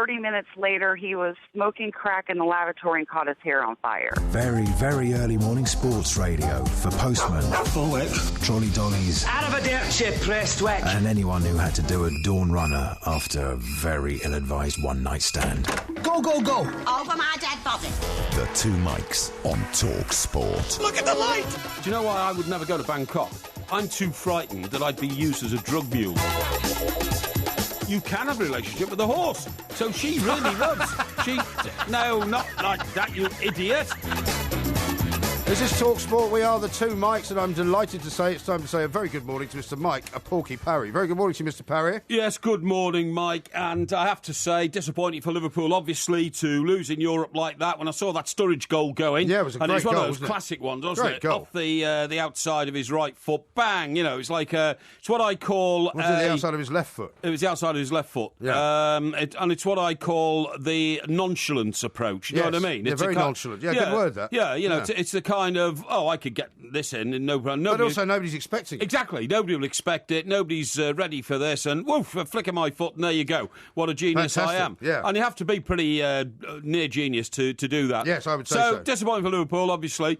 30 minutes later, he was smoking crack in the lavatory and caught his hair on fire. Very, very early morning sports radio for postmen, trolley dollies, out of a dirt ship, Prestwick, and anyone who had to do a dawn runner after a very ill-advised one-night stand. Go, go, go! Over my dead body. The two mics on Talk Sport. Look at the light! Do you know why I would never go to Bangkok? I'm too frightened that I'd be used as a drug mule. You can have a relationship with a horse. So she really loves. No, not like that, you idiot. This is Talk Sport. We are the two mics, and I'm delighted to say it's time to say a very good morning to Mr. Mike, a Porky Parry. Very good morning to you, Mr. Parry. Yes, good morning, Mike. And I have to say, disappointing for Liverpool, obviously, to lose in Europe like that. When I saw that Sturridge goal going, yeah, it was a great goal. And it's one of those classic ones, wasn't it? Goal. Off the outside of his right foot, bang! You know, it's like it's what I call. Was it the outside of his left foot? It was the outside of his left foot. Yeah. And it's what I call the nonchalance approach. You know what I mean? It's very nonchalant. Yeah, good word that. Yeah, you know, it's the kind of I could get this in and no problem. But also nobody's expecting it. Exactly. Nobody will expect it. Nobody's ready for this. And woof, a flick of my foot and there you go. What a genius Fantastic. I am. Yeah. And you have to be pretty near genius to do that. Yes, I would say so. So, disappointing for Liverpool, obviously.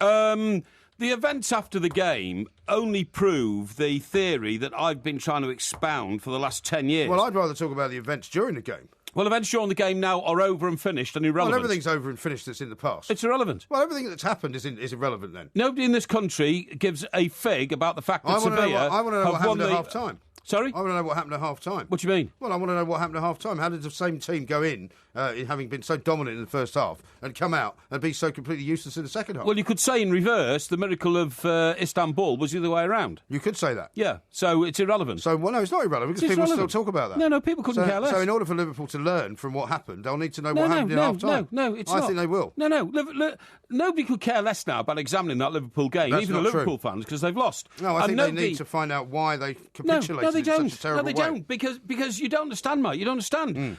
The events after the game only prove the theory that I've been trying to expound for the last 10 years. Well, I'd rather talk about the events during the game. Well, events during the game now are over and finished and irrelevant. Well, everything's over and finished that's in the past. It's irrelevant. Well, everything that's happened is irrelevant then. Nobody in this country gives a fig about the fact that Sevilla I want to know what happened at half-time. Sorry? I want to know what happened at half-time. What do you mean? Well, I want to know what happened at half-time. How did the same team go in having been so dominant in the first half, and come out and be so completely useless in the second half? Well, you could say in reverse, the miracle of Istanbul was the other way around. You could say that. Yeah, so it's irrelevant. So, well, no, it's not irrelevant, because people still talk about that. No, people couldn't care less. So in order for Liverpool to learn from what happened, they'll need to know what happened in half-time. No, it's not. I think they will. No, nobody could care less now about examining that Liverpool game, That's even the Liverpool fans, because they've lost. No, I think they need to find out why they capitulated in such a terrible way. No, they don't, because you don't understand, mate. You don't understand.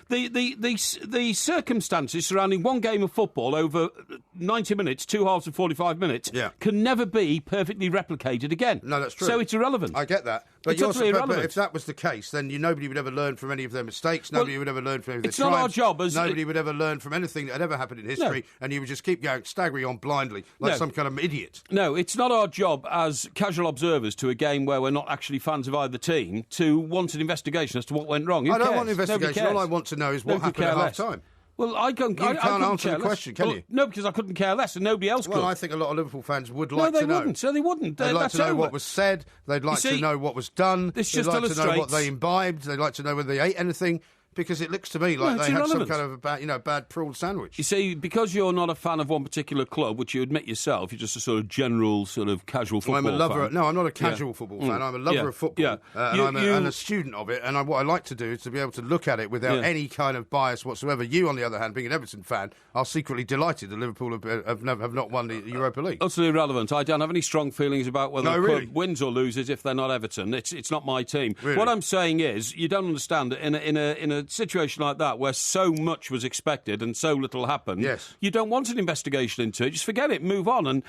The circumstances surrounding one game of football over 90 minutes, 2 halves of 45 minutes, can never be perfectly replicated again. No, that's true. So it's irrelevant. I get that. But it's utterly irrelevant. But if that was the case, then nobody would ever learn from any of their mistakes. Nobody would ever learn from any of their It's not our job. Nobody would ever learn from anything that had ever happened in history, and you would just keep going staggering on blindly like some kind of idiot. No, it's not our job as casual observers to a game where we're not actually fans of either team to want an investigation as to what went wrong. I don't want an investigation. All I want to know is what happened at half-time. Well, I can't answer the question, can you? No, because I couldn't care less, and nobody else could. Well, I think a lot of Liverpool fans would like to know. No, they wouldn't. So they wouldn't. They'd like to know what was said. They'd like to know what was done. This just They'd like illustrates to know what they imbibed. They'd like to know whether they ate anything. Because it looks to me like they had some kind of a bad prawn sandwich. You see, because you're not a fan of one particular club, which you admit yourself, you're just a sort of general, sort of casual football fan. I'm a lover. No, I'm not a casual football fan. I'm a lover of football, and I'm a student of it. And what I like to do is to be able to look at it without any kind of bias whatsoever. You, on the other hand, being an Everton fan, are secretly delighted that Liverpool have not won the Europa League. Utterly irrelevant. I don't have any strong feelings about whether the club wins or loses if they're not Everton. It's not my team. Really? What I'm saying is, you don't understand that in a situation like that, where so much was expected and so little happened, you don't want an investigation into it. Just forget it, move on. And,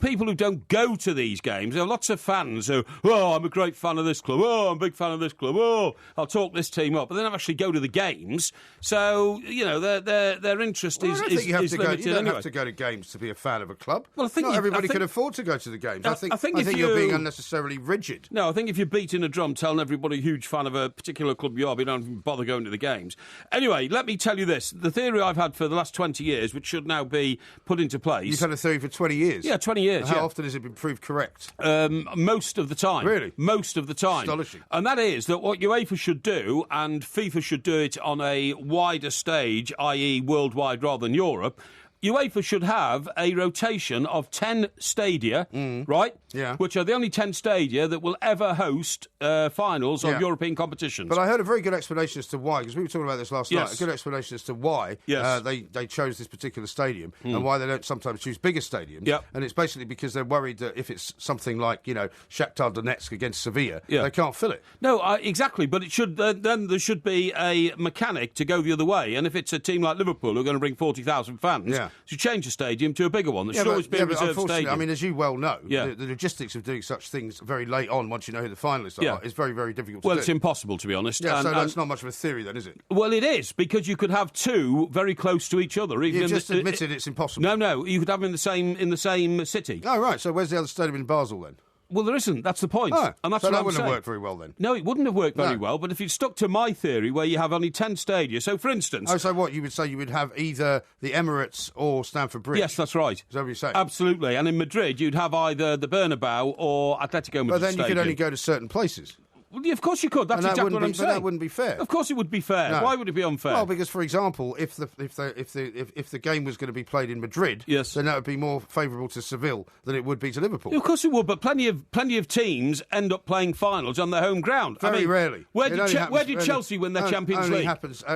people who don't go to these games, there are lots of fans who, I'm a great fan of this club, I'm a big fan of this club, I'll talk this team up, but they don't actually go to the games. So, their interest is limited anyway. You don't have to go to games to be a fan of a club. Well, I think not everybody can afford to go to the games. I think you're being unnecessarily rigid. No, I think if you're beating a drum, telling everybody a huge fan of a particular club you are, but you don't even bother going to the games. Anyway, let me tell you this. The theory I've had for the last 20 years, which should now be put into place... You've had a theory for 20 years? Yeah, 20 years, How often has it been proved correct? Most of the time. Really? Most of the time. Astonishing. And that is that what UEFA should do, and FIFA should do it on a wider stage, i.e. worldwide rather than Europe... UEFA should have a rotation of 10 stadia, right? Yeah. Which are the only 10 stadia that will ever host finals of European competitions. But I heard a very good explanation as to why, because we were talking about this last night, a good explanation as to why they chose this particular stadium and why they don't sometimes choose bigger stadiums. Yep. And it's basically because they're worried that if it's something like, Shakhtar Donetsk against Sevilla, they can't fill it. No, exactly, but it should then there should be a mechanic to go the other way. And if it's a team like Liverpool who are going to bring 40,000 fans... to change the stadium to a bigger one. There should always be a reserved stadium. I mean, as you well know, the logistics of doing such things very late on, once you know who the finalists are, is very, very difficult to do. Well, it's impossible, to be honest. Yeah, so that's not much of a theory then, is it? Well, it is, because you could have two very close to each other. You've just admitted it's impossible. No, you could have them in the same city. Oh, right, so where's the other stadium in Basel then? Well, there isn't. That's the point. Oh, and that's so what that I'm wouldn't saying. have worked very well then? No, it wouldn't have worked very well, but if you'd stuck to my theory where you have only 10 stadia, so for instance... Oh, so what, you would say you would have either the Emirates or Stamford Bridge? Yes, that's right. Is that what you're saying? Absolutely. And in Madrid, you'd have either the Bernabeu or Atletico Madrid But then Stadium. you could only go to certain places. Well, yeah, of course you could. That's exactly what I'm saying. But that wouldn't be fair. Of course it would be fair. No. Why would it be unfair? Well, because, for example, if the game was going to be played in Madrid, then that would be more favourable to Seville than it would be to Liverpool. Of course it would, but plenty of teams end up playing finals on their home ground. Very rarely. Where did Chelsea win their Champions League?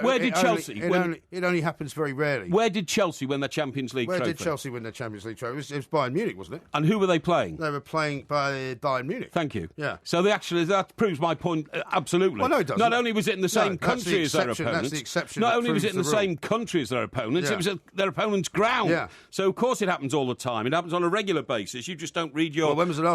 Where did Chelsea? It only happens very rarely. Where did Chelsea win their Champions League trophy? Where did Chelsea win their Champions League trophy? It was Bayern Munich, wasn't it? And who were they playing? They were playing by Bayern Munich. Thank you. Yeah. So that proves my point. Absolutely. Well, no, it doesn't. Not only was it in the same country as their opponents. That's the exception. Not only was it in the same country as their opponents, it was at their opponent's ground. Yeah. So of course it happens all the time. It happens on a regular basis. You just don't read your. Well, when was the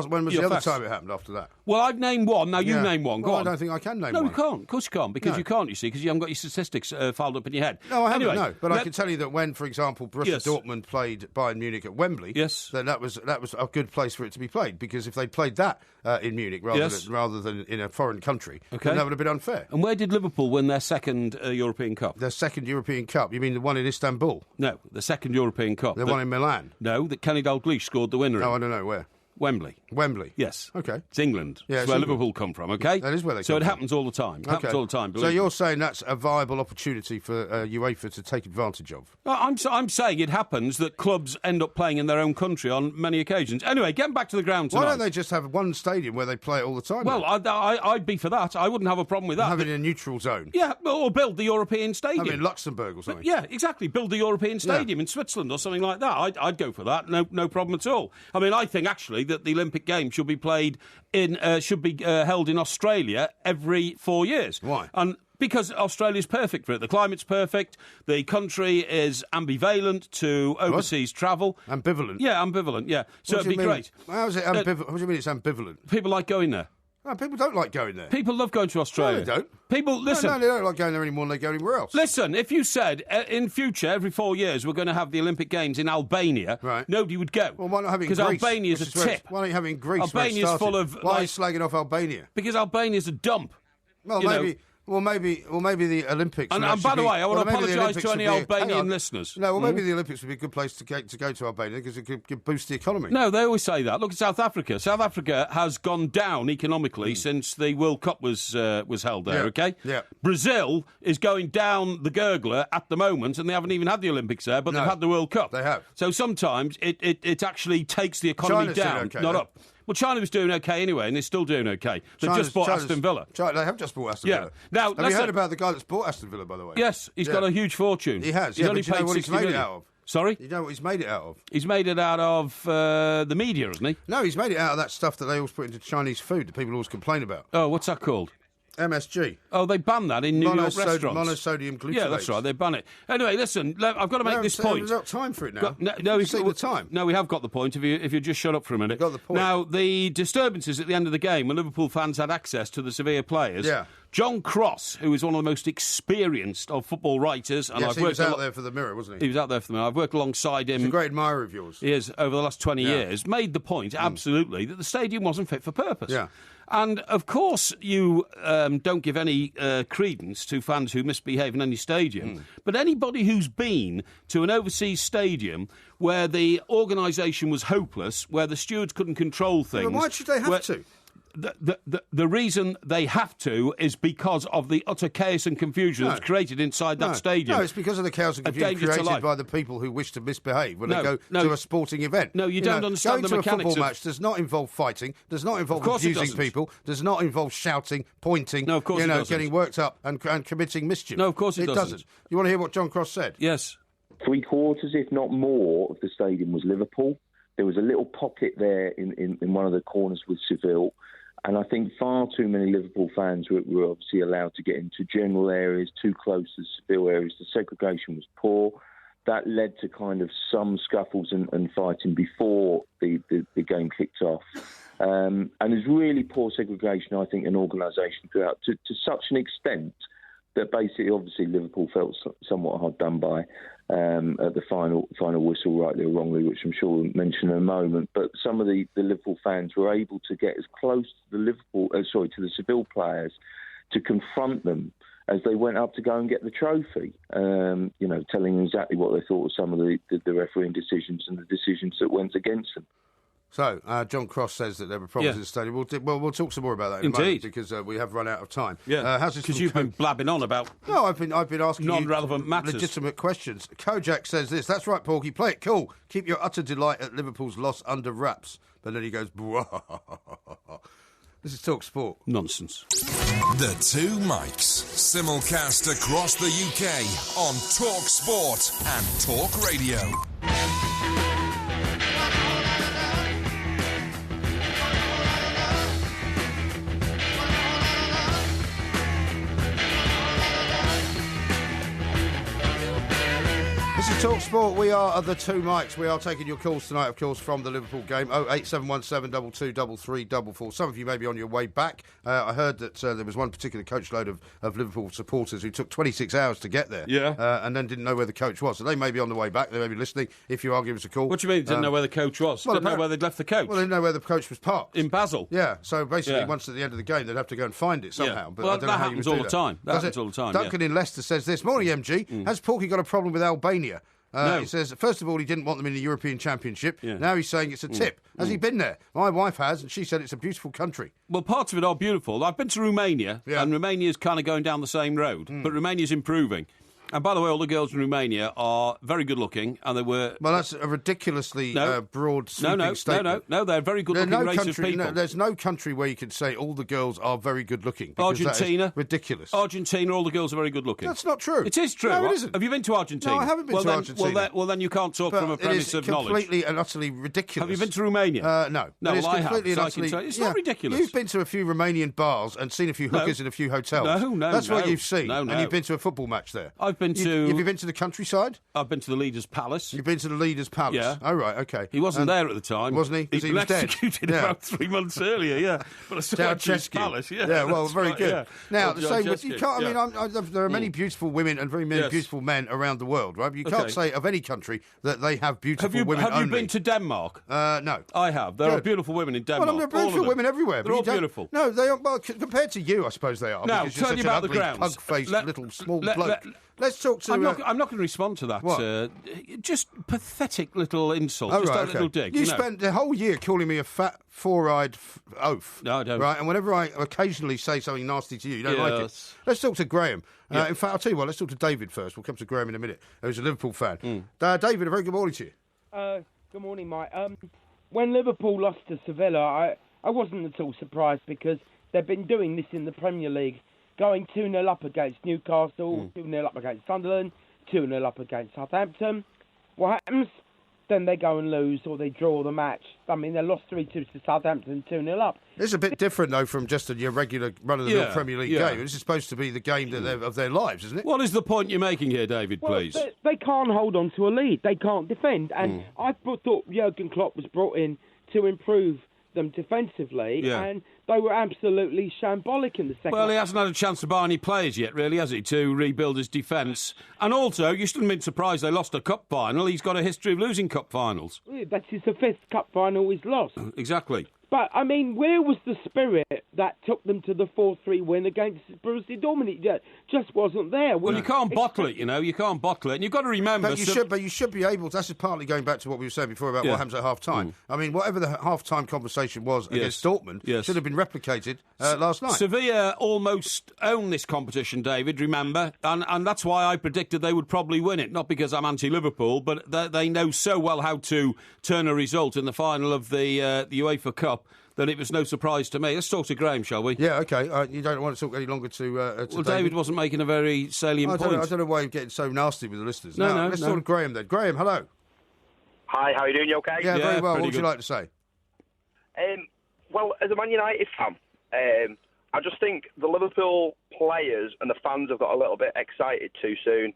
other time it happened after that? Well, I've named one. Now you name one. Go on. I don't think I can name one. No, you can't. Of course you can't. Because you can't. You see, because you haven't got your statistics filed up in your head. No, I haven't. Anyway, no, but I can tell you that when, for example, Borussia Dortmund played Bayern Munich at Wembley, then that was a good place for it to be played, because if they played that in Munich rather than in a foreign country, then that would have been unfair. And where did Liverpool win their second European Cup? Their second European Cup? You mean the one in Istanbul? No, the second European Cup. The one in Milan? No, that Kenny Dalglish scored the winner in. No, I don't know. Where? Wembley. Yes. Okay. It's England. Yeah, it's where Liverpool come from, okay? That is where they come from. So it happens all the time. It happens all the time. So you're saying that's a viable opportunity for UEFA to take advantage of? I'm saying it happens that clubs end up playing in their own country on many occasions. Anyway, getting back to the ground tonight. Why don't they just have one stadium where they play it all the time? Well, I'd be for that. I wouldn't have a problem with that. Having a neutral zone? Yeah, or build the European Stadium. I mean, Luxembourg or something. Yeah, exactly. Build the European Stadium in Switzerland or something like that. I'd go for that. No problem at all. I mean, I think actually that the Olympic Games should be played held in Australia every 4 years. Why? And because Australia's perfect for it. The climate's perfect. The country is ambivalent to overseas travel. Ambivalent? Yeah, ambivalent, yeah. So it'd be great. How is it ambivalent? What do you mean it's ambivalent? People like going there. No, people don't like going there. People love going to Australia. No, they don't. People, listen. No, they don't like going there anymore than they go anywhere else. Listen, if you said in future, every 4 years, we're going to have the Olympic Games in Albania, nobody would go. Well, why not have it in Greece? Because Albania's a tip. Why don't you have it in Greece? Albania's full of. Why are you slagging off Albania? Because Albania's a dump. Well, maybe the Olympics. And by the way, I want to apologise to any Albanian listeners. No, well, maybe the Olympics would be a good place to go to Albania because it could boost the economy. No, they always say that. Look at South Africa. South Africa has gone down economically since the World Cup was held there. Okay. Yeah. Brazil is going down the gurgler at the moment, and they haven't even had the Olympics there, but they've had the World Cup. They have. So sometimes it actually takes the economy down, not up. Well, China was doing okay anyway, and they're still doing okay. They've just bought Aston Villa. They have just bought Aston Villa. Now, have you heard about the guy that's bought Aston Villa, by the way? Yes, he's got a huge fortune. He has. He's only paid what he's made it out of? Sorry? You know what he's made it out of? He's made it out of the media, hasn't he? No, he's made it out of that stuff that they always put into Chinese food that people always complain about. Oh, what's that called? MSG. Oh, they ban that in New York restaurants. Monosodium glutamate. Yeah, that's right. They ban it. Anyway, listen, I've got to make this point. We've got time for it now. No, we've got the time. No, we have got the point. If you just shut up for a minute. Got the point. Now, the disturbances at the end of the game when Liverpool fans had access to the Sevilla players. Yeah. John Cross, who is one of the most experienced of football writers, and he was out there for the Mirror, wasn't he? He was out there for the Mirror. I've worked alongside him. He's a great admirer of yours. He is over the last 20 years. Made the point absolutely that the stadium wasn't fit for purpose. Yeah. And, of course, you don't give any credence to fans who misbehave in any stadium. But anybody who's been to an overseas stadium where the organisation was hopeless, where the stewards couldn't control things... Well, why should they have to? The reason they have to is because of the utter chaos and confusion that's created inside that stadium. No, it's because of the chaos and confusion created by the people who wish to misbehave when they go to a sporting event. No, you don't understand the mechanics. Going to a football match does not involve fighting, does not involve abusing people, does not involve shouting, pointing, no, of course it doesn't. Getting worked up and committing mischief. No, of course it doesn't. You want to hear what John Cross said? Yes. 3/4, if not more, of the stadium was Liverpool. There was a little pocket there in one of the corners with Seville. And I think far too many Liverpool fans were obviously allowed to get into general areas, too close to Seville areas. The segregation was poor. that led to kind of some scuffles and fighting before the game kicked off. And there's really poor segregation, I think, in organisation throughout, to such an extent that basically, obviously, Liverpool felt somewhat hard done by at the final whistle, rightly or wrongly, which I'm sure we'll mention in a moment. But some of the Liverpool fans were able to get as close to the Seville players to confront them as they went up to go and get the trophy, telling them exactly what they thought of some of the refereeing decisions and the decisions that went against them. So, John Cross says that there were problems in the stadium. We'll talk some more about that in a moment because we have run out of time. Yeah, because you've been blabbing on about I've been asking non-relevant matters. Legitimate questions. Kojak says this, that's right, Porky, play it cool. Keep your utter delight at Liverpool's loss under wraps. But then he goes, This is Talk Sport. Nonsense. The Two Mics. Simulcast across the UK on Talk Sport and Talk Radio. This is Talk Sport. We are the Two Mics. We are taking your calls tonight, of course, from the Liverpool game. 08717 223344. Some of you may be on your way back. I heard that there was one particular coachload of Liverpool supporters who took 26 hours to get there. Yeah. And then didn't know where the coach was. So they may be on the way back. They may be listening. If you are, give us a call. What do you mean didn't know where the coach was? Didn't know where they'd left the coach? Well, they didn't know where the coach was parked. In Basel? Yeah. So basically, once at the end of the game, they'd have to go and find it somehow. Yeah. But well, I don't that know how happens you would all the time. That happens all the time. Duncan in Leicester says this. Morning, MG. Has Porky got a problem with Albania? No. He says, first of all, he didn't want them in the European Championship. Yeah. Now he's saying it's a tip. Has he been there? My wife has, and she said it's a beautiful country. Well, parts of it are beautiful. I've been to Romania, and Romania's kind of going down the same road, but Romania's improving. And by the way, all the girls in Romania are very good looking, and they were... Well, that's a ridiculously broad, sweeping statement. No, they're very good looking race of people. There's no country where you can say all the girls are very good looking. Argentina. Ridiculous. Argentina, all the girls are very good looking. That's not true. It is true. No, it isn't. Have you been to Argentina? No, I haven't been to Argentina. Well, then you can't talk from a premise of knowledge. It's completely and utterly ridiculous. Have you been to Romania? No. No, it's I have. It's not ridiculous. You've been to a few Romanian bars and seen a few hookers in a few hotels. No. That's what you've seen. No. And you've been to a football match there. I've been to... Have you been to the countryside? I've been to the Leader's Palace. You've been to the Leader's Palace? Yeah. Oh, right, OK. He wasn't there at the time. Wasn't he? He'd been executed about 3 months earlier, But I saw his palace, well, very good. Yeah. Now, the same with... You can't, there are many beautiful women and very many beautiful men around the world, right? You can't say of any country that they have beautiful women only. Have you been to Denmark? No. I have. There are beautiful women in Denmark. Well, there are beautiful women everywhere. They're all beautiful. No, they are. Well, compared to you, I suppose they are. Now, tell you about the grounds. Pug-faced little small bloke. Let's talk to... I'm not going to respond to that. What? Just pathetic little insult. Oh, just right, a little dig. You spent the whole year calling me a fat, four-eyed oaf. No, I don't. Right, and whenever I occasionally say something nasty to you, you don't like it. Let's talk to Graham. In fact, I'll tell you what, let's talk to David first. We'll come to Graham in a minute, who's a Liverpool fan. David, a very good morning to you. Good morning, Mike. When Liverpool lost to Sevilla, I wasn't at all surprised because they've been doing this in the Premier League, going 2-0 up against Newcastle, 2-0 up against Sunderland, 2-0 up against Southampton. What happens? Then they go and lose or they draw the match. I mean, they lost 3-2 to Southampton, 2-0 up. It's a bit different, though, from just your regular run-of-the-mill Premier League game. This is supposed to be the game of their lives, isn't it? What is the point you're making here, David, please? They can't hold on to a lead. They can't defend. And I thought Jurgen Klopp was brought in to improve them defensively, and they were absolutely shambolic in the second. Well, he hasn't had a chance to buy any players yet, really, has he, to rebuild his defence? And also, you shouldn't have been surprised they lost a cup final. He's got a history of losing cup finals. That's the fifth cup final he's lost. Exactly. But, I mean, where was the spirit that took them to the 4-3 win against Borussia Dortmund? It just wasn't there. Well, you can't bottle it, You can't bottle it. And you've got to remember... But you should be able to... That's just partly going back to what we were saying before about what happens at half-time. I mean, whatever the half-time conversation was against Dortmund should have been replicated last night. Sevilla almost owned this competition, David, remember? And that's why I predicted they would probably win it. Not because I'm anti-Liverpool, but they know so well how to turn a result in the final of the UEFA Cup that it was no surprise to me. Let's talk to Graham, shall we? Yeah, OK. You don't want to talk any longer to David wasn't making a very salient point. I don't know why you're getting so nasty with the listeners. No, let's talk to Graham then. Graham, hello. Hi, how are you doing? You OK? Yeah, very well. What would you like to say? Well, as a Man United fan, I just think the Liverpool players and the fans have got a little bit excited too soon.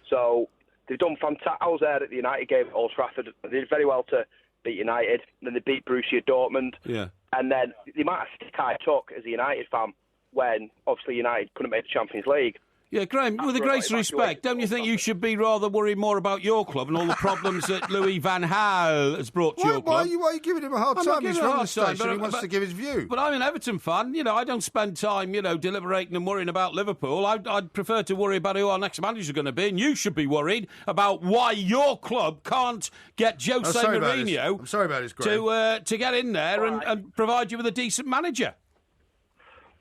So they've done fantastic. I was there at the United game at Old Trafford. They did very well to beat United. Then they beat Borussia Dortmund. Yeah. And then the amount of stick I took as a United fan when, obviously, United couldn't make the Champions League. Yeah, Graham, with the greatest respect, don't you think you should be rather worried more about your club and all the problems that Louis van Gaal has brought to your club? Why are you giving him a hard time? He's from the station, he wants to give his view. But I'm an Everton fan. I don't spend time, deliberating and worrying about Liverpool. I'd prefer to worry about who our next manager is going to be, and you should be worried about why your club can't get Jose Mourinho I'm sorry about this, Graham. to get in there and provide you with a decent manager.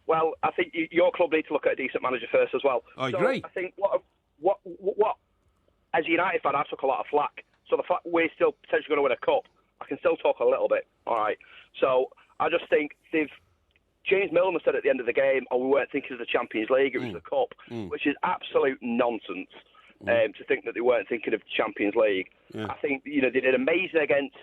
Well, I think your club needs to look at a decent manager first as well. I agree. I think what as a United fan, I took a lot of flack. So the fact we're still potentially going to win a cup, I can still talk a little bit. All right. So I just think James Milner said at the end of the game, we weren't thinking of the Champions League, it was the cup, which is absolute nonsense. To think that they weren't thinking of the Champions League. Yeah. I think they did amazing against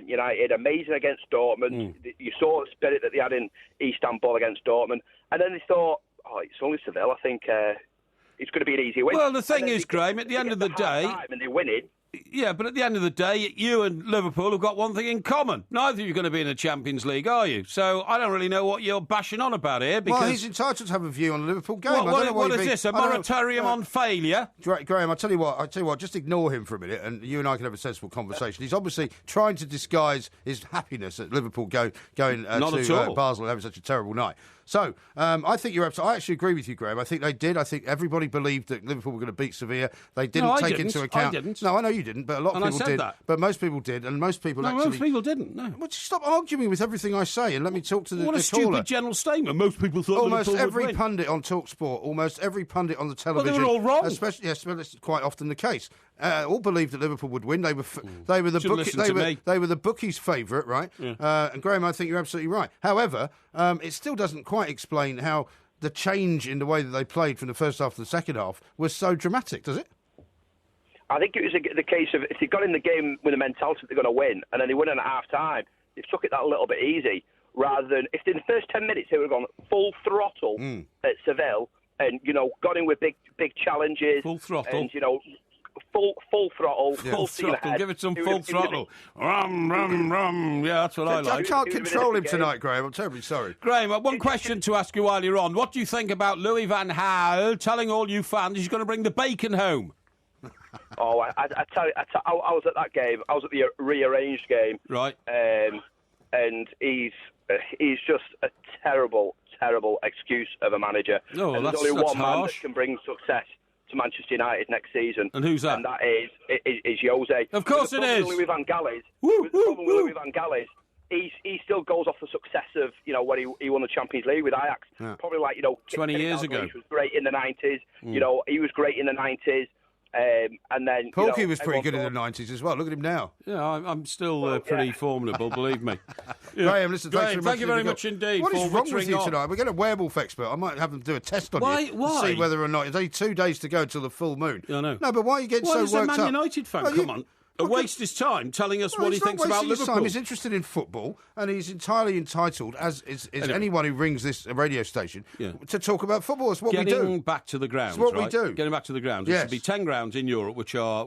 United, amazing against Dortmund. You saw the spirit that they had in Istanbul against Dortmund, and then they thought, it's only Seville. I think it's going to be an easy win. Well, the thing is, Graham, at the end of the day, and they win it. Yeah, but at the end of the day, you and Liverpool have got one thing in common. Neither of you are going to be in the Champions League, are you? So I don't really know what you're bashing on about here. Because he's entitled to have a view on the Liverpool game. What is this, a moratorium on failure? Graham, I tell you what, just ignore him for a minute and you and I can have a sensible conversation. He's obviously trying to disguise his happiness at Liverpool going to Basel and having such a terrible night. So, I think you're absolutely... I actually agree with you, Graham. I think they did. I think everybody believed that Liverpool were going to beat Sevilla. They didn't take into account... I didn't. No, I know you didn't, but a lot of people did. That. But most people did, and most people actually... most people didn't, no. Well, stop arguing with everything I say and let me talk to the What a stupid general statement. Most people thought almost Liverpool every would win. pundit on TalkSport, almost every pundit on the television... Well, they were all wrong. Especially, yes, well, that's quite often the case. All believed that Liverpool would win. They were the bookies' favourite, right? Yeah. And Graham, I think you're absolutely right. However, it still doesn't quite explain how the change in the way that they played from the first half to the second half was so dramatic, does it? I think it was the case of if they got in the game with the mentality that they're going to win, and then they win at half time, they took it that a little bit easy, rather than if in the first 10 minutes they would have gone full throttle at Seville and got in with big challenges, full throttle, and full throttle, full throttle. Give it some full throttle. Rum. Yeah, that's what I like. I can't control him tonight, Graham. I'm terribly sorry. Graham, one question to ask you while you're on. What do you think about Louis van Gaal telling all you fans he's going to bring the bacon home? I tell you, I was at that game. I was at the rearranged game. Right. And he's just a terrible excuse of a manager. Oh, and there's only one man that can bring success to Manchester United next season. And who's that? And that is Jose. Of course it is. Louis van Gaal is. The problem with Louis van Gaal is he still goes off the success of, when he won the Champions League with Ajax. Yeah. Probably 20 years ago. He was great in the 90s. He was great in the 90s. And then Porky was pretty good in the 90s as well. Look at him now. Yeah, I'm still pretty formidable, believe me. Graham, listen, thank you very much indeed. What is wrong with you tonight? We're getting a werewolf expert. I might have them do a test on you to see whether or not. It's only 2 days to go until the full moon. I know. No, but why are you getting so worked up? Why is a Man United fan? Come on. Waste his time telling us what he thinks about Liverpool. He's interested in football, and he's entirely entitled, as is anyone who rings this radio station, to talk about football. It's what we do. Getting back to the grounds, it's what we do. Getting back to the grounds. Yes. There should be 10 grounds in Europe which are.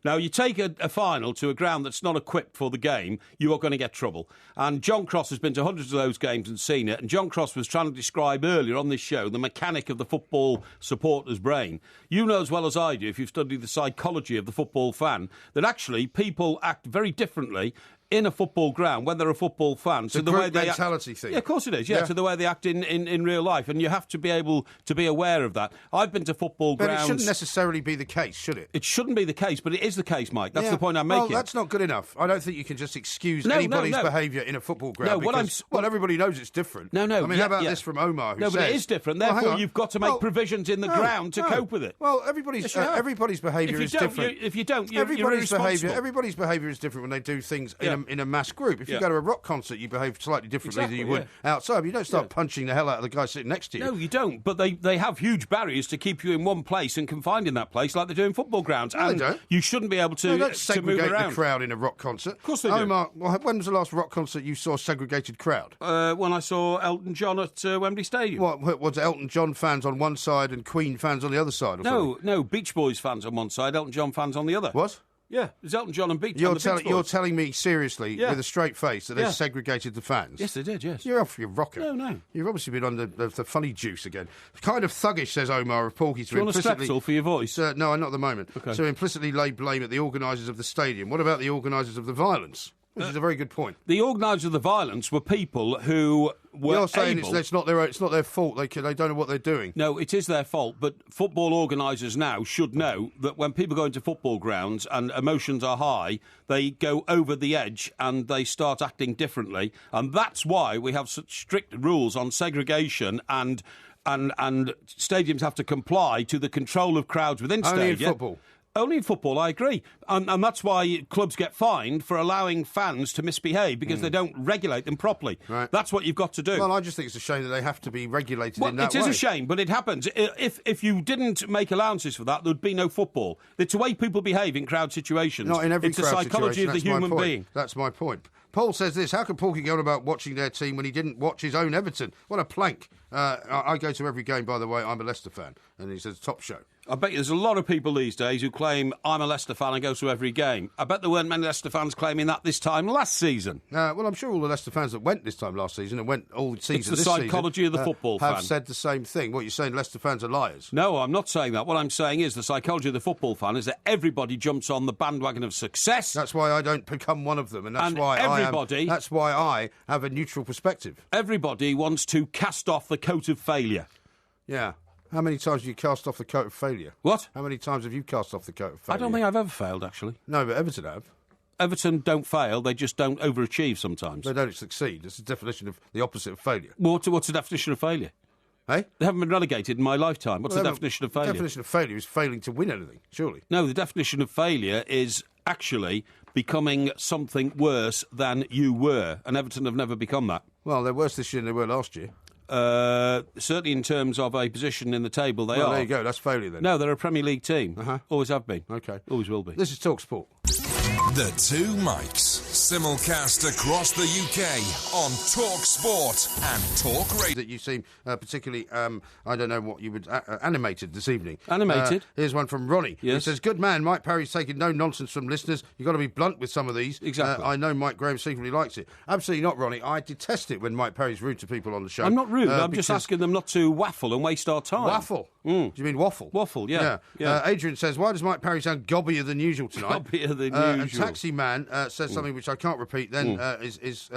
Now, you take a final to a ground that's not equipped for the game, you are going to get trouble. And John Cross has been to hundreds of those games and seen it, and John Cross was trying to describe earlier on this show the mechanic of the football supporter's brain. You know as well as I do, if you've studied the psychology of the football fan, that actually people act very differently in a football ground when they're a football fan. So the way they mentality thing. Yeah, of course it is. Yeah, to the way they act in real life, and you have to be able to be aware of that. I've been to football grounds. But it shouldn't necessarily be the case, should it? It shouldn't be the case, but it is the case, Mike. That's the point I'm making. Well, that's not good enough. I don't think you can just excuse anybody's behaviour in a football ground. No, everybody knows it's different. No. I mean, how about this from Omar? But it is different. Therefore, you've got to make provisions in the ground to cope with it. Well, everybody's behaviour is different. If you don't, you're irresponsible. Everybody's behaviour is different when they do things in in a mass group. If you go to a rock concert, you behave slightly differently than you would outside. You don't start punching the hell out of the guy sitting next to you. No, you don't. But they have huge barriers to keep you in one place and confined in that place, like they do in football grounds. No, and they don't. You shouldn't be able to, they don't to segregate move around the crowd in a rock concert. Of course they do. Omar, when was the last rock concert you saw a segregated crowd? When I saw Elton John at Wembley Stadium. What was it, Elton John fans on one side and Queen fans on the other side? No, Beach Boys fans on one side, Elton John fans on the other. What? Yeah, there's Elton John and Beach. You're telling me seriously, with a straight face, that they segregated the fans? Yes, they did, yes. You're off your rocker. No. You've obviously been on the funny juice again. Kind of thuggish, says Omar of Porky. Do you want a Strepsil for your voice? No, not at the moment. Okay. So implicitly lay blame at the organisers of the stadium. What about the organisers of the violence? Which is a very good point. The organisers of the violence were people who were You're saying it's not their fault. They don't know what they're doing. No, it is their fault. But football organisers now should know that when people go into football grounds and emotions are high, they go over the edge and they start acting differently. And that's why we have such strict rules on segregation and stadiums have to comply to the control of crowds within stadiums. Only in football. Only in football, I agree. And that's why clubs get fined for allowing fans to misbehave, because they don't regulate them properly. Right. That's what you've got to do. Well, I just think it's a shame that they have to be regulated in that way. It is a shame, but it happens. If you didn't make allowances for that, there'd be no football. It's the way people behave in crowd situations. Not in every crowd situation. It's the psychology of the human being. That's my point. Paul says this: how could Porky go on about watching their team when he didn't watch his own Everton? What a plank. I go to every game, by the way. I'm a Leicester fan. And he says, top show. I bet you there's a lot of people these days who claim I'm a Leicester fan and go to every game. I bet there weren't many Leicester fans claiming that this time last season. Well, I'm sure all the Leicester fans that went this time last season and went all season this season... It's the psychology of the football fan. Have said the same thing. What, you're saying Leicester fans are liars? No, I'm not saying that. What I'm saying is the psychology of the football fan is that everybody jumps on the bandwagon of success. That's why I don't become one of them, and that's why I have a neutral perspective. Everybody wants to cast off the coat of failure. Yeah. How many times have you cast off the coat of failure? What? How many times have you cast off the coat of failure? I don't think I've ever failed, actually. No, but Everton have. Everton don't fail, they just don't overachieve sometimes. They don't succeed. It's the definition of the opposite of failure. What's the definition of failure? Hey? They haven't been relegated in my lifetime. What's the definition of failure? The definition of failure is failing to win anything, surely. No, the definition of failure is actually becoming something worse than you were, and Everton have never become that. Well, they're worse this year than they were last year. Certainly in terms of a position in the table, they are. There you go, that's failure then. No, they're a Premier League team. Always have been. Okay. Always will be. This is Talk Sport. The Two Mics, simulcast across the UK on Talk Sport and Talk Radio. That you seem particularly, I don't know what you would, animated this evening. Animated? Here's one from Ronnie. Yes. He says, good man, Mike Parry's taking no nonsense from listeners. You've got to be blunt with some of these. Exactly. I know Mike Graham secretly likes it. Absolutely not, Ronnie. I detest it when Mike Parry's rude to people on the show. I'm not rude. I'm just asking them not to waffle and waste our time. Waffle? Do you mean waffle? Waffle, yeah. Adrian says, why does Mike Parry sound gobbier than usual tonight? Gobbier than usual. And Taxi Man says something which I can't repeat then, is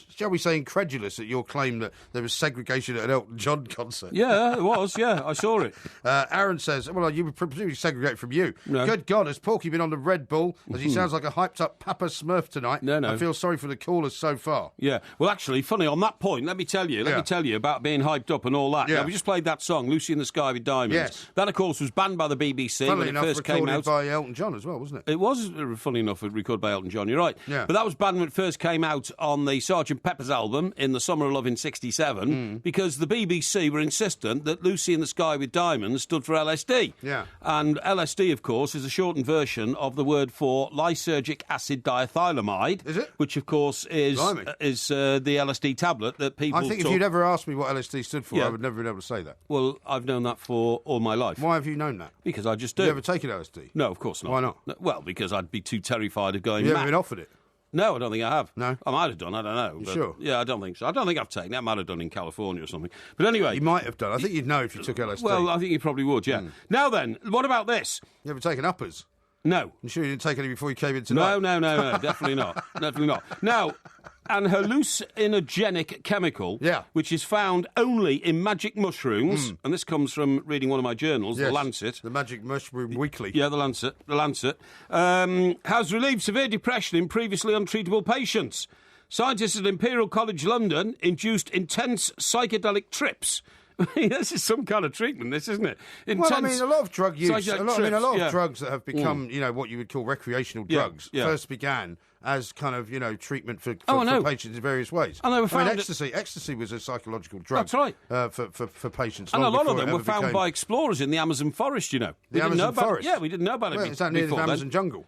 shall we say, incredulous at your claim that there was segregation at an Elton John concert. Yeah, it was, I saw it. Aaron says, well, you would presumably segregate from you. No. Good God, has Porky been on the Red Bull, as he sounds like a hyped-up Papa Smurf tonight? No. I feel sorry for the callers so far. Yeah, well, actually, funny, on that point, let me tell you about being hyped up and all that. Yeah. Now, we just played that song, Lucy in the Sky with Diamonds. Yes. That, of course, was banned by the BBC Funnily when it enough, first came out. recorded by Elton John as well, wasn't it? It was, funny enough, recorded by Elton John, you're right. Yeah. But that was banned when it first came out on the Sgt. Pepper's album in the Summer of Love in '67 because the BBC were insistent that Lucy in the Sky with Diamonds stood for LSD. Yeah. And LSD, of course, is a shortened version of the word for lysergic acid diethylamide. Is it? Which, of course, is the LSD tablet that people I think if you'd ever asked me what LSD stood for, I would never have been able to say that. Well, I've known that for all my life. Why have you known that? Because I just do. Have you ever taken LSD? No, of course not. Why not? No, well, because I'd be too terrified of going You mad. haven't been offered it? No, I don't think I have. No? I might have done, I don't know. You but sure? Yeah, I don't think so. I don't think I've taken it. I might have done in California or something. But anyway... You might have done. I think you'd know if you took LSD. Well, I think you probably would, yeah. Now then, what about this? You ever taken uppers? No. You sure you didn't take any before you came in tonight? No, definitely not. Definitely not. Now, an hallucinogenic chemical, which is found only in magic mushrooms, and this comes from reading one of my journals, The Lancet. The Magic Mushroom Weekly. Yeah, The Lancet, has relieved severe depression in previously untreatable patients. Scientists at Imperial College London induced intense psychedelic trips This is some kind of treatment, this, isn't it? A lot of drug use, a lot of drugs that have become, what you would call recreational drugs, first began as kind of, treatment for patients in various ways. And they were found ecstasy was a psychological drug. That's right. For patients. And a lot of them were found by explorers in the Amazon forest, The Amazon forest? Yeah, we didn't know about it before. Is that near the Amazon jungle?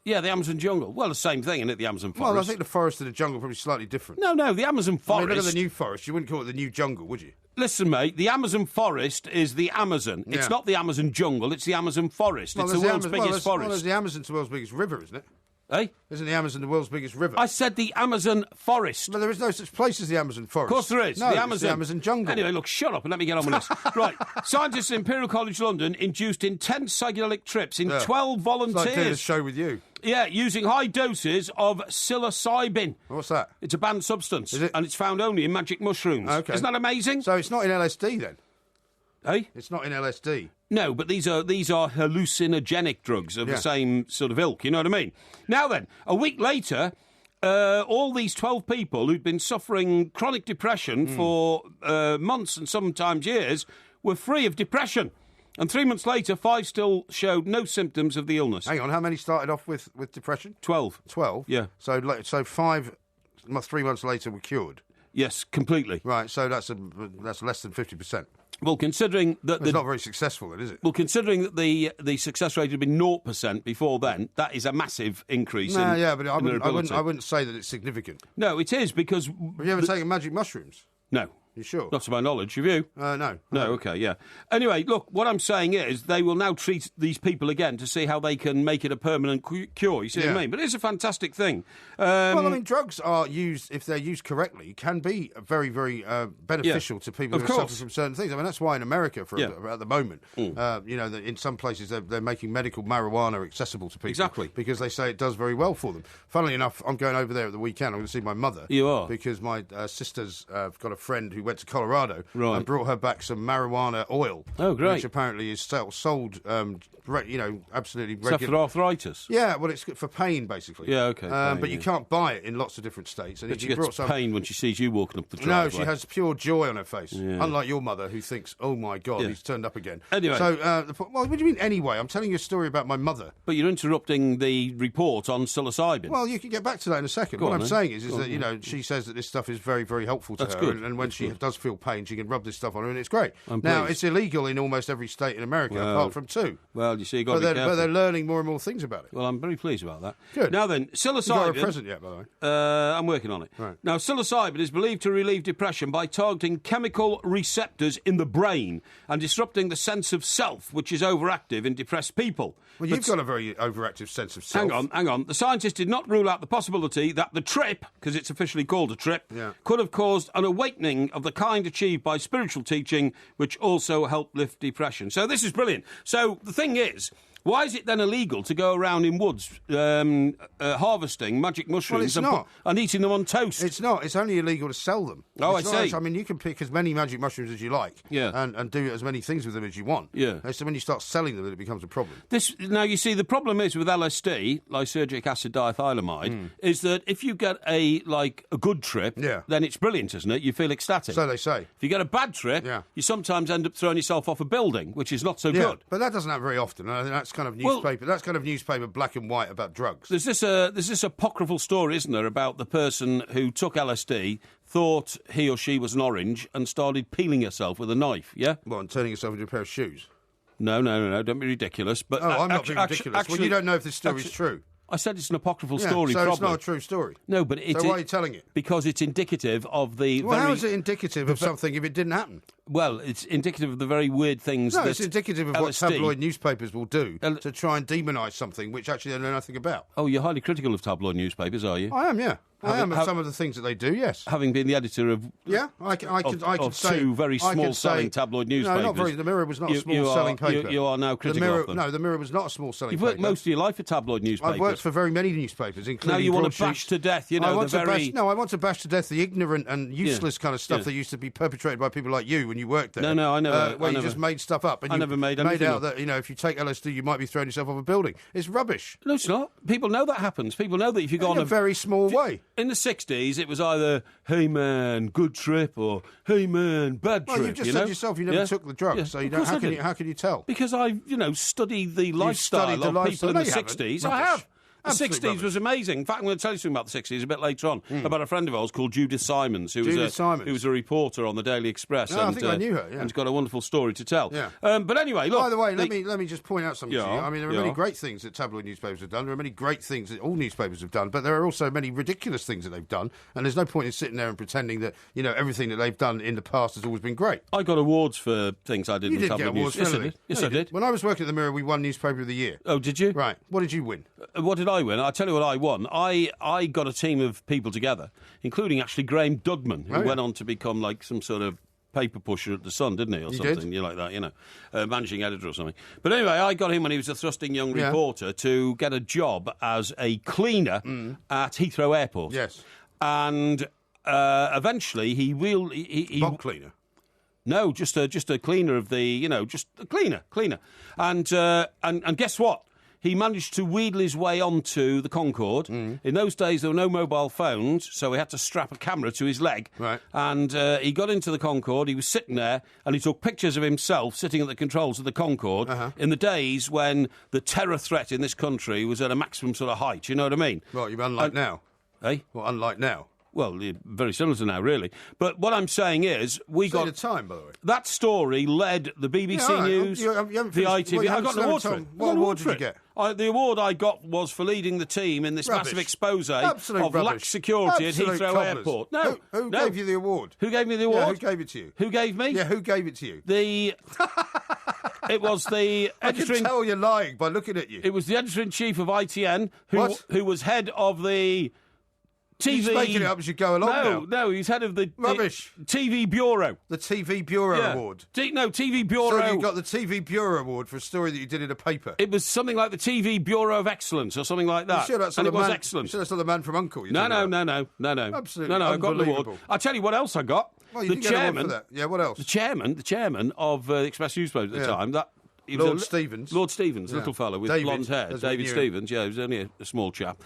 Yeah, the Amazon jungle. Well, the same thing, isn't it, the Amazon forest? Well, I think the forest and the jungle are probably slightly different. No, the Amazon forest... look at the new forest. You wouldn't call it the new jungle, would you? Listen, mate, the Amazon forest is the Amazon. It's not the Amazon jungle, it's the Amazon forest. It's the world's biggest forest. Well, the Amazon's the world's biggest river, isn't it? Eh? Isn't the Amazon the world's biggest river? I said the Amazon forest. Well, there is no such place as the Amazon forest. Of course there is. No, the it's the Amazon jungle. Anyway, look, shut up and let me get on with this. Right. Scientists at Imperial College London induced intense psychedelic trips in 12 volunteers. It's like doing a show with you. Yeah, using high doses of psilocybin. What's that? It's a banned substance. Is it? And it's found only in magic mushrooms. Okay. Isn't that amazing? So it's not in LSD then? Eh? It's not in LSD. No, but these are hallucinogenic drugs of the same sort of ilk, you know what I mean? Now then, a week later, all these 12 people who'd been suffering chronic depression for months and sometimes years were free of depression. And 3 months later, 5 still showed no symptoms of the illness. Hang on, how many started off with depression? 12. 12? Yeah. So 5, 3 months later were cured? Yes, completely. Right, so that's less than 50%. Well, considering that... It's not very successful, then, is it? Well, considering that the success rate had been 0% before then, that is a massive increase in yeah, but I wouldn't say that it's significant. No, it is, because... Have you ever taken magic mushrooms? No. You sure? Not to my knowledge. Have you? No. No, OK, yeah. Anyway, look, what I'm saying is they will now treat these people again to see how they can make it a permanent cure, you see what I mean? But it's a fantastic thing. Drugs are used, if they're used correctly, can be very, very beneficial to people who are suffering from certain things. I mean, that's why in America, at the moment, in some places they're making medical marijuana accessible to people. Exactly. Because they say it does very well for them. Funnily enough, I'm going over there at the weekend. I'm going to see my mother. You are? Because my sister's got a friend who went to Colorado and brought her back some marijuana oil. Oh, great. Which apparently is sold, absolutely regular. Except for arthritis? Yeah, well, it's for pain, basically. Yeah, OK. But you can't buy it in lots of different states. And but she gets pain when she sees you walking up the driveway. No, she has pure joy on her face. Yeah. Unlike your mother, who thinks, oh, my God, he's turned up again. Anyway. So, what do you mean anyway? I'm telling you a story about my mother. But you're interrupting the report on psilocybin. Well, you can get back to that in a second. What I'm saying is that, she says that this stuff is very, very helpful to her. Good. And when she does feel pain, she can rub this stuff on her, and it's great. Now, it's illegal in almost every state in America, apart from 2. Well, you see, you've got to be careful. But they're learning more and more things about it. Well, I'm very pleased about that. Good. Now then, psilocybin... You got a present yet, by the way? I'm working on it. Right. Now, psilocybin is believed to relieve depression by targeting chemical receptors in the brain and disrupting the sense of self, which is overactive in depressed people. Well, you've got a very overactive sense of self. Hang on. The scientists did not rule out the possibility that the trip, because it's officially called a trip, could have caused an awakening of the kind achieved by spiritual teaching, which also helped lift depression. So this is brilliant. So the thing is... Why is it then illegal to go around in woods harvesting magic mushrooms and eating them on toast? It's not. It's only illegal to sell them. Oh, I see. I mean, you can pick as many magic mushrooms as you like and do as many things with them as you want. Yeah. So when you start selling them, it becomes a problem. Now, you see, the problem is with LSD, lysergic acid diethylamide, is that if you get a good trip, then it's brilliant, isn't it? You feel ecstatic. So they say. If you get a bad trip, you sometimes end up throwing yourself off a building, which is not so good. But that doesn't happen very often. I think that's kind of newspaper. That's kind of newspaper black and white about drugs. There's this apocryphal story, isn't there, about the person who took LSD, thought he or she was an orange, and started peeling herself with a knife. Yeah. What, and turning herself into a pair of shoes? No. Don't be ridiculous. But I'm not being ridiculous. Well, you don't know if this story is true. I said it's an apocryphal story, so probably. It's not a true story. No, but so why are you telling it? Because it's indicative of the how is it indicative of something if it didn't happen? Well, it's indicative of the very weird things that it's indicative of what tabloid newspapers will do to try and demonise something which actually they know nothing about. Oh, you're highly critical of tabloid newspapers, are you? I am, yeah. I am of some of the things that they do, yes. Having been the editor of... Yeah, I can say... 2 very small-selling tabloid newspapers. No, not very... The Mirror was not a small-selling paper. You are now critical of them. No, the Mirror was not a small-selling paper. You've worked most of your life for tabloid newspapers. I've worked for very many newspapers, including... Now you want to bash to death, I want to bash to death the ignorant and useless kind of stuff that used to be perpetrated by people like you when you worked there. No, I never... Where you just made stuff up. And I never made anything out that, if you take LSD, you might be throwing yourself off a building. It's rubbish. No, it's not. People know that happens. People know that if you go on a very small way. In the 60s, it was either, hey, man, good trip, or hey, man, bad trip. Well, you just said yourself you never took the drugs, so how can you tell? Because I, studied the lifestyle of people in the 60s. I have. The 60s was amazing. In fact, I'm going to tell you something about the 60s a bit later on, about a friend of ours called Judith Simons, who was a reporter on the Daily Express. No, I think I knew her, And she's got a wonderful story to tell. Yeah. But anyway, look... By the way, let me just point out something to you. I mean, there are many great things that tabloid newspapers have done. There are many great things that all newspapers have done, but there are also many ridiculous things that they've done, and there's no point in sitting there and pretending that, everything that they've done in the past has always been great. I got awards for things I did in tabloid news. Yes, I did. When I was working at the Mirror, we won Newspaper of the Year. Oh, did you? Right. What did you win? What did I win? I'll tell you what I won. I got a team of people together, including actually Graham Dugman, who went on to become like some sort of paper pusher at The Sun, didn't he, or something? Did? Like that, managing editor or something. But anyway, I got him when he was a thrusting young reporter to get a job as a cleaner at Heathrow Airport. Yes. And eventually he Bob cleaner? No, just a cleaner of the, just a cleaner. And guess what? He managed to wheedle his way onto the Concorde. In those days, there were no mobile phones, so he had to strap a camera to his leg. Right. And he got into the Concorde, he was sitting there, and he took pictures of himself sitting at the controls of the Concorde in the days when the terror threat in this country was at a maximum sort of height, you know what I mean? Well, you're unlike now. Eh? Well, unlike now. Well, very similar to now, really. But what I'm saying is, we got... the time, by the way. That story led the BBC News, the ITV... I got an award for it. What award did you get? The award I got was for leading the team in this massive expose of lax security at Heathrow Airport. No. Who gave you the award? Who gave me the award? Yeah, who gave it to you? Who gave me? Yeah, who gave it to you? It was the editor... I can tell you're lying by looking at you. It was the editor-in-chief of ITN, who was head of the... TV... He's making it up as you go along now. No, he's head of the TV Bureau. The TV Bureau Award. TV Bureau. So you got the TV Bureau Award for a story that you did in a paper. It was something like the TV Bureau of Excellence or something like that. Sure that's and it was man, excellent. Sure that's not the man from Uncle. No. Absolutely I got the award. I'll tell you what else I got. Well, you get an award for that. Yeah, what else? The chairman of the Express newspaper at the time. Lord Stevens, little fellow with blonde hair. David Stevens, he was only a small chap.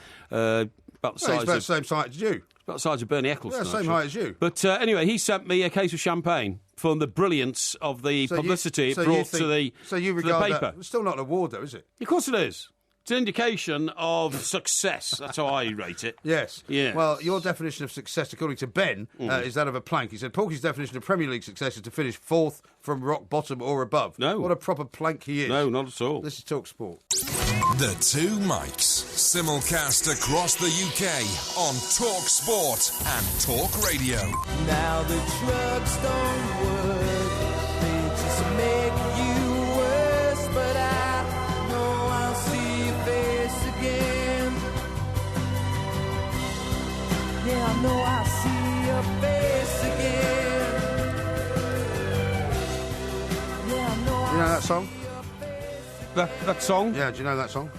About the size the same height as you. About the size of Bernie Ecclestone. Yeah, same height as you. But anyway, he sent me a case of champagne for the brilliance of the publicity it brought to the paper. So you regard that... It's still not an award, though, is it? Of course it is. It's an indication of success. That's how I rate it. Yes. Yeah. Well, your definition of success, according to Ben, is that of a plank. He said Porky's definition of Premier League success is to finish fourth from rock bottom or above. No. What a proper plank he is. No, not at all. This is Talk Sport. The Two Mikes. Simulcast across the UK on Talk Sport and Talk Radio. Now the drugs don't work. They just make you worse. But I know I'll see your face again. Yeah, I know I'll see your face again. Yeah, I know You know that song? That song? Yeah, do you know that song?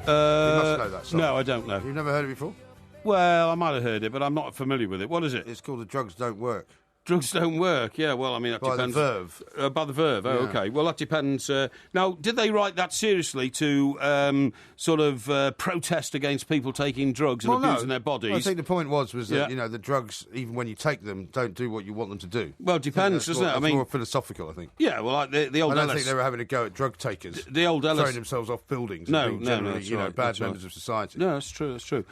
You must know that song. No, I don't know. You've never heard it before? Well, I might have heard it, but I'm not familiar with it. What is it? It's called The Drugs Don't Work. Drugs don't work, yeah. Well, I mean, that depends. By the Verve. By the Verve, oh, yeah. OK. Well, that depends. Now, did they write that seriously to sort of protest against people taking drugs and abusing their bodies? Well, I think the point was that, the drugs, even when you take them, don't do what you want them to do. Well, it depends, doesn't it? I mean, more philosophical, I think. Yeah, well, like the old... I don't think they were having a go at drug takers. The old throwing themselves off buildings. No, and being generally, right, bad members of society. No, that's true.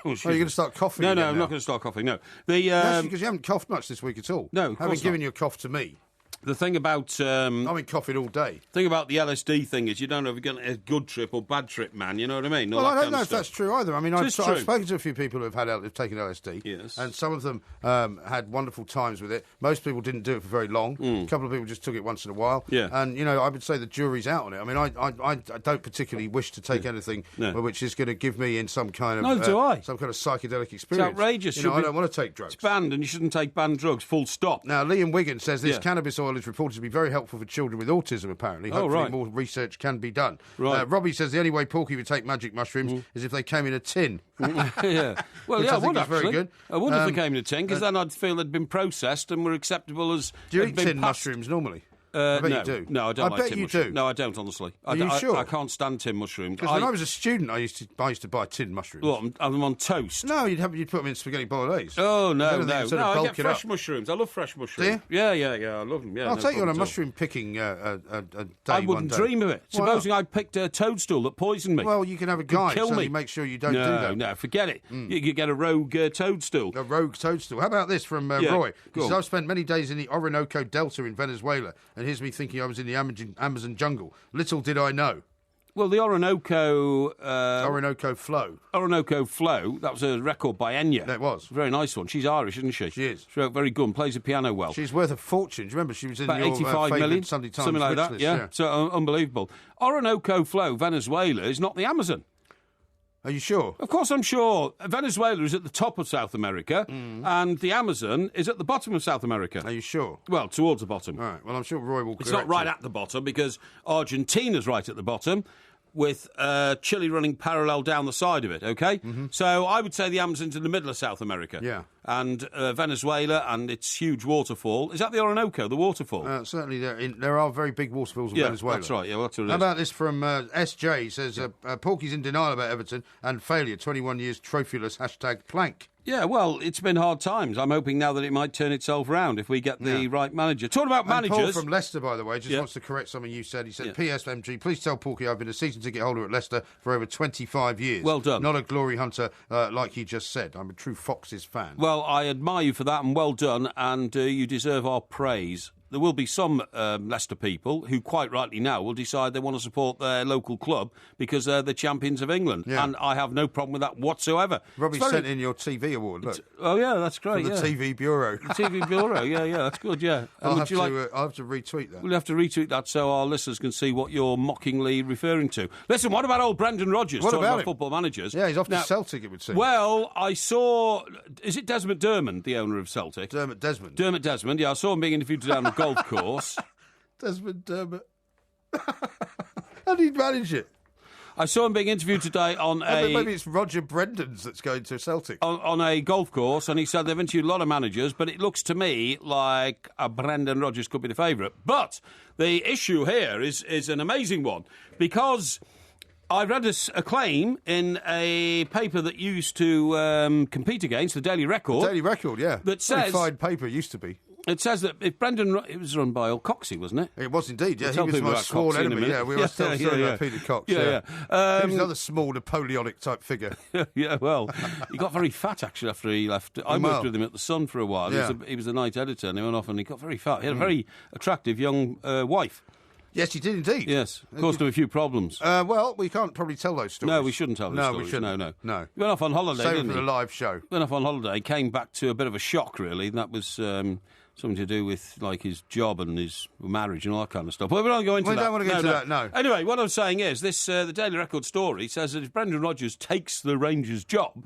Are you going to start coughing? No, I'm not going to start coughing. No, because you haven't coughed much this week at all. No, of course having given you a cough to me. The thing about... I've been coughing all day. The thing about the LSD thing is you don't know if you're getting a good trip or bad trip, man. You know what I mean? Well, I don't know if that's true either. I mean, I've spoken to a few people who've taken LSD. Yes. And some of them had wonderful times with it. Most people didn't do it for very long. A couple of people just took it once in a while. Yeah. And, I would say the jury's out on it. I mean, I don't particularly wish to take anything which is going to give me in some kind of... Neither do I. Some kind of psychedelic experience. It's outrageous. I don't want to take drugs. It's banned and you shouldn't take banned drugs, full stop. Now, Liam Wiggin says this cannabis oil is reported to be very helpful for children with autism, apparently. Hopefully more research can be done. Right. Robbie says the only way Porky would take magic mushrooms is if they came in a tin. Yeah. Well, which I I think would is very good. I would if they came in a tin, because then I'd feel they'd been processed and were acceptable as... Do you eat tin mushrooms normally? I bet you do. No, I don't like bet tin you mushrooms. do. No, I don't, honestly. Are you sure? I can't stand tin mushrooms. Because when I was a student, I used to buy tin mushrooms. What, have them on toast? No, you'd put them in spaghetti bolognese. Oh, no. I get fresh up. mushrooms. I love fresh mushrooms. Do you? Yeah, I love them. Yeah, I'll take you on a mushroom picking day. I wouldn't dream of it. Supposing I picked a toadstool that poisoned me. Well, you can have a guide, so you make sure you don't do that. No, forget it. You could get a rogue toadstool. A rogue toadstool. How about this from Roy? Because I've spent many days in the Orinoco Delta in Venezuela, and here's me thinking I was in the Amazon jungle. Little did I know. Well, the Orinoco Flow. Orinoco Flow, that was a record by Enya. That was. Very nice one. She's Irish, isn't she? She is. She's very good and plays the piano well. She's worth a fortune. Do you remember she was in about your 85 million, Sunday Times something like that, list, yeah. So unbelievable. Orinoco Flow, Venezuela, is not the Amazon. Are you sure? Of course I'm sure. Venezuela is at the top of South America, and the Amazon is at the bottom of South America. Are you sure? Well, towards the bottom. All right, well, I'm sure Roy will correct It's not right at the bottom, because Argentina's right at the bottom, with Chile running parallel down the side of it, OK? Mm-hmm. So I would say the Amazon's in the middle of South America. Yeah. And Venezuela and its huge waterfall. Is that the Orinoco, the waterfall? Certainly there are very big waterfalls in Venezuela. That's right, yeah, that's what it is. How about this from SJ? He says, Porky's in denial about Everton and failure, 21 years trophyless, #plank. Yeah, well, it's been hard times. I'm hoping now that it might turn itself round if we get the right manager. Talking about managers... Paul from Leicester, by the way, just wants to correct something you said. He said, PSMG, please tell Porky I've been a season ticket holder at Leicester for over 25 years. Well done. Not a glory hunter like he just said. I'm a true Foxes fan. Well, I admire you for that, and well done, and you deserve our praise. There will be some Leicester people who, quite rightly now, will decide they want to support their local club because they're the champions of England. Yeah. And I have no problem with that whatsoever. Robbie sent in your TV award, look. Oh, yeah, that's great. From the TV Bureau. The TV Bureau, yeah, that's good, yeah. I'll have to retweet that. We'll have to retweet that so our listeners can see what you're mockingly referring to. Listen, what about old Brendan Rodgers? What about him? Football managers. Yeah, he's off to Celtic, it would seem. Well, I saw... Is it Desmond Dermond, the owner of Celtic? Dermot Desmond, yeah. I saw him being interviewed today on the golf course. Desmond Dermot. How do you manage it? I saw him being interviewed today on maybe it's Roger Brendan's that's going to Celtic. On a golf course, and he said they've interviewed a lot of managers, but it looks to me like Brendan Rodgers could be the favourite. But the issue here is an amazing one, because I read a claim in a paper that used to compete against, the Daily Record. Daily Record, yeah. That says... Very fine paper, used to be. It says that if Brendan... It was run by old Coxey, wasn't it? It was indeed, yeah. He was my sworn enemy. Yeah, we were still talking about Peter Cox. Yeah. He was another small Napoleonic type figure. Yeah, well, he got very fat, actually, after he left. I worked with him at The Sun for a while. Yeah. He was the night editor, and he went off and he got very fat. He had a very attractive young wife. Yes, he did indeed. Yes, caused him a few problems. Well, we can't probably tell those stories. No, we shouldn't tell those stories. We shouldn't. No. He went off on holiday, Save didn't it for the live show. Went off on holiday, came back to a bit of a shock, really, and that was... something to do with, like, his job and his marriage and all that kind of stuff. But we don't go into that. We don't want to go into that, no. Anyway, what I'm saying is, the Daily Record story says that if Brendan Rodgers takes the Rangers job...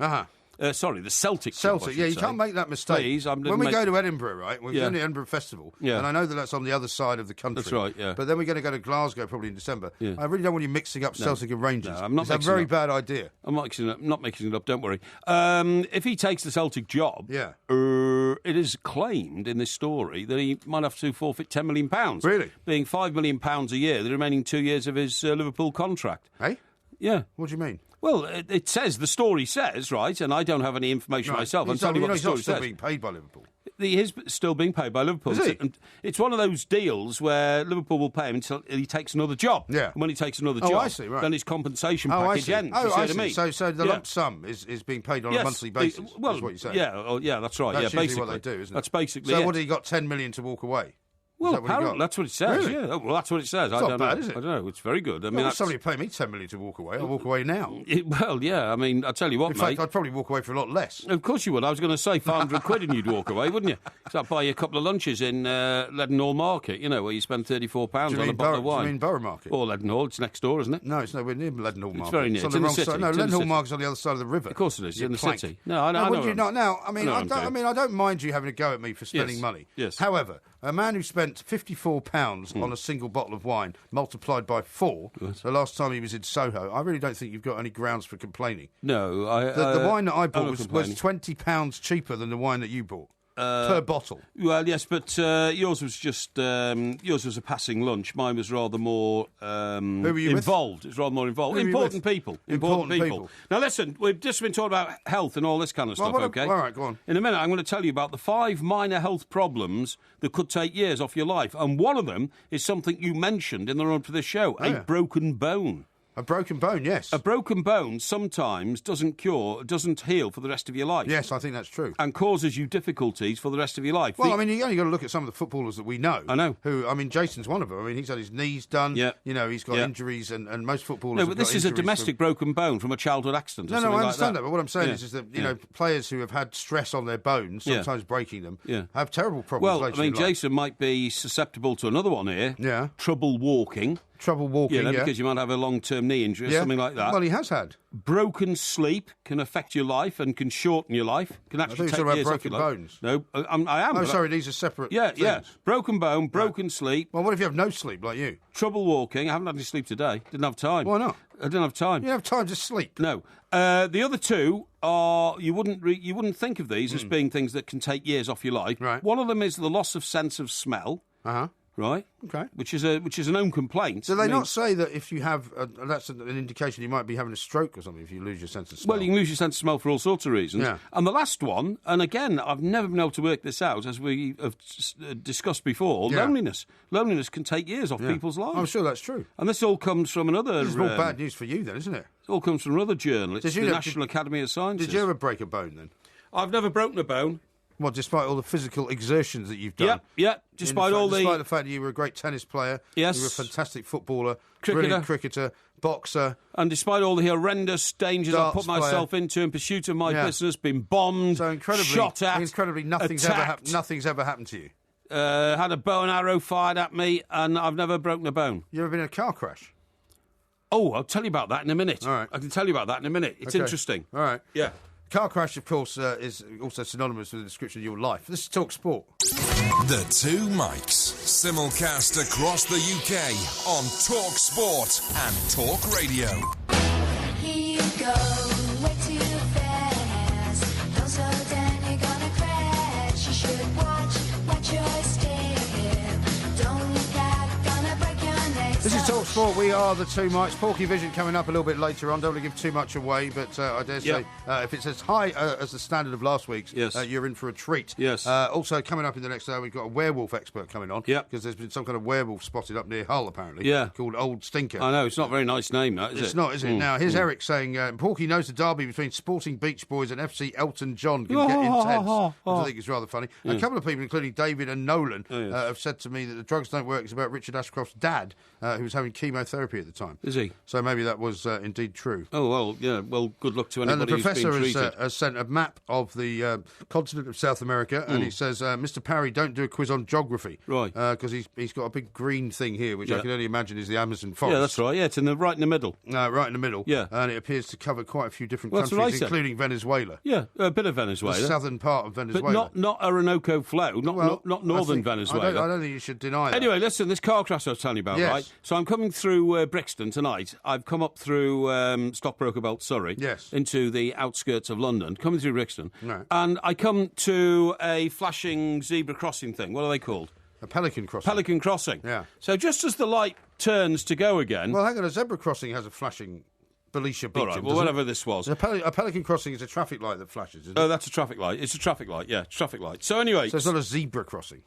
the Celtic job, yeah, you can't make that mistake. Please, when we go to Edinburgh, right, we're going to the Edinburgh Festival, and I know that that's on the other side of the country. That's right, yeah. But then we're going to go to Glasgow probably in December. Yeah. I really don't want you mixing up Celtic and Rangers. No, I'm not. It's a very bad idea. I'm not mixing it up, don't worry. If he takes the Celtic job, it is claimed in this story that he might have to forfeit £10 million. Really? Being £5 million a year, the remaining 2 years of his Liverpool contract. Hey? Yeah. What do you mean? Well, it says, the story says, right, and I don't have any information myself. I'm telling you what the story says. He's not still being paid by Liverpool. He is still being paid by Liverpool. Is he? And it's one of those deals where Liverpool will pay him until he takes another job. Yeah. And when he takes another job, I see, right. then his compensation package ends. I see. So the lump sum is being paid on a monthly basis, is what you're saying? Yeah, that's right. That's basically what they do, isn't it? That's basically So what, he got 10 million to walk away? Well, apparently, that's what it says. Really? Yeah. Well, that's what it says. It's not bad, is it? I don't know. It's very good. I mean, if somebody paid me 10 million to walk away, I'll walk away now. Well, yeah. I mean, I'll tell you what, In fact, I'd probably walk away for a lot less. Of course you would. I was going to say £500 and you'd walk away, wouldn't you? So I'd buy you a couple of lunches in Leadenhall Market, where you spend £34 on a bottle of wine. Do you mean Borough Market? Or Leadenhall. It's next door, isn't it? No, it's nowhere near Leadenhall Market. It's very near. It's on the wrong side. No, Leadenhall Market's on the other side of the river. Of course it is. It's in the city. No, I know. Would you not? Now, I don't mind you having a go at me for spending money. Yes. However, a man who spent £54 on a single bottle of wine multiplied by 4 the last time he was in Soho, I really don't think you've got any grounds for complaining. No, the wine that I bought was £20 cheaper than the wine that you bought. Per bottle? Well, yes, but yours was just... yours was a passing lunch. Mine was rather more involved. It was rather more involved. Important people. Now, listen, we've just been talking about health and all this kind of stuff, OK? All right, go on. In a minute, I'm going to tell you about the 5 minor health problems that could take years off your life. And one of them is something you mentioned in the run to this show, broken bone. A broken bone, yes. A broken bone sometimes doesn't heal for the rest of your life. Yes, I think that's true. And causes you difficulties for the rest of your life. Well, I mean, you only got to look at some of the footballers that we know. I know. Jason's one of them. I mean, he's had his knees done. Yeah. He's got injuries, and most footballers No, but this is a domestic broken bone from a childhood accident or something I like understand that. But what I'm saying is that, players who have had stress on their bones, sometimes breaking them, have terrible problems later in life. Well, I mean, Jason might be susceptible to another one here. Yeah. Trouble walking. Because you might have a long-term knee injury or something like that. Well, he has had. Broken sleep can affect your life and can shorten your life. Can actually take years off your life. Bones. No, I am. Oh, sorry, these are separate things. Yeah. Broken bone, broken sleep. Well, what if you have no sleep, like you? Trouble walking. I haven't had any sleep today. Didn't have time. Why not? I didn't have time. You have time to sleep? No. The other two are, you wouldn't think of these as being things that can take years off your life. Right. One of them is the loss of sense of smell. Uh-huh. Right. Okay. Which is a known complaint. Do they not say that if you have that's an indication you might be having a stroke or something if you lose your sense of smell? Well, you can lose your sense of smell for all sorts of reasons. Yeah. And the last one, and again, I've never been able to work this out, as we have discussed before. Loneliness. Loneliness can take years off people's lives. I'm sure that's true. And this all comes from another. This is all bad news for you, then, isn't it? It all comes from another journal. It's the National Academy of Sciences. Did you ever break a bone then? I've never broken a bone. Well, despite all the physical exertions that you've done. Yeah. Despite the fact that you were a great tennis player. Yes. You were a fantastic footballer. Brilliant cricketer. Boxer. And despite all the horrendous dangers I've put myself into in pursuit of my business, been bombed, shot at, nothing's ever happened to you. Had a bow and arrow fired at me, and I've never broken a bone. You ever been in a car crash? Oh, I'll tell you about that in a minute. All right. I can tell you about that in a minute. It's interesting. All right. Yeah. Car crash, of course, is also synonymous with the description of your life. This is Talk Sport. The Two Mics, simulcast across the UK on Talk Sport and Talk Radio. Here you go, way too fast. Don't slow down, you're gonna crash. You should watch your step. Don't look out, gonna break your neck. This is Talk Sport. We are the Two Mics. Porkyvision coming up a little bit later on. Don't want to give too much away, but I dare say if it's as high as the standard of last week's, you're in for a treat. Yes. Also, coming up in the next hour, we've got a werewolf expert coming on. Yeah. Because there's been some kind of werewolf spotted up near Hull, apparently. Yeah. Called Old Stinker. I know, it's not a very nice name, that, is it? It's not, is it? Now, here's Eric saying, Porky knows the derby between Sporting Beach Boys and FC Elton John can get intense, which I think is rather funny. A couple of people, including David and Nolan, have said to me that the drugs don't work. It's about Richard Ashcroft's dad, who was having chemotherapy at the time. Is he? So maybe that was indeed true. Oh, well, yeah. Well, good luck to anybody who's been treated. And the professor has sent a map of the continent of South America, and he says, Mr. Parry, don't do a quiz on geography. Right. Because he's got a big green thing here, which I can only imagine is the Amazon forest. Yeah, that's right. Yeah, it's right in the middle. Right in the middle. Yeah. And it appears to cover quite a few different countries, including Venezuela. Yeah, a bit of Venezuela. The southern part of Venezuela. But not Orinoco Flow, not northern Venezuela. I don't think you should deny that. Anyway, listen, this car crash I was telling you about, right? So I'm coming through Brixton tonight. I've come up through Stockbroker Belt, Surrey, into the outskirts of London, coming through Brixton. Right. And I come to a flashing zebra crossing thing. What are they called? A pelican crossing. Pelican crossing. Yeah. So just as the light turns to go again... Well, hang on, a zebra crossing has a flashing... Belisha beacon. All right, well, whatever this was. A pelican crossing is a traffic light that flashes, isn't it? Oh, that's a traffic light. It's a traffic light, yeah, traffic light. So anyway... So it's not a zebra crossing?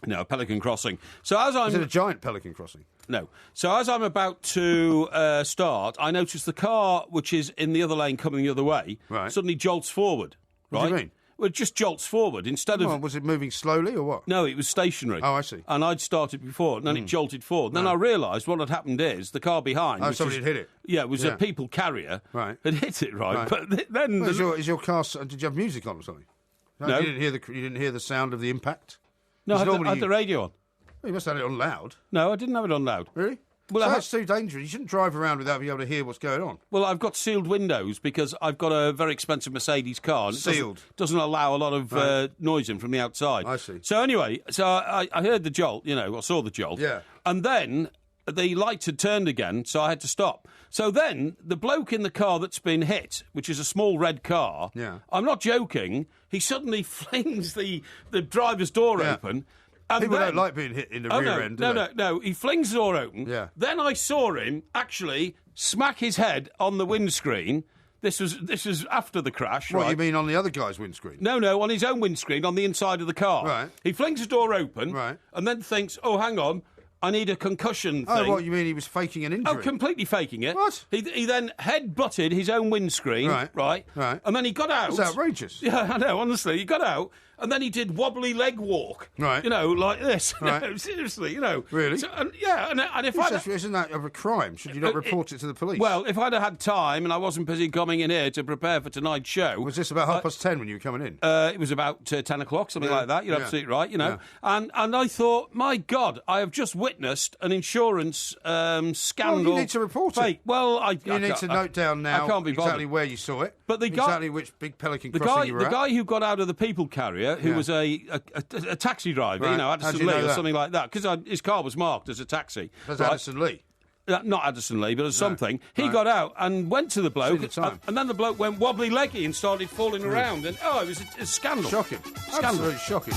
No, a pelican crossing. So as I'm... Is it a giant pelican crossing? No. So as I'm about to start, I notice the car, which is in the other lane coming the other way, suddenly jolts forward. Right? What do you mean? Well, it just jolts forward instead of... Well, was it moving slowly or what? No, it was stationary. Oh, I see. And I'd started before, and then it jolted forward. Then I realised what had happened is the car behind... Oh, somebody had hit it? Yeah, it was a people carrier. Right. Had hit it, right? But then... Well, is your car... Did you have music on or something? No. You didn't hear the sound of the impact? No, I had the radio on. Well, you must have had it on loud. No, I didn't have it on loud. Really? Well, that's too dangerous. You shouldn't drive around without being able to hear what's going on. Well, I've got sealed windows because I've got a very expensive Mercedes car. And sealed? Doesn't allow a lot of noise in from the outside. I see. So anyway, I heard the jolt, I saw the jolt. Yeah. And then the lights had turned again, so I had to stop. So then the bloke in the car that's been hit, which is a small red car, I'm not joking, he suddenly flings the driver's door open. And people don't like being hit in the rear end, do they? No, he flings the door open. Yeah. Then I saw him actually smack his head on the windscreen. This was after the crash, What, right? you mean on the other guy's windscreen? No, on his own windscreen, on the inside of the car. Right. He flings the door open, right, and then thinks, oh, hang on, I need a concussion thing. Oh, what, you mean he was faking an injury? Oh, completely faking it. What? He then head-butted his own windscreen, right, and then he got out. That's outrageous. Yeah, I know, honestly. He got out, and then he did wobbly leg walk. Right. You know, like this. Right. No, seriously, you know. Really? So, and if Isn't that a crime? Should you not report it to the police? Well, if I'd have had time and I wasn't busy coming in here to prepare for tonight's show... Was this about 10:30 when you were coming in? It was about 10 o'clock, something like that. You're absolutely right, you know. Yeah. And I thought, my God, I have just witnessed an insurance scandal. Well, you need to report it. Well, you need to note down now I can't be exactly where you saw it, but exactly which big Pelican crossing you were at. The guy who got out of the people carrier, who was a taxi driver, you know, Addison Lee or something like that, because his car was marked as a taxi. That's Addison Lee. Not Addison Lee, but as something. He got out and went to the bloke, and then the bloke went wobbly leggy and started falling around, and it was a scandal. Shocking. Absolutely shocking.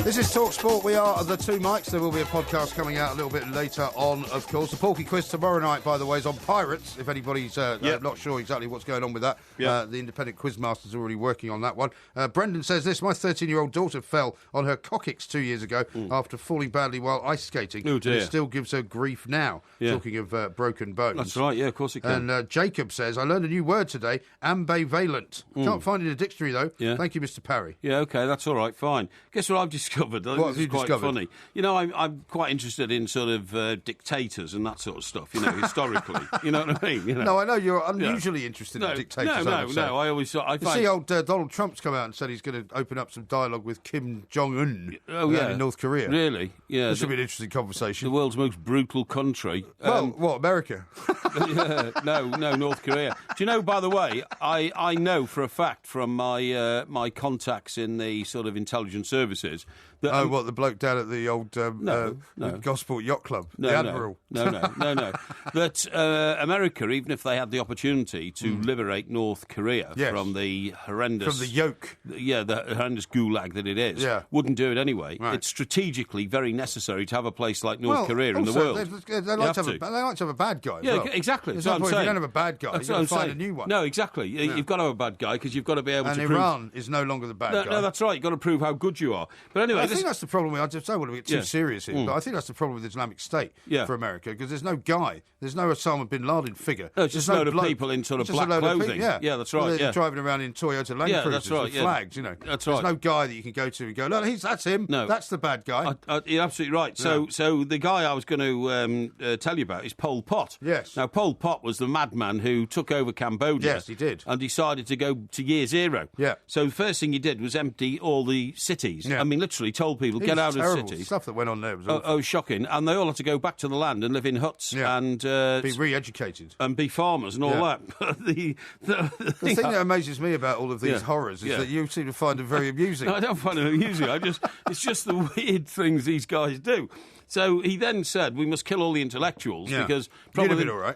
This is Talk Sport. We are the Two Mics. There will be a podcast coming out a little bit later on, of course. The Porky Quiz tomorrow night, by the way, is on Pirates, if anybody's not sure exactly what's going on with that. The independent quizmaster's already working on that one. Brendan says this: my 13-year-old daughter fell on her coccyx 2 years ago after falling badly while ice skating. Oh, dear. It still gives her grief now, talking of broken bones. That's right, yeah, of course it can. And Jacob says, I learned a new word today, ambivalent. Can't find it in a dictionary, though. Yeah. Thank you, Mr. Parry. Yeah, OK, that's all right, fine. Guess what I've discovered? What have you quite discovered? Funny. You know, I'm quite interested in sort of dictators and that sort of stuff, you know, historically. You know what I mean? You know? No, I know you're unusually interested in dictators. No. I always thought... You see, old Donald Trump's come out and said he's going to open up some dialogue with Kim Jong-un in North Korea. Really? Yeah. This should be an interesting conversation. The world's most brutal country. Well, what, America? No, North Korea. Do you know, by the way, I know for a fact from my contacts in the sort of intelligence services that... the bloke down at the old Gosport Yacht Club, the Admiral. No. That America, even if they had the opportunity to liberate North Korea from the horrendous... From the yoke. Yeah, the horrendous gulag that it is, wouldn't do it anyway. Right. It's strategically very necessary to have a place like North Korea in the world. They like to have a bad guy. Yeah, exactly. There's no point if you don't have a bad guy, you've got to find a new one. No, exactly. You've got to have a bad guy because you've got to be able to prove... And Iran is no longer the bad guy. No, that's right. You've got to prove how good you are. But anyway... I think that's the problem. I just don't want to get too serious here, but I think that's the problem with the Islamic State for America, because there's no guy. There's no Osama bin Laden figure. No, it's just a load of people in sort of black clothing. Yeah, that's right. They're driving around in Toyota Land Cruisers with flags, you know. That's right. There's no guy that you can go to and go, no, that's him. No. That's the bad guy. You're absolutely right. So the guy I was going to tell you about is Pol Pot. Yes. Now, Pol Pot was the madman who took over Cambodia. Yes, he did. And decided to go to year zero. Yeah. So the first thing he did was empty all the cities. Yeah. I mean, literally told people, get out of cities. The stuff that went on there was awful. Oh, shocking. And they all had to go back to the land and live in huts and... be re-educated. And be farmers and all that. the thing that amazes me about all of these horrors is that you seem to find them very amusing. No, I don't find them amusing. It's just the weird things these guys do. So he then said, we must kill all the intellectuals because... You're a bit all right.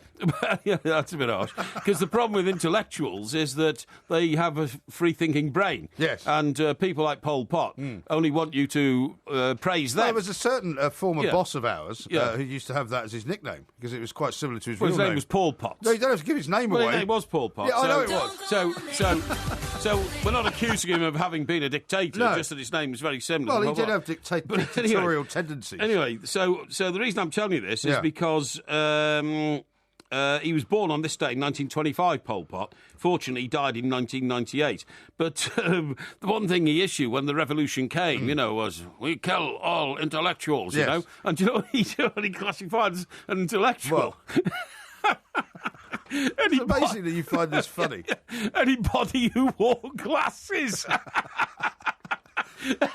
Yeah, that's a bit harsh. Because the problem with intellectuals is that they have a free-thinking brain. Yes. And people like Pol Pot only want you to praise them. Well, there was a certain former boss of ours who used to have that as his nickname because it was quite similar to his real name. His name was Paul Pot. No, you don't have to give his name away. His name was Paul Pot. Yeah, I know it was. So we're not accusing him of having been a dictator, just that his name was very similar. Well, he did have dictatorial tendencies. Anyway, so the reason I'm telling you this is because he was born on this day in 1925, Pol Pot. Fortunately, he died in 1998. But the one thing he issued when the revolution came, was, we kill all intellectuals, you know? And do you know what he classified as an intellectual? It's amazing that you find this funny. Anybody who wore glasses.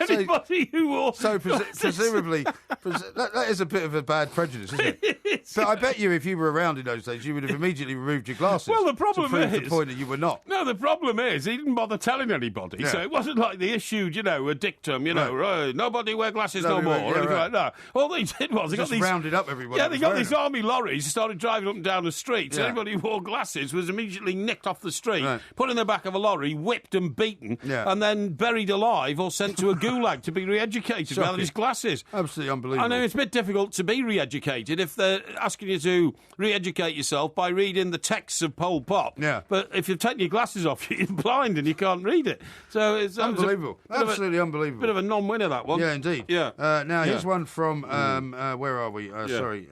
Anybody who wore... So presumably, that is a bit of a bad prejudice, isn't it? But I bet you if you were around in those days, you would have immediately removed your glasses. Well, the problem to prove is... the point that you were not. No, the problem is he didn't bother telling anybody. So it wasn't like they issued, a dictum, right, nobody wear glasses no more, or anything like that. All they did was... They just got these, rounded up everybody. Yeah, they got these army lorries, started driving up and down the street. So anybody who wore glasses was immediately nicked off the street, put in the back of a lorry, whipped and beaten, and then buried alive or sent to a gulag to be re-educated without his glasses. Absolutely unbelievable. I know it's a bit difficult to be re-educated if they're asking you to re-educate yourself by reading the texts of Pol Pot. Yeah. But if you've taken your glasses off, you're blind and you can't read it. So it's unbelievable. Absolutely unbelievable. Bit of a non-winner, that one. Yeah, indeed. Yeah. Now, here's one from, where are we? Sorry.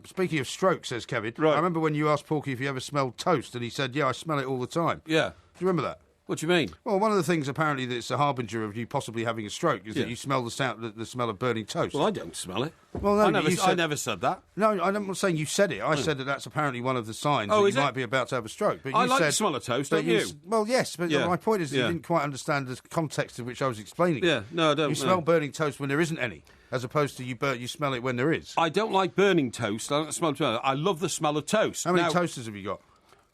Speaking of stroke, says Kevin. Right. I remember when you asked Porky if he ever smelled toast, and he said, I smell it all the time. Yeah. Do you remember that? What do you mean? Well, one of the things apparently that's a harbinger of you possibly having a stroke is that you smell the smell of burning toast. Well, I don't smell it. Well, no, I never said that. No, I'm not saying you said it. I said that that's apparently one of the signs that you might be about to have a stroke. But I you like said, the smell of toast, don't you? Well, yes, but my point is you didn't quite understand the context in which I was explaining it. Yeah, no, I don't. You smell burning toast when there isn't any, as opposed to you smell it when there is. I don't like burning toast. I don't smell it. I love the smell of toast. How many toasters have you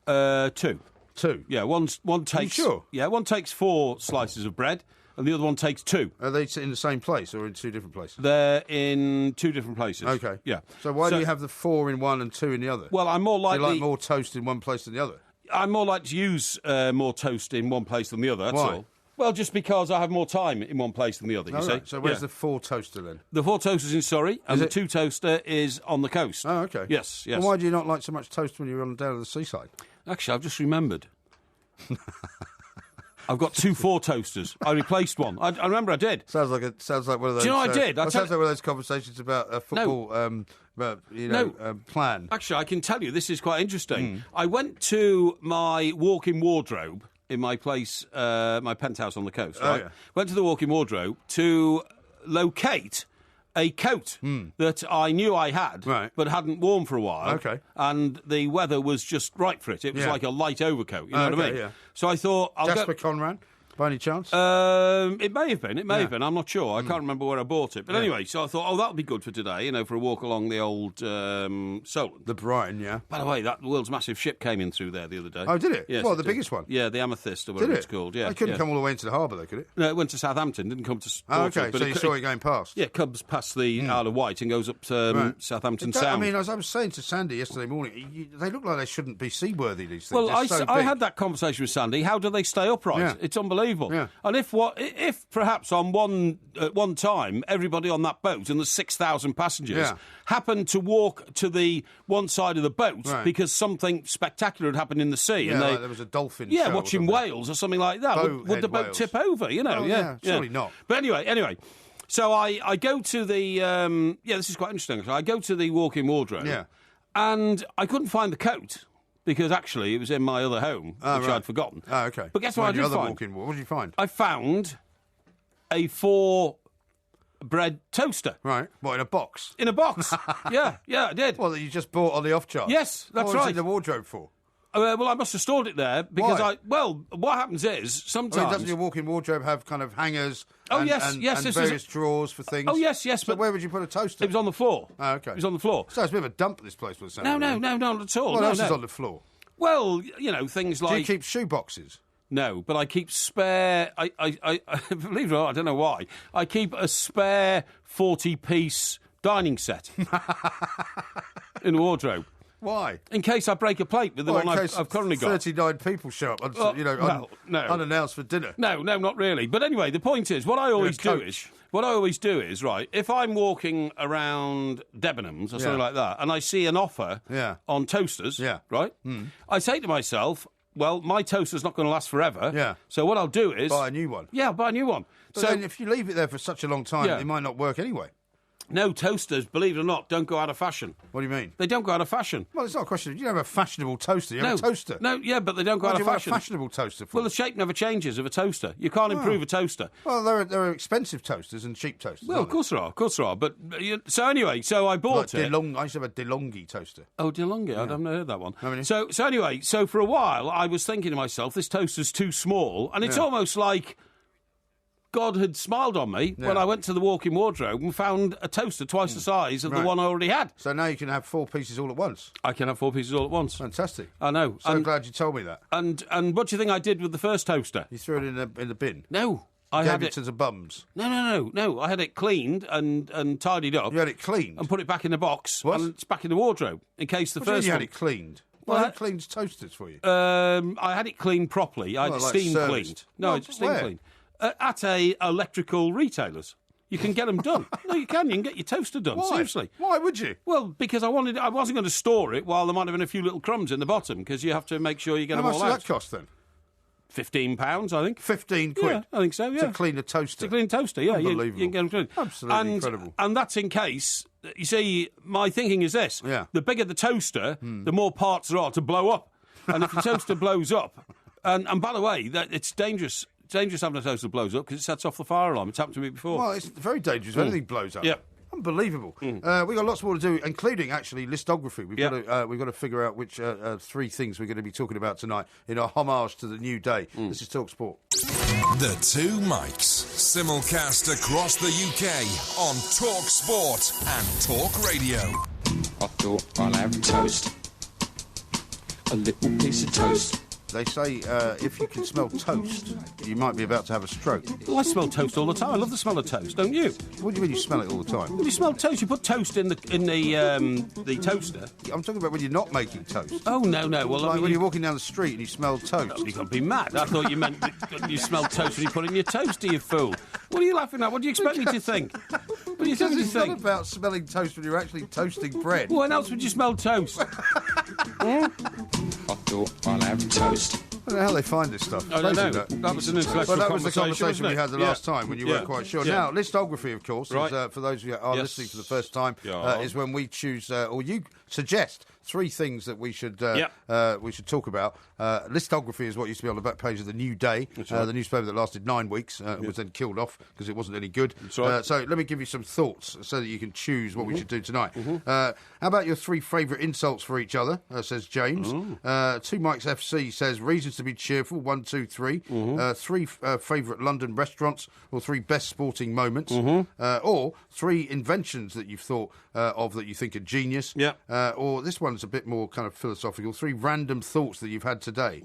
got? 2. 2? Yeah, one takes... Are you sure? Yeah, one takes 4 slices of bread, and the other one takes 2. Are they in the same place or in 2 different places? They're in 2 different places. Okay. Yeah. So why do you have the 4 in one and 2 in the other? Well, I'm more likely... Do you like more toast in one place than the other? I'm more likely to use more toast in one place than the other, that's Why? all. Well, just because I have more time in one place than the other, you see. Right. So where's the 4 toaster then? The 4 toasters in Surrey, and the 2 toaster is on the coast. Oh, okay. Yes. Well, why do you not like so much toast when you're down at the seaside? Actually, I've just remembered. I've got 2 4 toasters. I replaced one. I remember I did. Sounds like one of those. Do you know I did? Sounds like one of those conversations about a football. Plan. Actually, I can tell you this is quite interesting. I went to my walk-in wardrobe in my place, my penthouse on the coast. Right? Went to the walk-in wardrobe to locate a coat that I knew I had, but hadn't worn for a while. Okay. And the weather was just right for it. It was like a light overcoat, you know what I mean? Yeah. So I thought... Jasper Conrad, by any chance? It may have been. It may have been. I'm not sure. I can't remember where I bought it. But anyway, so I thought, that'll be good for today, for a walk along the old Solent. The Brighton, yeah. By the way, that world's massive ship came in through there the other day. Oh, did it? Yes, well, it the did. biggest one? Yeah, the Amethyst or whatever it's called. Yeah, it couldn't come all the way into the harbour, though, could it? No, it went to Southampton. Didn't come to Portsmouth. Okay, so you saw it going past? Yeah, it comes past the Isle of Wight and goes up to Southampton Sound. I mean, as I was saying to Sandy yesterday morning, they look like they shouldn't be seaworthy, these things. Well, I had that conversation with Sandy. How do they stay upright? Yeah. It's unbelievable. Yeah. And if perhaps on one time everybody on that boat and the 6,000 passengers happened to walk to the one side of the boat because something spectacular had happened in the sea, and like there was a dolphin. watching whales or something like that, would the boat tip over? Surely not. But anyway. So I go to the this is quite interesting. Actually. I go to the walk-in wardrobe, and I couldn't find the coat. Because actually it was in my other home, which I'd forgotten. Oh, okay. But guess what I did find? What did you find? I found a 4 bread toaster. Right. What, in a box? In a box. yeah, I did. Well, that you just bought on the off chance? Yes, that's what right. What was in the wardrobe for? Well, I must have stored it there because Why? what happens is sometimes... doesn't your walk-in wardrobe have kind of hangers and various drawers for things? Oh, yes, so but... where would you put a toaster? It was on the floor. Oh, okay. It was on the floor. So it's a bit of a dump, this place. No, not at all. What else is on the floor? Well, things like... Do you keep shoe boxes? No, but I keep spare... I believe it or not, I don't know why. I keep a spare 40-piece dining set in the wardrobe. Why? In case I break a plate with the one I've currently got. 39 people show up, unannounced for dinner. No, not really. But anyway, the point is, what I always do is, right, if I'm walking around Debenhams or something like that, and I see an offer on toasters, right, I say to myself, well, my toaster's not going to last forever. Yeah. So what I'll do is... buy a new one. Yeah, buy a new one. But then if you leave it there for such a long time, it might not work anyway. No, toasters, believe it or not, don't go out of fashion. What do you mean? They don't go out of fashion. Well, it's not a question. You don't have a fashionable toaster. You have a toaster. No, yeah, but they don't go out of fashion. What do you have a fashionable toaster for? Well, the shape never changes of a toaster. You can't improve a toaster. Well, there are expensive toasters and cheap toasters. Well, of course there are. But so anyway, so I bought it. I used to have a DeLonghi toaster. Oh, DeLonghi. I've never heard that one. So anyway, so for a while, I was thinking to myself, this toaster's too small, and it's almost like God had smiled on me when I went to the walk-in wardrobe and found a toaster twice the size of the one I already had. So now you can have 4 pieces all at once. I can have 4 pieces all at once. Fantastic. I know. So glad you told me that. And what do you think I did with the first toaster? You threw it in the bin? No. I had it to the bums. No. I had it cleaned and tidied up. You had it cleaned? And put it back in the box. What? And it's back in the wardrobe in case the What first do you one... had it cleaned? Well, who cleans toasters for you? I had it cleaned properly. I had it steam cleaned. No, it's steam cleaned. At electrical retailers. You can get them done. No, you can. You can get your toaster done. Why? Seriously. Why would you? Well, because I wasn't going to store it while there might have been a few little crumbs in the bottom, because you have to make sure you get them all out. How much does that cost then? £15, I think. 15 quid? Yeah, I think so, yeah. To clean a toaster? To clean a toaster, yeah. Unbelievable. You can get them cleaned. Absolutely incredible. And that's in case... You see, my thinking is this. Yeah. The bigger the toaster, the more parts there are to blow up. And if the toaster blows up... And by the way, it's dangerous. It's dangerous having a toaster that blows up because it sets off the fire alarm. It's happened to me before. Well, it's very dangerous if anything blows up. Yeah. Unbelievable. We've got lots more to do, including, actually, listography. We've got to figure out which 3 things we're going to be talking about tonight in our homage to the new day. This is Talk Sport. The Two Mikes. Simulcast across the UK on Talk Sport and Talk Radio. I thought I'll have a toast. A little piece of toast. They say if you can smell toast, you might be about to have a stroke. Well, I smell toast all the time. I love the smell of toast, don't you? What do you mean you smell it all the time? When you smell toast, you put toast in the toaster. I'm talking about when you're not making toast. Oh, no. Well, like when you're walking down the street and you smell toast. Oh, you can't be mad. I thought you meant that you smell toast when you put it in your toaster, you fool. What are you laughing at? What do you expect me to think? What do you because think it's not about smelling toast when you're actually toasting bread. Well, when else would you smell toast? I thought I'll have a toast. I don't know how they find this stuff. I don't know. That was an intellectual that was the conversation we had the last time when you weren't quite sure. Yeah. Now, listography, of course, right. is, for those who are listening for the first time, is when we choose, or you suggest 3 things that we should talk about. Listography is what used to be on the back page of the New Day, the newspaper that lasted 9 weeks. It was then killed off because it wasn't any good. Right. So let me give you some thoughts so that you can choose what we should do tonight. How about your 3 favourite insults for each other, says James. 2 Mikes FC says reasons to be cheerful, 1, 2, 3. 3 favourite London restaurants, or 3 best sporting moments, or 3 inventions that you've thought of that you think are genius. Yeah. Or this one's a bit more kind of philosophical, 3 random thoughts that you've had today.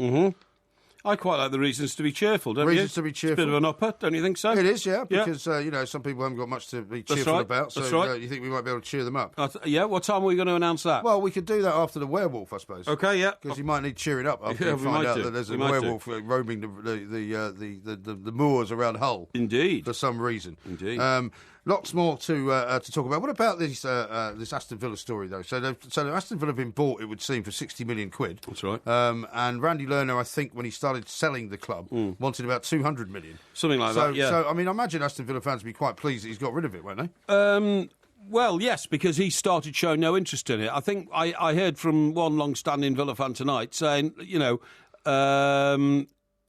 I quite like the reasons to be cheerful, don't you? Reasons to be cheerful. It's a bit of an upper, don't you think so? It is, yeah, because, some people haven't got much to be cheerful about, so you think we might be able to cheer them up? What time are we going to announce that? Well, we could do that after the werewolf, I suppose. Okay, yeah. Because you might need cheering up after you find out that there's a werewolf roaming the moors around Hull. Indeed. For some reason. Indeed. Lots more to talk about. What about this Aston Villa story, though? So Aston Villa have been bought, it would seem, for 60 million quid. That's right. And Randy Lerner, I think, when he started selling the club, wanted about 200 million. Something like that, yeah. So, I mean, I imagine Aston Villa fans would be quite pleased that he's got rid of it, won't they? Well, yes, because he started showing no interest in it. I think I heard from one long-standing Villa fan tonight saying,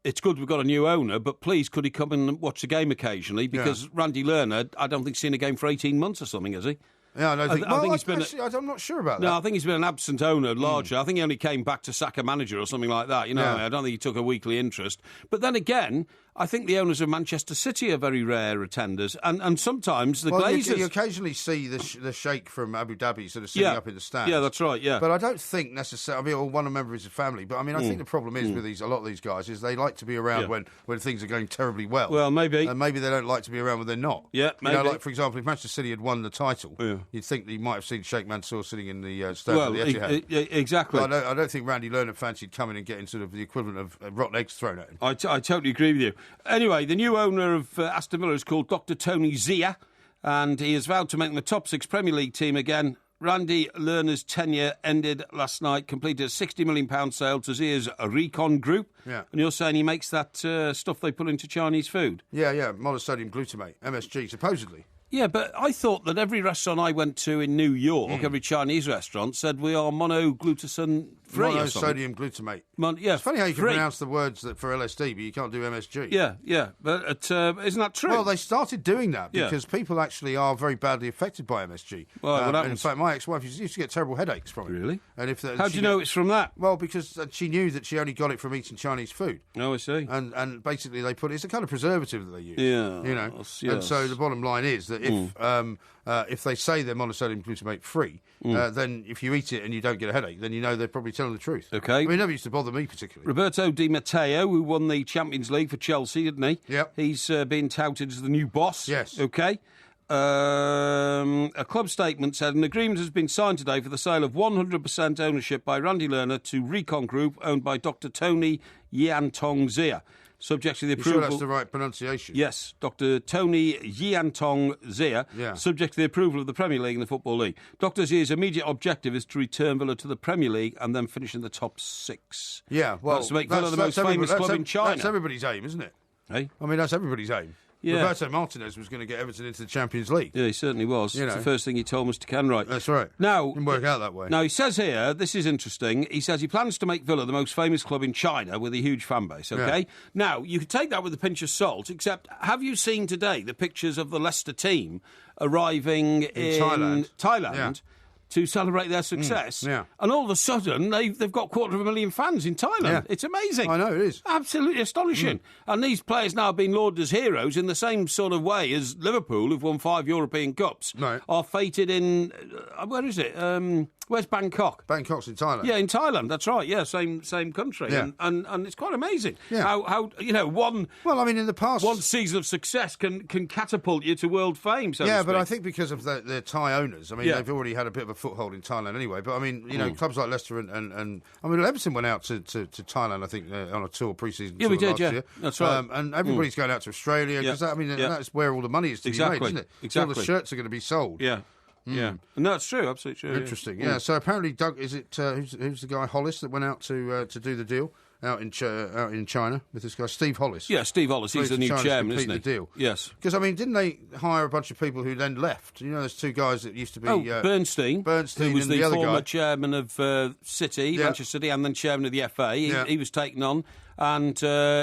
it's good we've got a new owner, but please could he come and watch the game occasionally? Because Randy Lerner, I don't think he's seen a game for 18 months or something, has he? Yeah, I don't think. I think he's been. I'm not sure about that. No, I think he's been an absent owner largely. I think he only came back to sack a manager or something like that. I don't think he took a weekly interest. But then again, I think the owners of Manchester City are very rare attenders, and sometimes the Glazers. You occasionally see the sheikh from Abu Dhabi sort of sitting up in the stands. Yeah, that's right. Yeah, but I don't think necessarily. I mean, one member of his family. But I mean, I think the problem is with a lot of these guys is they like to be around when things are going terribly well. Well, maybe. And maybe they don't like to be around when they're not. Yeah, maybe. Like for example, if Manchester City had won the title, you'd think that you might have seen Sheikh Mansour sitting in the stand of the Etihad. Exactly. But I don't think Randy Lerner fancied coming and getting sort of the equivalent of rotten eggs thrown at him. I totally agree with you. Anyway, the new owner of Aston Villa is called Dr. Tony Zia, and he has vowed to make them a top 6 Premier League team again. Randy Lerner's tenure ended last night, completed a £60 million sale to Zia's Recon Group. Yeah. And you're saying he makes that stuff they put into Chinese food? Yeah, monosodium glutamate, MSG, supposedly. Yeah, but I thought that every restaurant I went to in New York, every Chinese restaurant, said we are monoglutamate free. Monosodium glutamate. It's funny how you can pronounce the words for LSD, but you can't do MSG. Yeah. But isn't that true? Well, they started doing that because people actually are very badly affected by MSG. Well, and in fact, my ex-wife used to get terrible headaches from it. Really? And how do you know it's from that? Well, because she knew that she only got it from eating Chinese food. Oh, I see. And basically they put it's a kind of preservative that they use. Yeah. You know. Yes. And so the bottom line is that if they say they're monosodium glutamate free, then if you eat it and you don't get a headache, then you know they're probably telling the truth. Okay. I mean, it never used to bother me particularly. Roberto Di Matteo, who won the Champions League for Chelsea, didn't he? Yep. He's been touted as the new boss. Yes. Okay. A club statement said an agreement has been signed today for the sale of 100% ownership by Randy Lerner to Recon Group, owned by Dr. Tony Yiantong Zia. Subject to the approval... You sure that's the right pronunciation? Yes, Dr. Tony Yiantong Zia. Yeah. Subject to the approval of the Premier League and the Football League. Dr. Zia's immediate objective is to return Villa to the Premier League and then finish in the top 6. Yeah, well... That's to make Villa the most famous club in China. That's everybody's aim, isn't it? Hey? I mean, that's everybody's aim. Yeah. Roberto Martinez was going to get Everton into the Champions League. Yeah, he certainly was. It's the first thing he told Mr. Kenwright. That's right. Now, didn't work out that way. Now, he says here, this is interesting, he says he plans to make Villa the most famous club in China with a huge fan base, OK? Yeah. Now, you could take that with a pinch of salt, except have you seen today the pictures of the Leicester team arriving in Thailand yeah. to celebrate their success? And all of a sudden, they've got 250,000 fans in Thailand. Yeah. It's amazing. I know, it is. Absolutely astonishing. And these players now have been lauded as heroes in the same sort of way as Liverpool, who've won 5 European Cups, are fated in... where is it? Where's Bangkok? Bangkok's in Thailand. Yeah, in Thailand, that's right. Yeah, same country. Yeah. And it's quite amazing how one... Well, I mean, in the past... One season of success can catapult you to world fame, so to speak. But I think because of their Thai owners, I mean, they've already had a bit of a foothold in Thailand anyway. But, I mean, you know, clubs like Leicester and I mean, Everton went out to Thailand, I think, on a tour, pre-season tour last year. That's right. And everybody's going out to Australia, because, that's where all the money is to be made, isn't it? Exactly. All the shirts are going to be sold. Yeah. Yeah, no, it's true, absolutely true. Interesting. Yeah. So apparently, Doug, is it who's the guy Hollis that went out to do the deal out in China with this guy Steve Hollis? Yeah, Steve Hollis. He's the new chairman, isn't he? The deal. Yes. Because I mean, didn't they hire a bunch of people who then left? You know, there's 2 guys that used to be Bernstein, who was and the other former guy. chairman of Manchester City, and then chairman of the FA. He was taken on. And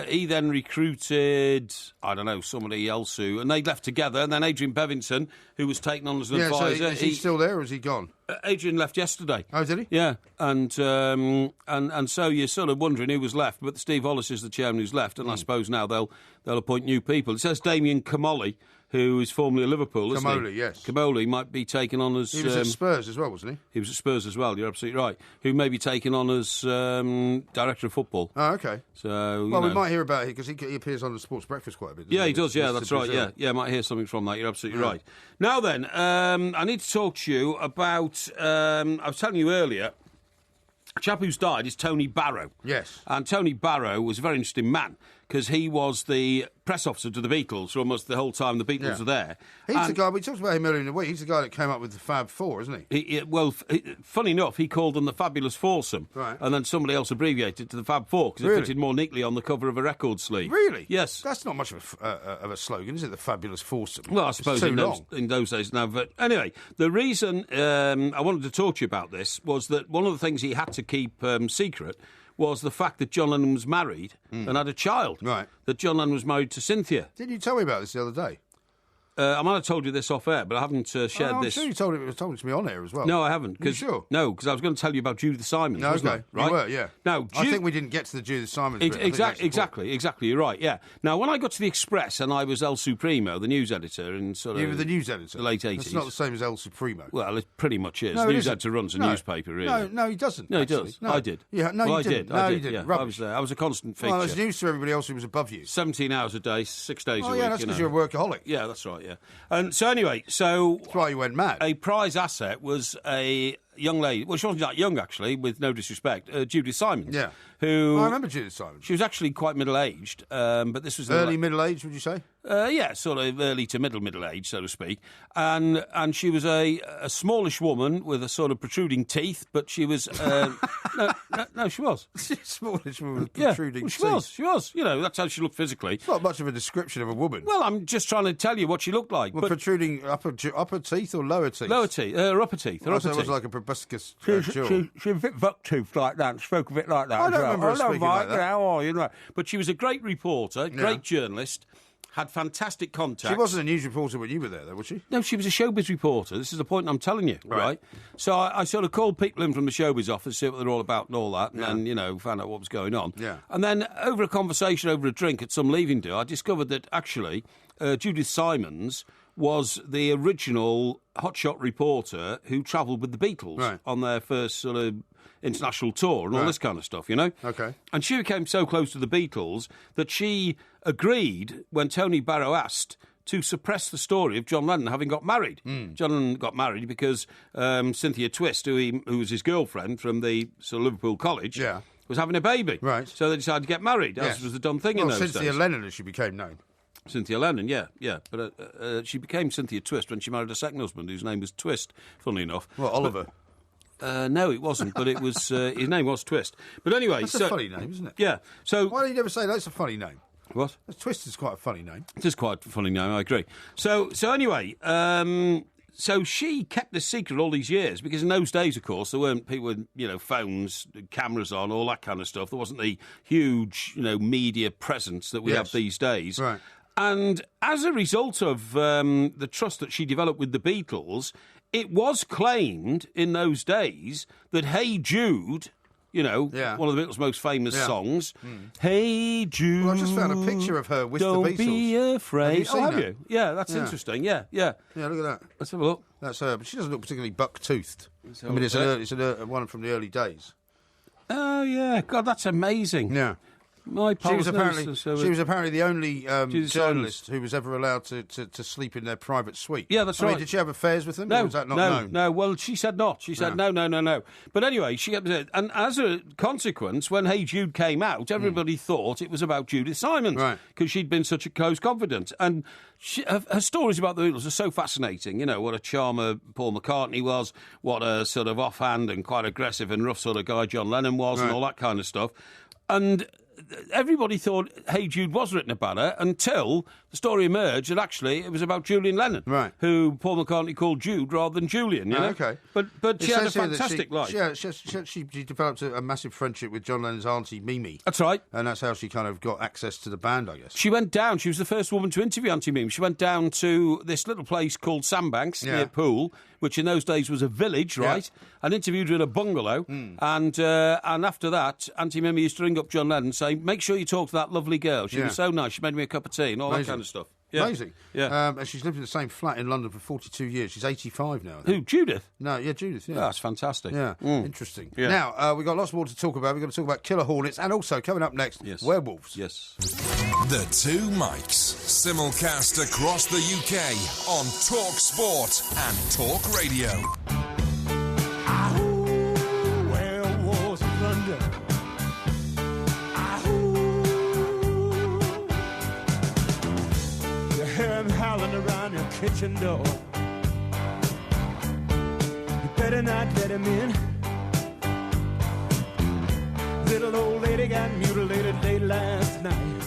he then recruited, I don't know, somebody else and they left together. And then Adrian Bevinson, who was taken on as an advisor. So is he still there or is he gone? Adrian left yesterday. Oh, did he? Yeah. And so you're sort of wondering who was left. But Steve Hollis is the chairman who's left. And I suppose now they'll appoint new people. It says Damien Comolli, who is formerly at Liverpool, isn't he? Comolli, yes. Comolli might be taken on as... He was at Spurs as well, wasn't he? He was at Spurs as well, you're absolutely right. Who may be taken on as director of football. Oh, OK. So, we might hear about it, because he appears on the Sports Breakfast quite a bit. Yeah, he does, that's right, yeah, might hear something from that, you're absolutely right. Now then, I need to talk to you about... I was telling you earlier... A chap who's died is Tony Barrow. Yes. And Tony Barrow was a very interesting man, because he was the press officer to the Beatles for almost the whole time the Beatles were there. He's the guy, we talked about him earlier in the week, he's the guy that came up with the Fab Four, isn't he? Funny enough, he called them the Fabulous Foursome. Right. And then somebody else abbreviated to the Fab Four, because it fitted more neatly on the cover of a record sleeve. Really? Yes. That's not much of a slogan, is it, the Fabulous Foursome? Well, I suppose in those days now. But anyway, the reason I wanted to talk to you about this was that one of the things he had to keep secret was the fact that John Lennon was married and had a child. Right. That John Lennon was married to Cynthia. Didn't you tell me about this the other day? I might have told you this off air, but I haven't shared this. I'm sure you told it to me on air as well. No, I haven't. Are you sure? No, because I was going to tell you about Judith Simons. No, wasn't okay. I? Right? You were, yeah. Now, I think we didn't get to the Judith Simons bit. Exactly. You're right. Yeah. Now, when I got to the Express and I was El Supremo, the news editor, in sort of you were the news editor. The late 80s. It's not the same as El Supremo. Well, it pretty much is. No, the news editor runs a newspaper, really. No, he doesn't. No, he actually. does. No. I did. Yeah, no, well, you didn't. I did. You didn't. Yeah. I was there. I was a constant feature. Well, there's news to everybody else who was above you. 17 hours a day, 6 days a week. Oh, yeah, that's because you're a workaholic. Yeah, that's right. Yeah. And so anyway, that's why you went mad. A prize asset was a young lady. Well, she wasn't that young, actually, with no disrespect. Judith Simons. Yeah. Who I remember Judith Simons. She was actually quite middle-aged, but this was early middle-aged, would you say? Yeah, sort of early to middle age, so to speak. And she was a smallish woman with a sort of protruding teeth, but she was... no, she was. Smallish woman with protruding teeth. She was. You know, that's how she looked physically. It's not much of a description of a woman. Well, I'm just trying to tell you what she looked like. Well, protruding upper teeth or lower teeth? Lower teeth. Her upper teeth. So it was like a proboscis She's jaw. a bit buck-toothed like that, and spoke a bit like that. I don't remember her speaking like that. How are you? But she was a great reporter, great journalist, had fantastic contacts. She wasn't a news reporter when you were there, though, was she? No, she was a showbiz reporter. This is the point I'm telling you, right? So I sort of called people in from the showbiz office, see what they're all about and all that, and then, you know, found out what was going on. Yeah. And then over a conversation, over a drink at some leaving do, I discovered that actually Judith Simons was the original hotshot reporter who travelled with the Beatles on their first sort of international tour and all this kind of stuff, you know? Okay. And she became so close to the Beatles that she agreed, when Tony Barrow asked, to suppress the story of John Lennon having got married. John Lennon got married because Cynthia Twist, who was his girlfriend from the sort of Liverpool College, was having a baby. Right. So they decided to get married, as was the done thing in those days. Cynthia Lennon, as she became known. Cynthia Lennon, yeah. But she became Cynthia Twist when she married her second husband, whose name was Twist, funnily enough. What, Oliver? No, it wasn't, but it was his name was Twist. But anyway... That's a funny name, isn't it? Yeah, so... Why do you never say that's a funny name? What? Twist is quite a funny name. It is quite a funny name, I agree. So anyway... So she kept this secret all these years because in those days, of course, there weren't people with, you know, phones, cameras on, all that kind of stuff. There wasn't the huge, you know, media presence that we have these days. Right. And as a result of the trust that she developed with the Beatles, it was claimed in those days that Hey Jude... You know, one of the Beatles' most famous songs. Hey Jude. Well, I just found a picture of her with the Beatles. Don't be afraid. Have you? Yeah, that's interesting. Yeah. Yeah, look at that. Let's have a look. That's her, but she doesn't look particularly buck-toothed. I mean, it's one from the early days. Oh, yeah. God, that's amazing. Yeah. She was apparently the only journalist who was ever allowed to sleep in their private suite. Yeah, that's right. I mean, did she have affairs with them? No, or was that not known? No. Well, she said not. She said no. But anyway, she kept it. And as a consequence, when Hey Jude came out, everybody thought it was about Judith Simons because she'd been such a close confidant. And her stories about the Beatles are so fascinating. You know, what a charmer Paul McCartney was, what a sort of offhand and quite aggressive and rough sort of guy John Lennon was, and all that kind of stuff. And everybody thought Hey Jude was written about her until the story emerged that actually it was about Julian Lennon, who Paul McCartney called Jude rather than Julian. You know? Okay. But she had a fantastic life. She developed a massive friendship with John Lennon's auntie Mimi. That's right. And that's how she kind of got access to the band, I guess. She went down. She was the first woman to interview Auntie Mimi. She went down to this little place called Sandbanks near Poole, which in those days was a village, right? And interviewed her in a bungalow. And after that, Auntie Mimi used to ring up John Lennon and say, make sure you talk to that lovely girl. She was so nice. She made me a cup of tea and all that kind of stuff. Yeah. Amazing. Yeah. And she's lived in the same flat in London for 42 years. She's 85 now. Who, Judith? No, Judith, Oh, that's fantastic. Yeah, interesting. Yeah. Now, we've got lots more to talk about. We're going to talk about killer hornets and also, coming up next, werewolves. Yes. The Two Mics, simulcast across the UK on Talk Sport and Talk Radio. Werewolves of London. Howling around your kitchen door. You better not let him in. Little old lady got mutilated late last night.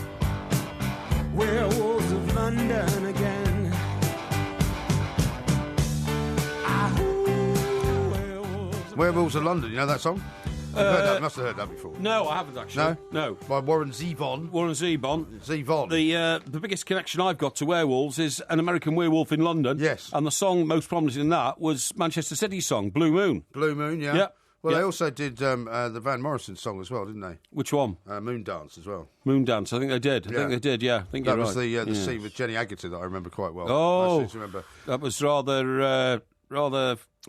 Werewolves of London again. Werewolves of London, you know that song? You must have heard that before. No, I haven't actually. No? By Warren Zevon. Warren Zevon. Zevon. The biggest connection I've got to werewolves is An American Werewolf in London. Yes. And the song most prominent in that was Manchester City's song, Blue Moon. Blue Moon, yeah. Yep. Well, they also did the Van Morrison song as well, didn't they? Which one? Moon Dance as well. Moon Dance, I think they did. I think that was the scene with Jenny Agutter that I remember quite well. Oh, I seem to remember. That was rather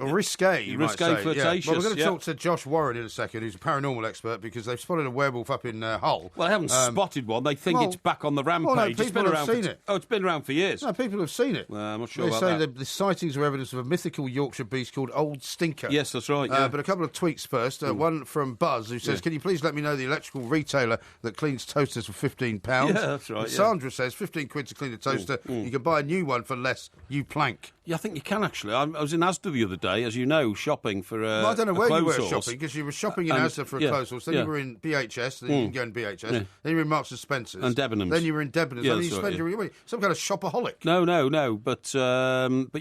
risque, you might say. Flirtatious. Well, we're going to talk to Josh Warren in a second, who's a paranormal expert, because they've spotted a werewolf up in Hull. Well, they haven't spotted one. They think it's back on the rampage. Well, no, people have seen it. Oh, it's been around for years. No, people have seen it. Well, I'm not sure about that. They say the sightings are evidence of a mythical Yorkshire beast called Old Stinker. Yes, that's right. Yeah. But a couple of tweets first. One from Buzz, who says, can you please let me know the electrical retailer that cleans toasters for £15? Yeah, that's right. And Sandra says, 15 quid to clean a toaster. You can buy a new one for less. You plank. Yeah, I think you can, actually. I was in Asda the other day, as you know, shopping for I don't know where you were source. shopping, because you were shopping in Asda for a clothes source, then you were in BHS, then you can go in BHS, then you were in Marks and Spencer's. And Debenhams. Then you were in Debenhams. Yeah, then you spend your some kind of shopaholic. No, but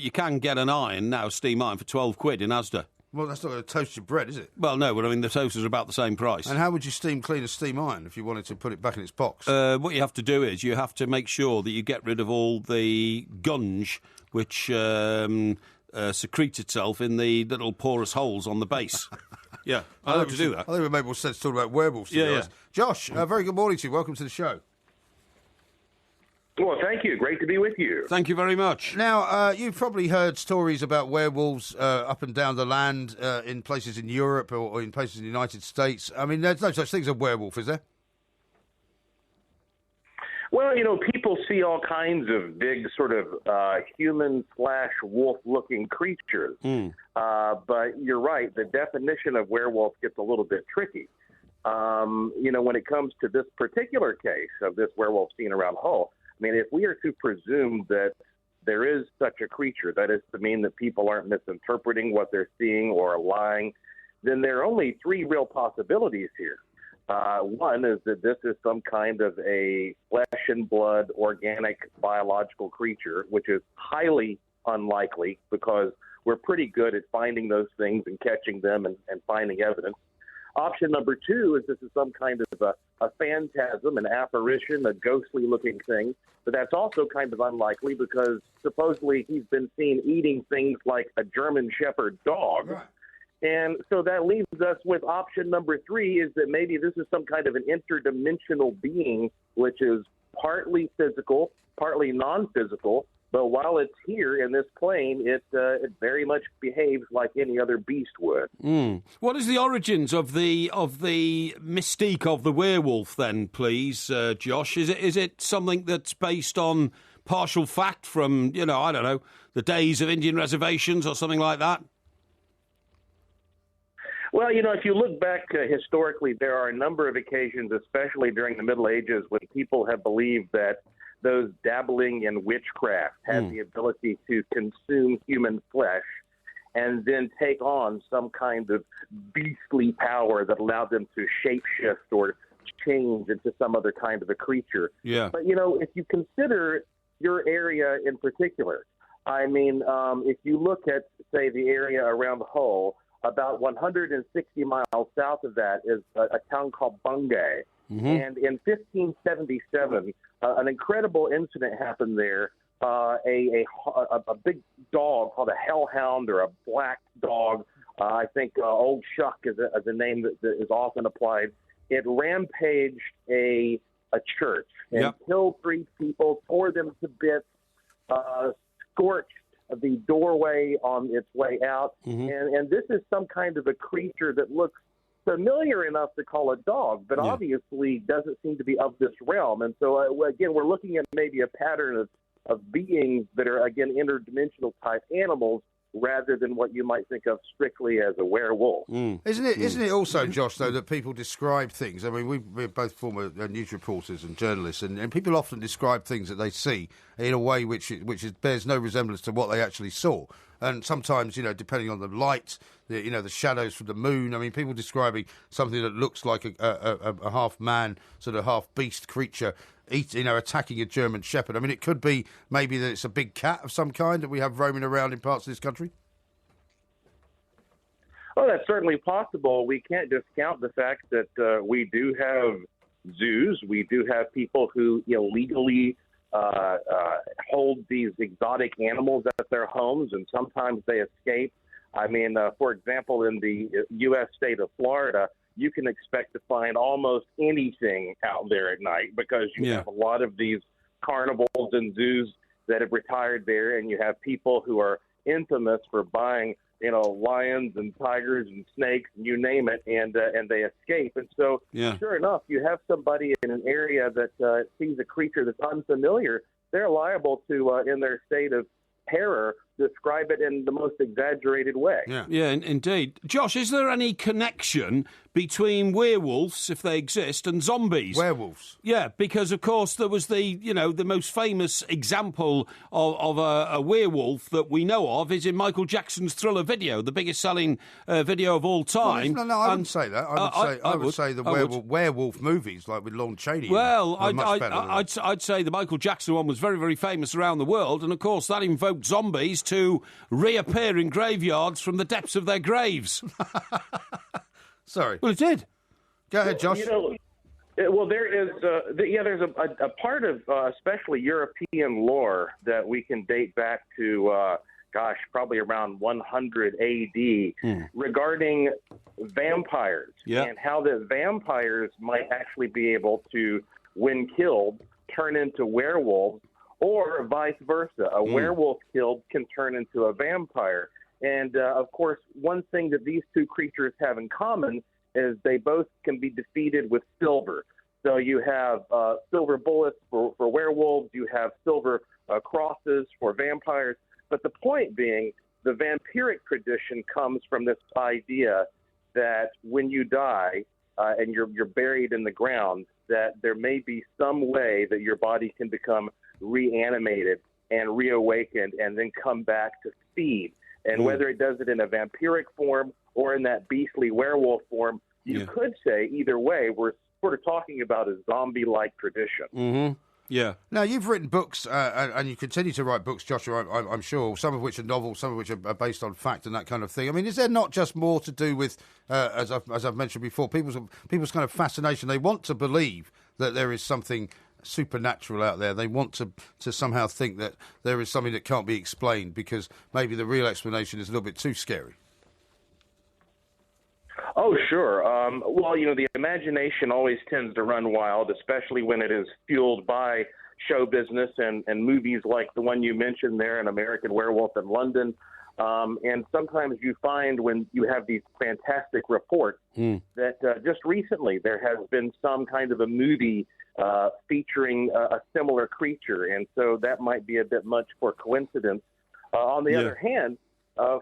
you can get an iron now, steam iron, for 12 quid in Asda. Well, that's not going to toast your bread, is it? Well, no, but I mean, the toasters are about the same price. And how would you steam clean a steam iron if you wanted to put it back in its box? What you have to do is you have to make sure that you get rid of all the gunge which secretes itself in the little porous holes on the base. Yeah, I have to do that. I think it would make more sense talking about werewolves. Yeah. Josh, very good morning to you. Welcome to the show. Well, thank you. Great to be with you. Thank you very much. Now, you've probably heard stories about werewolves up and down the land in places in Europe or in places in the United States. I mean, there's no such thing as a werewolf, is there? Well, people see all kinds of big sort of human/wolf-looking creatures. But you're right, the definition of werewolf gets a little bit tricky. When it comes to this particular case of this werewolf seen around Hull, I mean, if we are to presume that there is such a creature, that is to mean that people aren't misinterpreting what they're seeing or lying, then there are only three real possibilities here. One is that this is some kind of a flesh and blood, organic, biological creature, which is highly unlikely because we're pretty good at finding those things and catching them and finding evidence. Option number two is this is some kind of a phantasm, an apparition, a ghostly-looking thing. But that's also kind of unlikely because supposedly he's been seen eating things like a German Shepherd dog. Right. And so that leaves us with option number three is that maybe this is some kind of an interdimensional being, which is partly physical, partly non-physical. But while it's here in this plane, it very much behaves like any other beast would. What is the origins of the mystique of the werewolf, then, please, Josh? Is it something that's based on partial fact from, I don't know, the days of Indian reservations or something like that? Well, if you look back historically, there are a number of occasions, especially during the Middle Ages, when people have believed that those dabbling in witchcraft had the ability to consume human flesh and then take on some kind of beastly power that allowed them to shapeshift or change into some other kind of a creature. Yeah. But, if you consider your area in particular, I mean, if you look at, say, the area around Hull, about 160 miles south of that is a town called Bungay. And in 1577, an incredible incident happened there. A big dog called a hellhound or a black dog, I think Old Shuck is a name that is often applied. It rampaged a church and killed 3 people, tore them to bits, scorched the doorway on its way out. And this is some kind of a creature that looks familiar enough to call a dog, but obviously doesn't seem to be of this realm. And so, again, we're looking at maybe a pattern of beings that are, again, interdimensional type animals rather than what you might think of strictly as a werewolf. Isn't it also, Josh, though, that people describe things? I mean, we're both former news reporters and journalists, and people often describe things that they see in a way which bears no resemblance to what they actually saw. And sometimes, depending on the light, the shadows from the moon, I mean, people describing something that looks like a half-man, sort of half-beast creature attacking a German Shepherd. I mean, it could be maybe that it's a big cat of some kind that we have roaming around in parts of this country. Well, that's certainly possible. We can't discount the fact that we do have zoos. We do have people who illegally hold these exotic animals at their homes, and sometimes they escape. I mean, for example, in the U.S. state of Florida, you can expect to find almost anything out there at night because you have a lot of these carnivals and zoos that have retired there, and you have people who are infamous for buying, lions and tigers and snakes, and you name it, and they escape. And so, sure enough, you have somebody in an area that sees a creature that's unfamiliar. They're liable to, in their state of terror, describe it in the most exaggerated way. Yeah, indeed. Josh, is there any connection between werewolves, if they exist, and zombies. Werewolves? Yeah, because, of course, there was the most famous example of a werewolf that we know of is in Michael Jackson's Thriller video, the biggest selling video of all time. Well, no, I wouldn't say that. I would say the werewolf movies, like with Lon Chaney. Well, I'd say the Michael Jackson one was very, very famous around the world, and, of course, that invoked zombies to reappear in graveyards from the depths of their graves. Sorry. Well, it did. Go ahead, Josh. There's a part of especially European lore that we can date back to, probably around 100 A.D. Regarding vampires and how the vampires might actually be able to, when killed, turn into werewolves, or vice versa. A werewolf killed can turn into a vampire. And, of course, one thing that these two creatures have in common is they both can be defeated with silver. So you have silver bullets for werewolves, you have silver crosses for vampires. But the point being, the vampiric tradition comes from this idea that when you die and you're buried in the ground, that there may be some way that your body can become reanimated and reawakened and then come back to feed. And whether it does it in a vampiric form or in that beastly werewolf form, you could say either way, we're sort of talking about a zombie-like tradition. Mm-hmm. Yeah. Now, you've written books, and you continue to write books, Joshua, I'm sure, some of which are novels, some of which are based on fact and that kind of thing. I mean, is there not just more to do with, as I've mentioned before, people's kind of fascination? They want to believe that there is something supernatural out there. They want to somehow think that there is something that can't be explained because maybe the real explanation is a little bit too scary. Oh, sure. The imagination always tends to run wild, especially when it is fueled by show business and movies like the one you mentioned there, An American Werewolf in London. And sometimes you find when you have these fantastic reports that just recently there has been some kind of a movie featuring a similar creature. And so that might be a bit much for coincidence. On the other hand,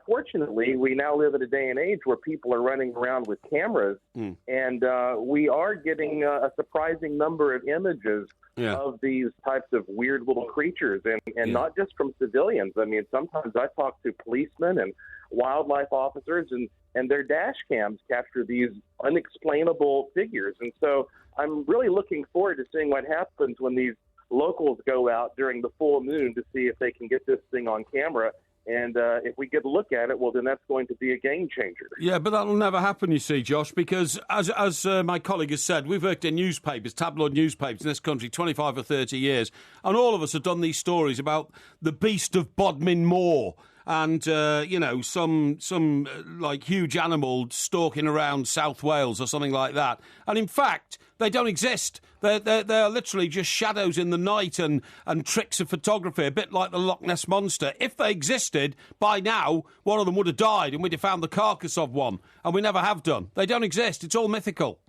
fortunately, we now live in a day and age where people are running around with cameras, and we are getting a surprising number of images of these types of weird little creatures, and not just from civilians. I mean, sometimes I talk to policemen and wildlife officers, and their dash cams capture these unexplainable figures. And so I'm really looking forward to seeing what happens when these locals go out during the full moon to see if they can get this thing on camera. And if we get a look at it, well, then that's going to be a game changer. Yeah, but that'll never happen, you see, Josh, because as my colleague has said, we've worked in newspapers, tabloid newspapers in this country 25 or 30 years, and all of us have done these stories about the beast of Bodmin Moor and, some like huge animal stalking around South Wales or something like that. And in fact, they don't exist. They're literally just shadows in the night and tricks of photography, a bit like the Loch Ness Monster. If they existed, by now, one of them would have died and we'd have found the carcass of one. And we never have done. They don't exist. It's all mythical.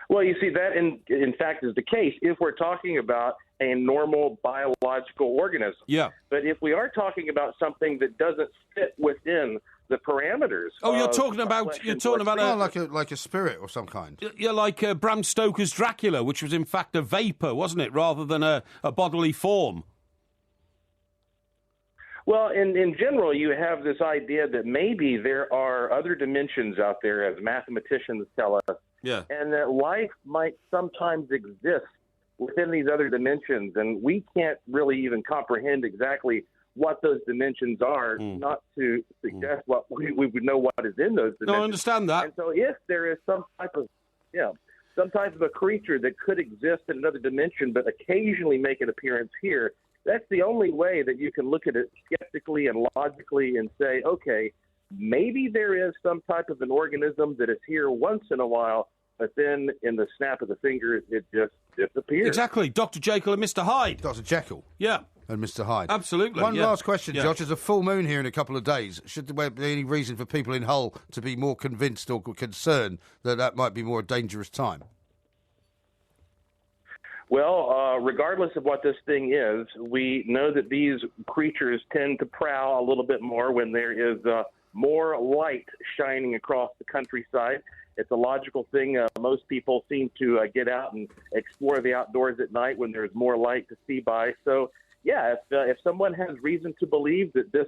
Well, you see, that in fact is the case if we're talking about a normal biological organism. Yeah. But if we are talking about something that doesn't fit within the parameters. Oh, you're talking about like a spirit or some kind. Yeah, like Bram Stoker's Dracula, which was in fact a vapour, wasn't it, rather than a bodily form. Well, in general, you have this idea that maybe there are other dimensions out there, as mathematicians tell us, and that life might sometimes exist within these other dimensions, and we can't really even comprehend exactly what those dimensions are, not to suggest what we would know what is in those dimensions. No, I understand that. And so if there is some type of a creature that could exist in another dimension but occasionally make an appearance here, that's the only way that you can look at it skeptically and logically and say, okay, maybe there is some type of an organism that is here once in a while, but then in the snap of the fingers, it just disappears. Exactly. Dr. Jekyll and Mr. Hyde. Dr. Jekyll. Yeah. And Mr. Hyde. Absolutely. One last question, Josh. There's a full moon here in a couple of days. Should there be any reason for people in Hull to be more convinced or concerned that might be more a dangerous time? Well, regardless of what this thing is, we know that these creatures tend to prowl a little bit more when there is more light shining across the countryside. It's a logical thing. Most people seem to get out and explore the outdoors at night when there's more light to see by. So, yeah, if someone has reason to believe that this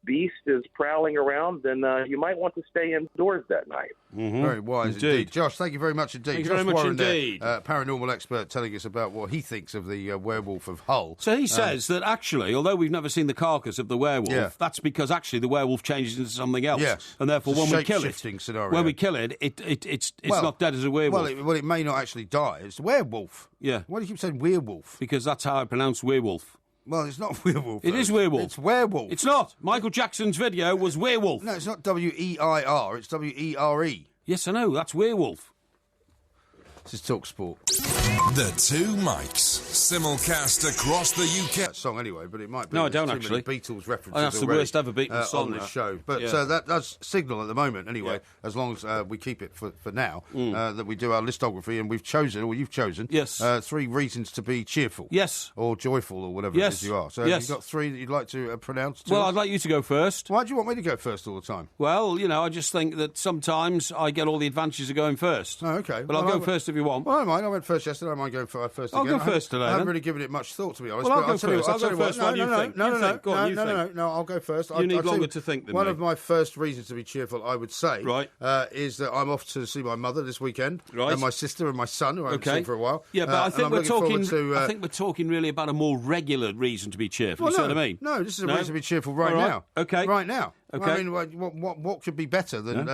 beast is prowling around, then you might want to stay indoors that night. Mm-hmm. Very wise indeed. Josh, thank you very much indeed. Thank you very much indeed. Paranormal expert telling us about what he thinks of the werewolf of Hull. So he says that actually, although we've never seen the carcass of the werewolf, that's because actually the werewolf changes into something else. Yes. And therefore when we kill it, scenario. when we kill it, it's not dead as a werewolf. Well, it may not actually die. It's a werewolf. Yeah. Why do you keep saying werewolf? Because that's how I pronounce werewolf. Well, it's not werewolf. It is werewolf. It's werewolf. It's not. Michael Jackson's video was werewolf. No, it's not W-E-I-R. It's W-E-R-E. Yes, I know. That's werewolf. This is Talk Sport. The Two Mikes. Simulcast across the UK. That song anyway, but it might be. No, I don't too actually. Many Beatles references. Oh, that's the worst ever Beatles song on this show. But that does signal at the moment, anyway, as long as we keep it for now, that we do our listography, and we've chosen, or you've chosen, 3 reasons to be cheerful. Yes. Or joyful, or whatever it is you are. So you've got 3 that you'd like to pronounce to us? I'd like you to go first. Why do you want me to go first all the time? Well, I just think that sometimes I get all the advantages of going first. Oh, okay. But I'll go first if you want. Well, I don't mind. I went first yesterday. I don't mind going first again. I'll go first today. I haven't really given it much thought, to be honest. Well, I'll go first. I'll go first. No, I'll go first. You need longer to think than me. One of my first reasons to be cheerful, I would say, is that I'm off to see my mother this weekend, and my sister and my son, who I haven't seen for a while. Yeah, but I think we're talking really about a more regular reason to be cheerful. Well, you see what I mean? No, this is a reason to be cheerful right now. Okay. Right now. Okay. I mean, what could be better than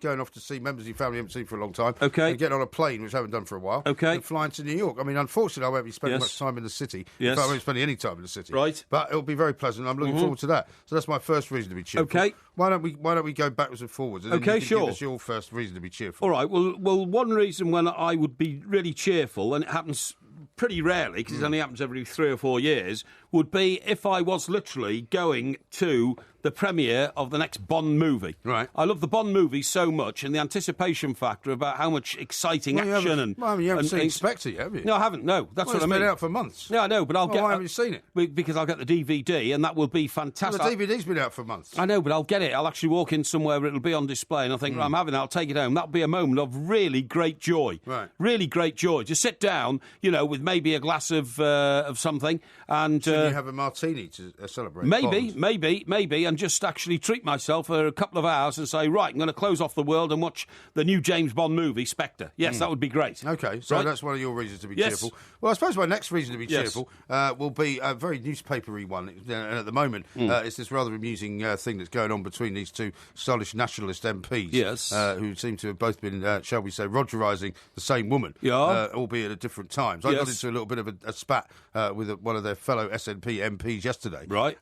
going off to see members of your family you haven't seen for a long time? Okay. And getting on a plane, which I haven't done for a while. Okay. And flying to New York. I mean, unfortunately, I won't be spending much time in the city. Yes. In fact, I won't be spending any time in the city. Right. But it'll be very pleasant. I'm looking forward to that. So that's my first reason to be cheerful. Okay. Why don't we go backwards and forwards? And then you can give us your first reason to be cheerful. All right. Well, one reason when I would be really cheerful, and it happens pretty rarely because it only happens every 3 or 4 years, would be if I was literally going to the premiere of the next Bond movie. Right. I love the Bond movie so much, and the anticipation factor about how much exciting action and... Well, you haven't seen Inspector yet, have you? No, I haven't, no. That's what I mean. It's been out for months. Yeah, I know, but I'll get... Why haven't you seen it? Because I'll get the DVD, and that will be fantastic. Well, the DVD's been out for months. I know, but I'll get it. I'll actually walk in somewhere where it'll be on display, and I'll think, right, I'm having that, I'll take it home. That'll be a moment of really great joy. Right. Really great joy. Just sit down, with maybe a glass of something, and... Should you have a martini to celebrate? Maybe, and just actually treat myself for a couple of hours and say, right, I'm going to close off the world and watch the new James Bond movie, Spectre. Yes, that would be great. Okay, so that's one of your reasons to be cheerful. Well, I suppose my next reason to be cheerful will be a very newspapery one. And at the moment, it's this rather amusing thing that's going on between these 2 stylish nationalist MPs who seem to have both been, shall we say, Rogerising the same woman, albeit at different times. I got into a little bit of a spat with one of their fellow SNP MPs yesterday. Right.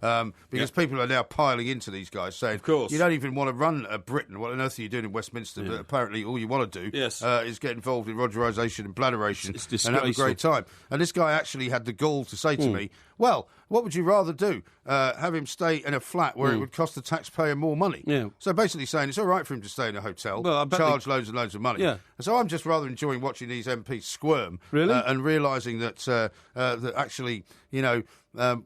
Because people are now piling into these guys saying, of course, you don't even want to run Britain. What on earth are you doing in Westminster? But apparently all you want to do is get involved in Rogerisation and bladderation and have a great time. And this guy actually had the gall to say to me, well, what would you rather do? Have him stay in a flat where it would cost the taxpayer more money? Yeah. So basically saying it's all right for him to stay in a hotel, charge loads and loads of money. Yeah. And so I'm just rather enjoying watching these MPs squirm and realising that actually,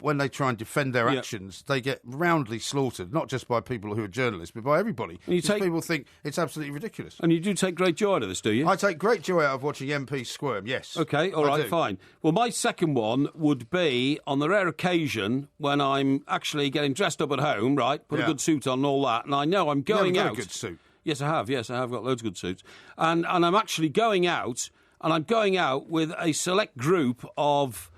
when they try and defend their actions, they get roundly slaughtered, not just by people who are journalists, but by everybody. People think it's absolutely ridiculous. And you do take great joy out of this, do you? I take great joy out of watching MPs squirm, yes. OK, all right, fine. Well, my second one would be on the rare occasion when I'm actually getting dressed up at home, right, put a good suit on and all that, and I know I'm going out. A good suit. Yes, I have got loads of good suits. And I'm actually going out, and I'm going out with a select group of...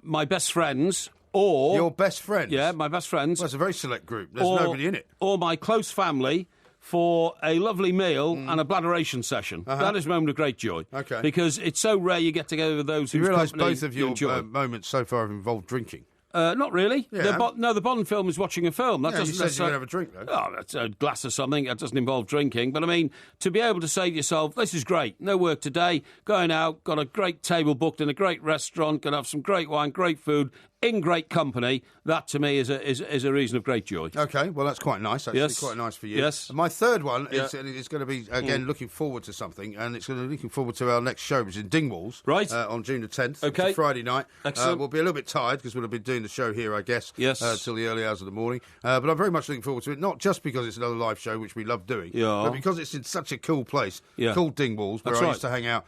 my best friends, or... Your best friends? Yeah, my best friends. Well, it's a very select group. There's nobody in it. Or my close family for a lovely meal and a bladderation session. That is a moment of great joy. Okay. Because it's so rare you get together with those who... You realise both of your moments so far have involved drinking? Not really. Yeah. The Bond film is watching a film. That doesn't you said you're going to have a drink, though. Oh, that's a glass of something. That doesn't involve drinking. But, I mean, to be able to say to yourself, this is great, no work today, going out, got a great table booked in a great restaurant, going to have some great wine, great food, in great company, that to me is a reason of great joy. Okay, well, that's quite nice, actually. Yes. Quite nice for you. Yes. And my third one is going to be, again, looking forward to something, and it's going to be looking forward to our next show, which is in Dingwalls. Right. On June the 10th. Okay. It's a Friday night. Excellent. We'll be a little bit tired because we'll have been doing the show here, I guess, Yes. till the early hours of the morning. But I'm very much looking forward to it, not just because it's another live show, which we love doing, but because it's in such a cool place called Dingwalls, where I used to hang out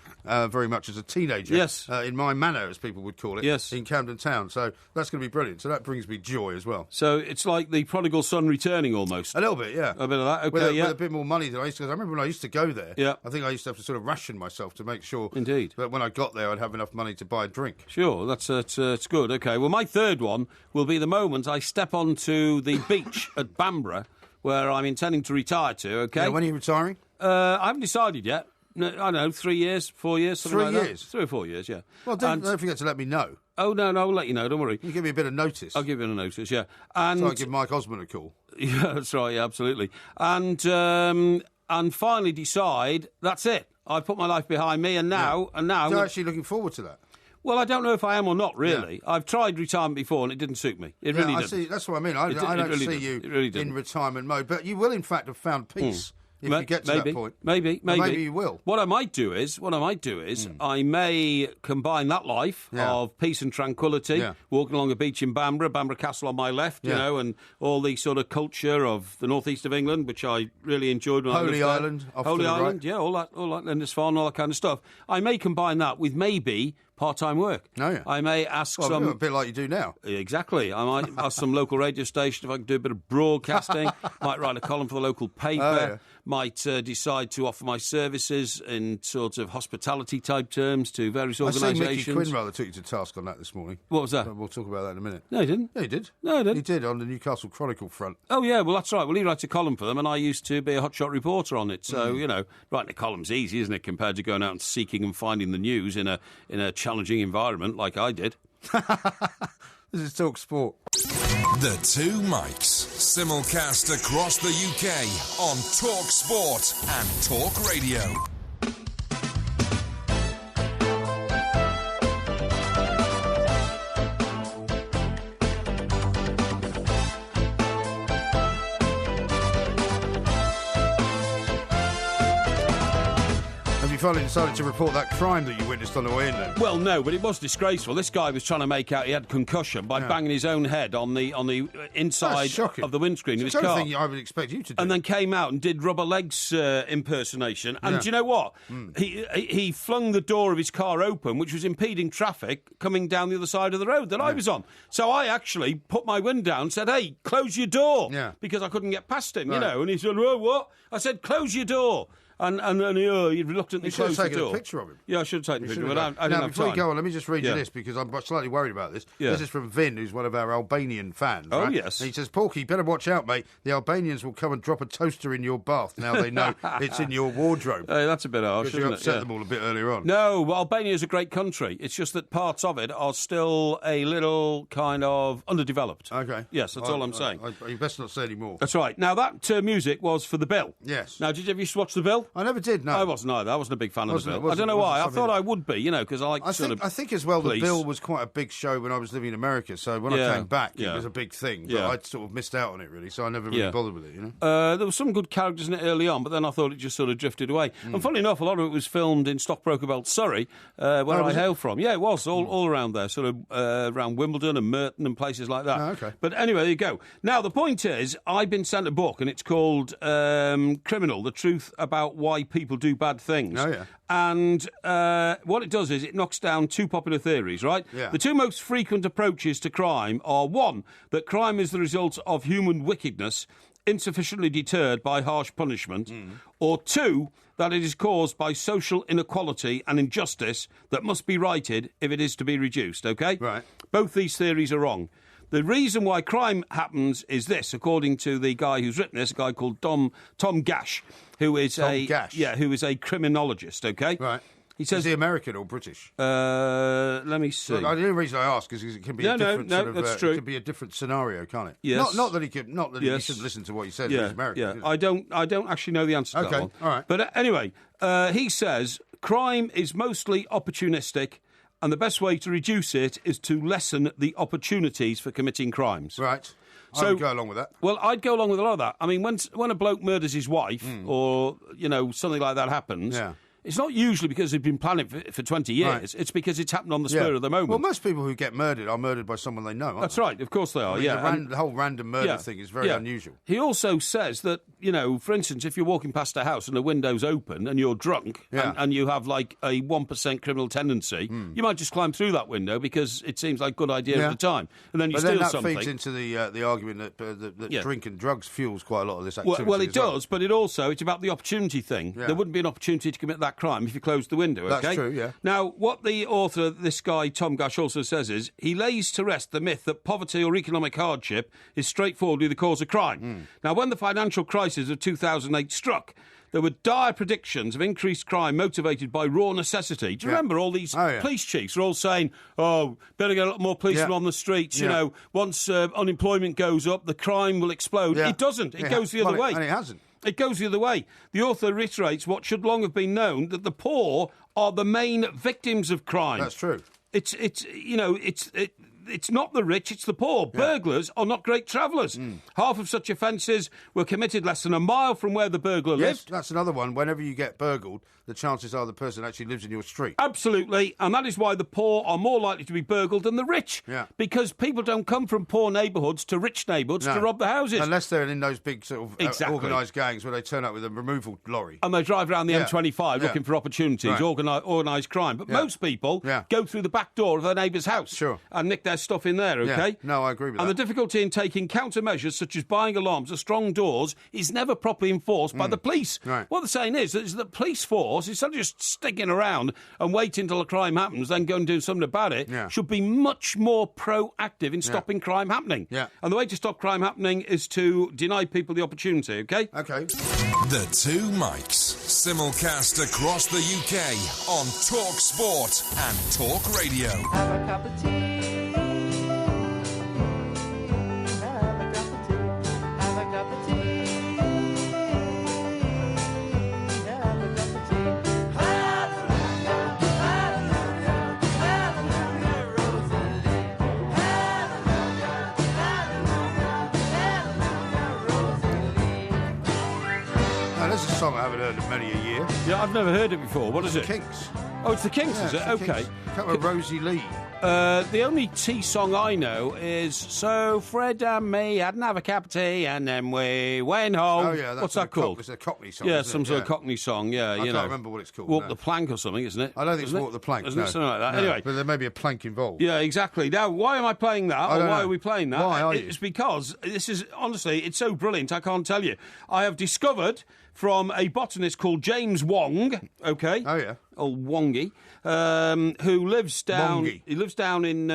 very much as a teenager. Yes. In my manor, as people would call it. Yes. In Camden Town. So that's going to be brilliant. So that brings me joy as well. So it's like the prodigal son returning almost. A little bit, yeah. A bit of that, okay, with a bit more money than I used to. Because I remember when I used to go there, I think I used to have to sort of ration myself to make sure that when I got there, I'd have enough money to buy a drink. Sure, that's good. Okay, well, my third one will be the moment I step onto the beach at Bamborough, where I'm intending to retire to, okay? Yeah, when are you retiring? I haven't decided yet. No, I don't know, 3 years, 4 years, something like that. 3 years? 3 or 4 years, yeah. Well, don't forget to let me know. Oh, no, I'll let you know, don't worry. You give me a bit of notice. I'll give you a notice, yeah. And so I'll give Mike Osmond a call. Yeah, that's right, yeah, absolutely. And finally decide, that's it. I've put my life behind me, and now... So you're actually looking forward to that? Well, I don't know if I am or not, really. Yeah. I've tried retirement before, and it didn't suit me. It really didn't. See, that's what I mean. I don't really see you in retirement mode. But you will, in fact, have found peace. If you get to that point. Maybe you will. What I might do is, I may combine that life of peace and tranquility, walking along a beach in Bamborough Castle on my left, you know, and all the sort of culture of the northeast of England, which I really enjoyed when Holy I Island, there. Holy Island, yeah, all that, Lindisfarne, all that kind of stuff. I may combine that with maybe part-time work. Oh, yeah. I may ask some... a bit like you do now. Exactly. I might ask some local radio station if I can do a bit of broadcasting, might write a column for the local paper, might decide to offer my services in sort of hospitality-type terms to various organisations. I see Mickey Quinn rather took you to task on that this morning. What was that? We'll talk about that in a minute. No, he didn't. Yeah, he did. No, he didn't. He did, on the Newcastle Chronicle front. Oh, yeah, well, that's right. Well, he writes a column for them, and I used to be a hotshot reporter on it. So, you know, writing a column's easy, isn't it, compared to going out and seeking and finding the news in a challenging environment like I did. This is Talk Sport. The Two Mics, simulcast across the UK on Talk Sport and Talk Radio. Finally decided to report that crime that you witnessed on the way in then? Well, no, but it was disgraceful. This guy was trying to make out he had concussion by banging his own head on the inside of the windscreen of his car. That's the thing I would expect you to do. And then came out and did Rubber Legs impersonation. And do you know what? He flung the door of his car open, which was impeding traffic coming down the other side of the road that I was on. So I actually put my window down and said, hey, close your door. Yeah. Because I couldn't get past him, you know. And he said, oh, what? I said, close your door. And he reluctantly closed the door. You should have taken a picture of him. Yeah, I should have taken a picture, but I didn't have time. Now, before you go on, let me just read you this, because I'm slightly worried about this. Yeah. This is from Vin, who's one of our Albanian fans. Oh, right? yes. And he says, Porky, better watch out, mate. The Albanians will come and drop a toaster in your bath now they know it's in your wardrobe. Hey, that's a bit harsh, isn't it? Because you upset them all a bit earlier on. No, well, Albania is a great country. It's just that parts of it are still a little kind of underdeveloped. Okay. Yes, that's all I'm saying. You best not say any more. That's right. Now, that music was for The Bill. Yes. Now, did you ever used to watch The Bill? I never did, no. I wasn't either. I wasn't a big fan of The Bill. I don't know why. I thought I would be, you know, because I like I think as well, police. The Bill was quite a big show when I was living in America, so when I came back, it was a big thing, but I'd sort of missed out on it, really, so I never really bothered with it, you know? There were some good characters in it early on, but then I thought it just sort of drifted away. And funnily enough, a lot of it was filmed in Stockbroker Belt, Surrey, where I hail from. Yeah, it was, all around there, sort of around Wimbledon and Merton and places like that. Oh, okay. But anyway, there you go. Now, the point is, I've been sent a book, and it's called Criminal, The Truth About Why People Do Bad Things. Oh, yeah. And what it does is it knocks down two popular theories, right? Yeah. The two most frequent approaches to crime are, one, that crime is the result of human wickedness, insufficiently deterred by harsh punishment, or two, that it is caused by social inequality and injustice that must be righted if it is to be reduced, OK? Right. Both these theories are wrong. The reason why crime happens is this, according to the guy who's written this, a guy called Tom Gash, who is who is a criminologist, OK? Right. He says, is he American or British? Let me see. Look, the only reason I ask is because it can be a different that's true. It can be a different scenario, can't it? Yes. Not that he should listen to what he says. Yeah, He's American. yeah. I don't actually know the answer to that one. All right. But anyway, he says crime is mostly opportunistic And the best way to reduce it is to lessen the opportunities for committing crimes. Right. I would go along with that. Well, I'd go along with a lot of that. I mean, when a bloke murders his wife or, something like that happens... Yeah. It's not usually because they've been planning for 20 years. Right. It's because it's happened on the spur of the moment. Well, most people who get murdered are murdered by someone they know, aren't That's they? right, of course they are, The whole random murder thing is very unusual. He also says that, for instance, if you're walking past a house and the window's open and you're drunk and you have, like, a 1% criminal tendency, you might just climb through that window because it seems like a good idea at the time. And then you steal something. That feeds into the argument that drink and drugs fuels quite a lot of this activity. Well, it does, but it's about the opportunity thing. Yeah. There wouldn't be an opportunity to commit that crime if you closed the window, okay? That's true, yeah. Now, what the author, this guy, Tom Gash, also says is he lays to rest the myth that poverty or economic hardship is straightforwardly the cause of crime. Now, when the financial crisis of 2008 struck, there were dire predictions of increased crime motivated by raw necessity. Do you remember all these police chiefs are all saying, better get a lot more policemen on the streets, once unemployment goes up, the crime will explode. It doesn't. It goes the other way. And it hasn't. It goes the other way. The author reiterates what should long have been known, that the poor are the main victims of crime. That's true. It's not the rich, it's the poor. Yeah. Burglars are not great travellers. Half of such offences were committed less than a mile from where the burglar lived. That's another one. Whenever you get burgled, the chances are the person actually lives in your street. Absolutely, and that is why the poor are more likely to be burgled than the rich. Yeah. Because people don't come from poor neighbourhoods to rich neighbourhoods to rob the houses. Unless they're in those big sort of organised gangs where they turn up with a removal lorry. And they drive around the M25 looking for opportunities, organised crime. But most people go through the back door of their neighbour's house and nick their stuff in there, okay? Yeah. No, I agree with that. And the difficulty in taking countermeasures such as buying alarms or strong doors is never properly enforced by the police. Right. What they're saying is that the police force, instead of just sticking around and waiting until a crime happens, then go and do something about it, should be much more proactive in stopping crime happening. Yeah. And the way to stop crime happening is to deny people the opportunity, okay? Okay. The Two Mics, simulcast across the UK on Talk Sport and Talk Radio. Have a cup of tea. Song I haven't heard in many a year. Yeah, I've never heard it before. What is it? Kinks. Oh, it's the Kinks, is it? Okay. Come with Rosie Lee. The only tea song I know is So Fred and me had an have a cup of tea and then we went home. Oh, yeah. What's that called? It's a Cockney song. Yeah, some sort of Cockney song, I can't remember what it's called. Walk the Plank or something, isn't it? I don't think it's Walk the Plank, Isn't it something like that? No, anyway. But there may be a plank involved. Yeah, exactly. Now, why am I playing that? Or why are we playing that? Why are you? It's because, this is, honestly, it's so brilliant, I can't tell you. I have discovered from a botanist called James Wong, okay? Oh, yeah. Old Wongy, who lives down... Wongy. He lives down in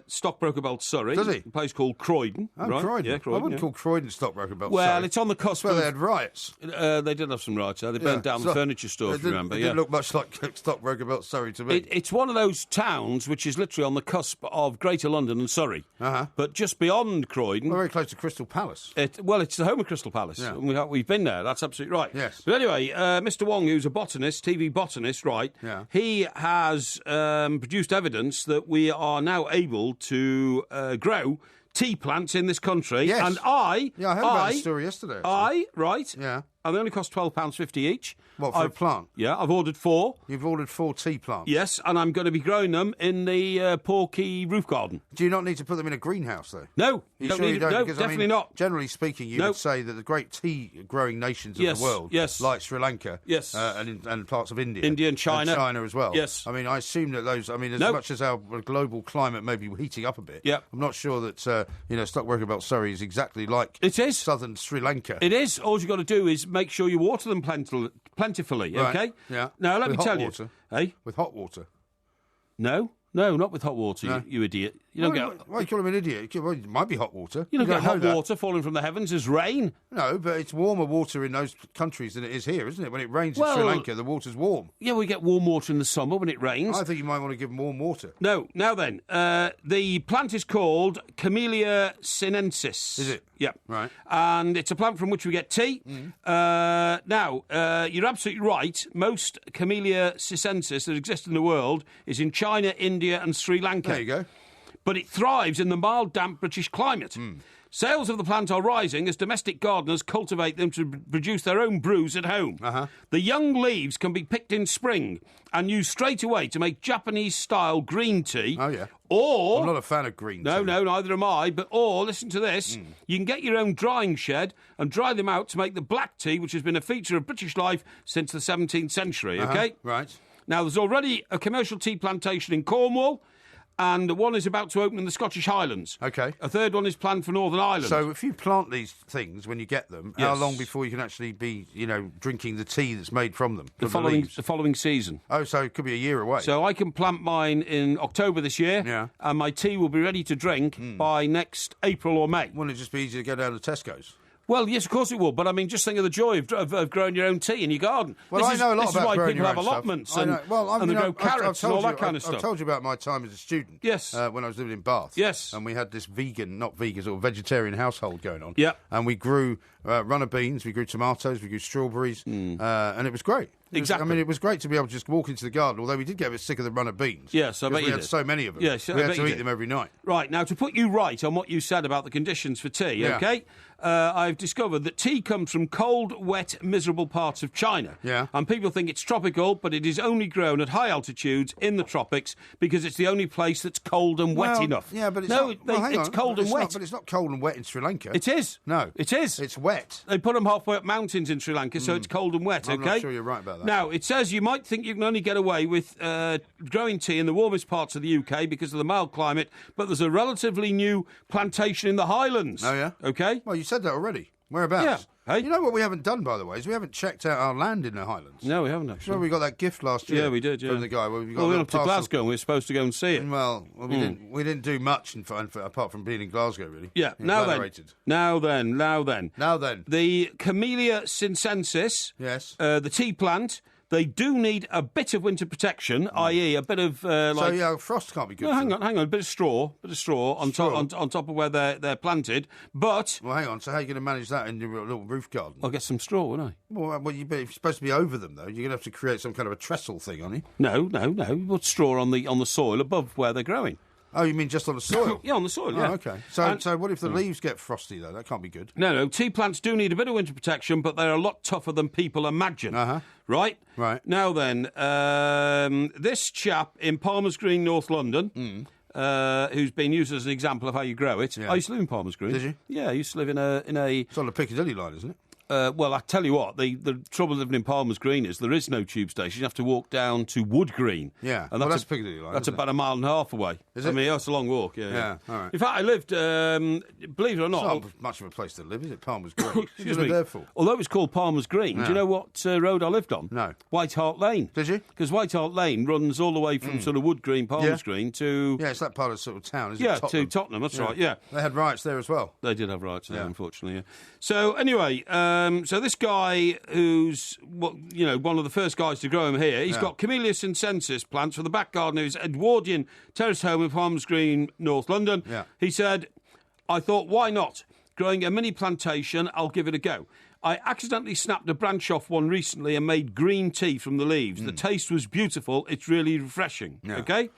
Stockbroker Belt, Surrey. Does he? A place called Croydon. Oh, right? Croydon. Yeah, Croydon. I wouldn't call Croydon Stockbroker Belt, well, Surrey. it's on the cusp Well, of... they had riots. They did have some riots. They burned down the furniture store, if you remember. It didn't look much like Stockbroker Belt, Surrey to me. It's one of those towns which is literally on the cusp of Greater London and Surrey. But just beyond Croydon... We're very close to Crystal Palace. It's the home of Crystal Palace. Yeah. We've been there. That's absolutely right. Yes. But anyway, Mr. Wong, who's a botanist, TV botanist, right? Yeah. He has produced evidence that we are now able to grow tea plants in this country. Yes. And I heard about the story yesterday. Yeah. And they only cost £12.50 each. What, for a plant? Yeah, I've ordered 4. You've ordered 4 tea plants? Yes, and I'm going to be growing them in the Porky roof garden. Do you not need to put them in a greenhouse, though? No. You sure you don't? No, because, definitely not. Generally speaking, you would say that the great tea-growing nations of the world, like Sri Lanka and parts of India. India and China. And China as well. Yes. I mean, I assume that those... I mean, as much as our global climate may be heating up a bit, I'm not sure that, Stockbroker Belt Surrey is exactly like southern Sri Lanka. It is. All you've got to do is make sure you water them plentifully, okay? Yeah. Now, let me tell you. With hot water? No, not with hot water, you idiot. You don't get... Why you call him an idiot? Well, it might be hot water. You don't get hot water falling from the heavens as rain. No, but it's warmer water in those countries than it is here, isn't it? When it rains in Sri Lanka, the water's warm. Yeah, we get warm water in the summer when it rains. I think you might want to give them warm water. No. Now then, the plant is called Camellia sinensis. Is it? Yeah. Right. And it's a plant from which we get tea. Now, you're absolutely right. Most Camellia sinensis that exists in the world is in China, India and Sri Lanka. There you go. But it thrives in the mild, damp British climate. Sales of the plant are rising as domestic gardeners cultivate them to produce their own brews at home. The young leaves can be picked in spring and used straight away to make Japanese-style green tea. Oh, yeah. Or... I'm not a fan of green tea. No, neither am I. Or, listen to this, you can get your own drying shed and dry them out to make the black tea, which has been a feature of British life since the 17th century, OK? Right. Now, there's already a commercial tea plantation in Cornwall, and one is about to open in the Scottish Highlands. OK. A third one is planned for Northern Ireland. So if you plant these things when you get them, how long before you can actually be, drinking the tea that's made from them? The following season. Oh, so it could be a year away. So I can plant mine in October this year, and my tea will be ready to drink by next April or May. Wouldn't it just be easy to go down to Tesco's? Well, yes, of course it will. But I mean, just think of the joy of growing your own tea in your garden. Well, I know a lot about growing your own stuff. This is why people have allotments and they grow carrots and all that kind of stuff. I've told you about my time as a student. Yes. When I was living in Bath. Yes. And we had this sort of vegetarian household going on. Yeah. And we grew runner beans, we grew tomatoes, we grew strawberries, and it was great. Exactly. It was great to be able to just walk into the garden, although we did get a bit sick of the runner beans. Yes, I bet you did. We had so many of them. Yes, we had to eat them every night. Right, now to put you right on what you said about the conditions for tea, OK? I've discovered that tea comes from cold, wet, miserable parts of China. Yeah. And people think it's tropical, but it is only grown at high altitudes in the tropics because it's the only place that's cold and wet enough. Yeah, but it's it's cold and wet. But it's not cold and wet in Sri Lanka. It is. No. It is. It's wet. They put them halfway up mountains in Sri Lanka, so it's cold and wet, I'm not sure you're right about that. Now, it says you might think you can only get away with growing tea in the warmest parts of the UK because of the mild climate, but there's a relatively new plantation in the Highlands. Oh, yeah? OK? Well, you said that already. Whereabouts? Yeah. Hey? You know what we haven't done, by the way, is we haven't checked out our land in the Highlands. No, we haven't, actually. Sure, we got that gift last year. Yeah, we did, From the guy. We went up to Glasgow and we were supposed to go and see it. Well, we didn't do much, apart from being in Glasgow, really. Yeah, now then. The Camellia sinensis, yes, the tea plant, they do need a bit of winter protection, i.e. a bit of... frost can't be good. No, hang on, a bit of straw on top of where they're planted, but... Well, hang on, so how are you going to manage that in your little roof garden? I'll get some straw, won't I? Well, you're supposed to be over them, though. You're going to have to create some kind of a trestle thing, aren't you? No. You put straw on the soil above where they're growing. Oh, you mean just on the soil? Yeah, on the soil, yeah. Oh, OK. So what if the leaves get frosty, though? That can't be good. No. Tea plants do need a bit of winter protection, but they're a lot tougher than people imagine. Right? Right. Now then, this chap in Palmer's Green, North London, who's been used as an example of how you grow it. Yeah. I used to live in Palmer's Green. Did you? Yeah, I used to live in a... It's on the Piccadilly line, isn't it? Well, I tell you what, the trouble living in Palmer's Green is there is no tube station. You have to walk down to Wood Green. Yeah, and that's Piccadilly line. That's about a mile and a half away. Is it? I mean, that's a long walk, Yeah, all right. In fact, I lived, believe it or not... It's not much of a place to live, is it, Palmer's Green? Excuse me. There for? Although it's called Palmer's Green, do you know what road I lived on? No. White Hart Lane. Did you? Because White Hart Lane runs all the way from sort of Wood Green, Palmer's Green to... Yeah, it's that part of sort of town, isn't it? Yeah, to Tottenham, that's right, yeah. They had riots there as well. They did have riots there, unfortunately, yeah. So, anyway, so this guy who's, one of the first guys to grow him here, he's got Camellia sinensis plants for the back garden of his Edwardian terrace home in Palmer's Green, North London. Yeah. He said, I thought, why not? Growing a mini plantation, I'll give it a go. I accidentally snapped a branch off one recently and made green tea from the leaves. The taste was beautiful. It's really refreshing. Yeah. OK?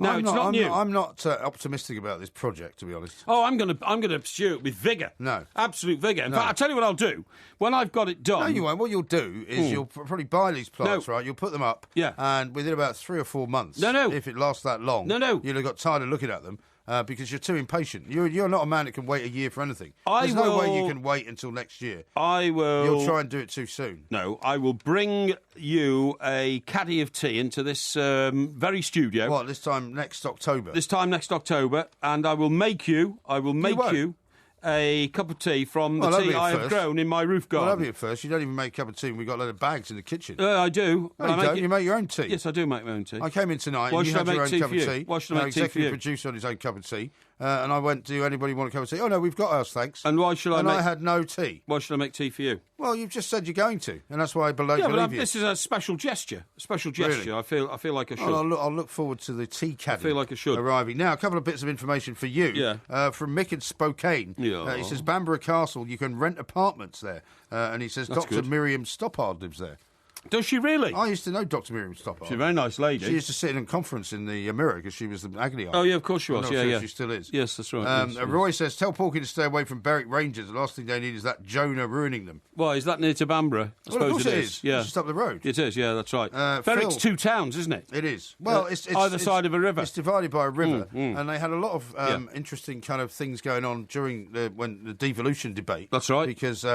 No, it's not new. I'm not optimistic about this project, to be honest. Oh, I'm going to pursue it with vigour. No. Absolute vigour. In fact, I'll tell you what I'll do. When I've got it done... No, you won't. What you'll do is you'll probably buy these plants, right? You'll put them up. Yeah. And within about 3 or 4 months... No. If it lasts that long... No. You'll have got tired of looking at them. Because you're too impatient. You're not a man that can wait a year for anything. There's no way you can wait until next year. I will... You'll try and do it too soon. No, I will bring you a caddy of tea into this very studio. What, this time next October? This time next October, and I will make you a cup of tea from the tea I have grown in my roof garden. Well, that'll be at first. You don't even make a cup of tea when we've got a load of bags in the kitchen. I do. No, you don't. You make your own tea. Yes, I do make my own tea. I came in tonight Why and you should had I your make own tea cup for of you? tea. Why should I make tea for executive you? producer on his own cup of tea. And I went, do anybody want a cup of tea? Oh, no, we've got ours, thanks. And why should I I had no tea. Why should I make tea for you? Well, you've just said you're going to, and that's why I believe you. This is a special gesture. Really? I feel like I should. Well, I'll look forward to the tea caddy. I feel like I should. Arriving. Now, a couple of bits of information for you. Yeah. From Mick in Spokane. Yeah. He says, Bamborough Castle, you can rent apartments there. And he says, That's Dr. good. Miriam Stoppard lives there. Does she really? I used to know Dr. Miriam Stoppard. She's a very nice lady. She used to sit in a conference in the Mirror because she was the agony aunt. Oh, yeah, of course she was. I'm not Yeah, sure if she still is. Yes, that's right. Yes. Roy says, tell Porky to stay away from Berwick Rangers. The last thing they need is that Jonah ruining them. Well, is that near to Bamborough? I Well, of suppose course it is. Yeah. It's just up the road. It is, yeah, that's right. Berwick's Phil- 2 towns, isn't it? It is. Well, it's either side of a river. It's divided by a river, and they had a lot of interesting kind of things going on during the devolution debate. That's right. Because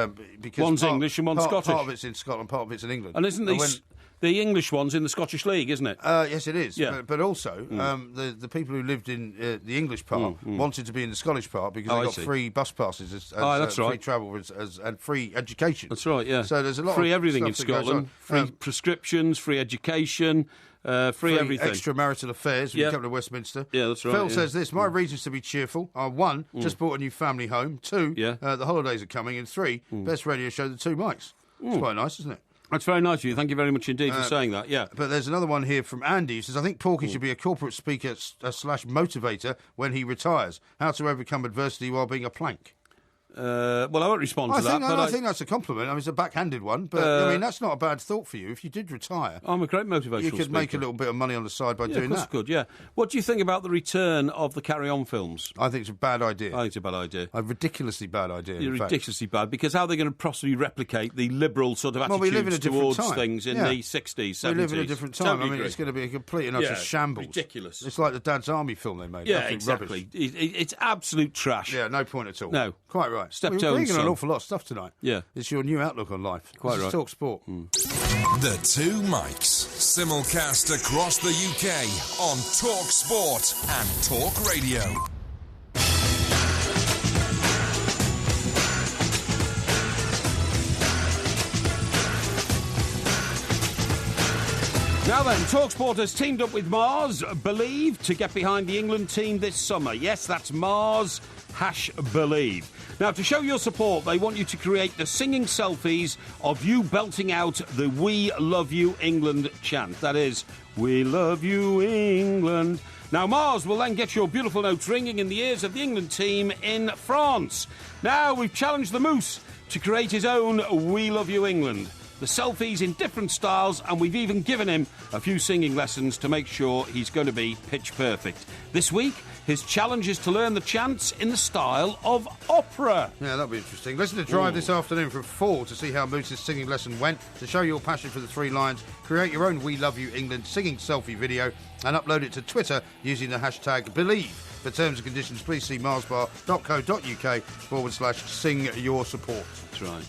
one's English and one's Scottish. Part of it's in Scotland, part of it's in England. And isn't the English one's in the Scottish League, isn't it? Yes, it is. Yeah. But also, the people who lived in the English part wanted to be in the Scottish part because they got free bus passes, that's right. free travel and free education. That's right, yeah. So there's a lot free of everything in stuff that goes Scotland. on. Free prescriptions, free education, free everything. Extramarital affairs when you come to Westminster. Yeah, that's right. Phil says this, my reasons to be cheerful are 1, just bought a new family home, 2, the holidays are coming, and 3, best radio show, the 2 mics. It's quite nice, isn't it? That's very nice of you. Thank you very much indeed for saying that, yeah. But there's another one here from Andy who says, I think Porky should be a corporate speaker / motivator when he retires. How to overcome adversity while being a plank. Well, I won't respond to that. I think that's a compliment. I mean, it's a backhanded one, but I mean, that's not a bad thought for you. If you did retire, I'm a great motivational you could speaker. make a little bit of money on the side by doing that. that. Good, yeah. What do you think about the return of the Carry On films? I think it's a bad idea. I think it's a bad idea. A ridiculously bad idea. You're ridiculously bad, because how are they going to possibly replicate the liberal sort of attitudes towards things in the 60s, 70s? We live in a different time. Totally I mean, agree. it's going to be a complete and utter shambles. Ridiculous. It's like the Dad's Army film they made. Yeah, Absolute exactly. Rubbish. It's absolute trash. Yeah, no point at all. No. Quite right. Steptoe We're bringing and an Son. awful lot of stuff tonight. Yeah. It's your new outlook on life. Quite this right. is Talk Sport. The 2 Mics, simulcast across the UK on Talk Sport and Talk Radio. Now then, TalkSport has teamed up with Mars, Believe, to get behind the England team this summer. Yes, that's Mars #Believe. Now, to show your support, they want you to create the singing selfies of you belting out the We Love You England chant. That is, We Love You England. Now, Mars will then get your beautiful notes ringing in the ears of the England team in France. Now, we've challenged the Moose to create his own We Love You England. The selfies in different styles, and we've even given him a few singing lessons to make sure he's going to be pitch perfect. This week, his challenge is to learn the chants in the style of opera. Yeah, that'll be interesting. Listen to Drive this afternoon from 4 to see how Moose's singing lesson went. To show your passion for the 3 lines, create your own We Love You England singing selfie video and upload it to Twitter using the hashtag Believe. For terms and conditions, please see marsbar.co.uk/sing your support. That's right.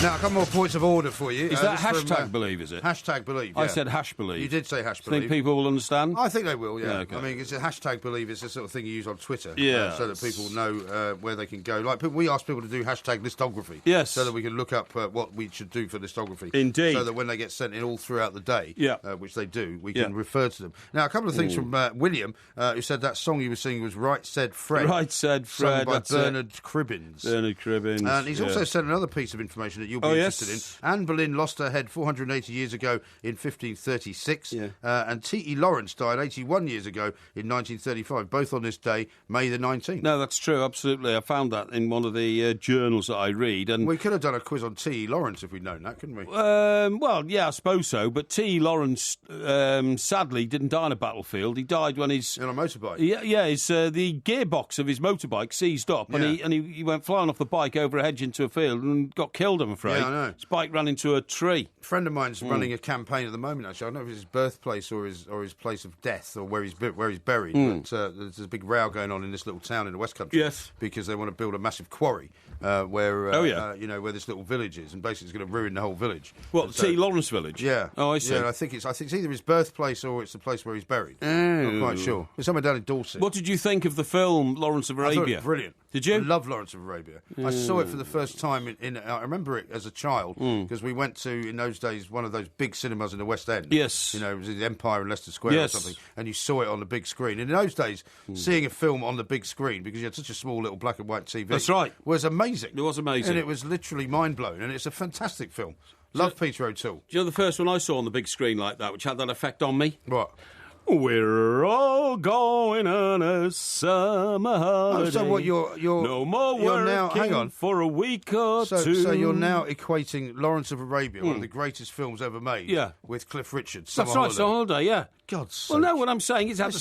Now, a couple more points of order for you. Is that hashtag Believe, is it? Hashtag Believe, yeah. I said hash Believe. You did say hash Think Believe. people will understand? I think they will, yeah. Okay. I mean, it's a hashtag Believe. It's the sort of thing you use on Twitter. Yeah. So that people know where they can go. Like, we ask people to do hashtag listography. Yes. So that we can look up what we should do for listography. Indeed. So that when they get sent in all throughout the day, which they do, we can Yeah. refer to them. Now, a couple of things from William, who said that song he was singing was Right Said Fred. Right Said Fred. Sung by that's Bernard Cribbins. Bernard Cribbins. And he's also sent another piece of information that you'll be interested in. Anne Boleyn lost her head 480 years ago in 1536. And T.E. Lawrence died 81 years ago in 1935, both on this day, May the 19th. No, that's true, absolutely. I found that in one of the journals that I read. And we could have done a quiz on T.E. Lawrence if we'd known that, couldn't we? Well, yeah, I suppose so. But T.E. Lawrence, sadly, didn't die on a battlefield. He died when he's... On a motorbike? Yeah, the gearbox of his motorbike seized up, and he went flying off the bike over a hedge into a field and got killed, I'm afraid. afraid. Yeah, I know. His bike ran into a tree. A friend of mine's running a campaign at the moment, actually. I don't know if it's his birthplace or his place of death or where he's buried, but there's a big row going on in this little town in the West Country. Yes. Because they want to build a massive quarry where where this little village is, and basically it's going to ruin the whole village. What, T. Lawrence Village? Yeah. Oh, I see. Yeah, I think it's either his birthplace or it's the place where he's buried. I'm not quite sure. It's somewhere down in Dorset. What did you think of the film Lawrence of Arabia? I thought it was brilliant. Did you? I love Lawrence of Arabia. I saw it for the first time I remember it as a child because we went to, in those days, one of those big cinemas in the West End. Yes. It was in the Empire in Leicester Square or something, and you saw it on the big screen. And in those days, seeing a film on the big screen, because you had such a small little black and white TV, that's right, was amazing. It was amazing. And it was literally mind-blowing, and it's a fantastic film. Love Peter O'Toole. Do you know the first one I saw on the big screen like that, which had that effect on me? What? We're all going on a summer holiday. Oh, so what you're no more you're working now, hang on. for a week or two. So you're now equating Lawrence of Arabia, one of the greatest films ever made, with Cliff Richard's Summer Holiday. That's right, Summer Holiday, yeah. God's sake. Well, no, what I'm saying is it's had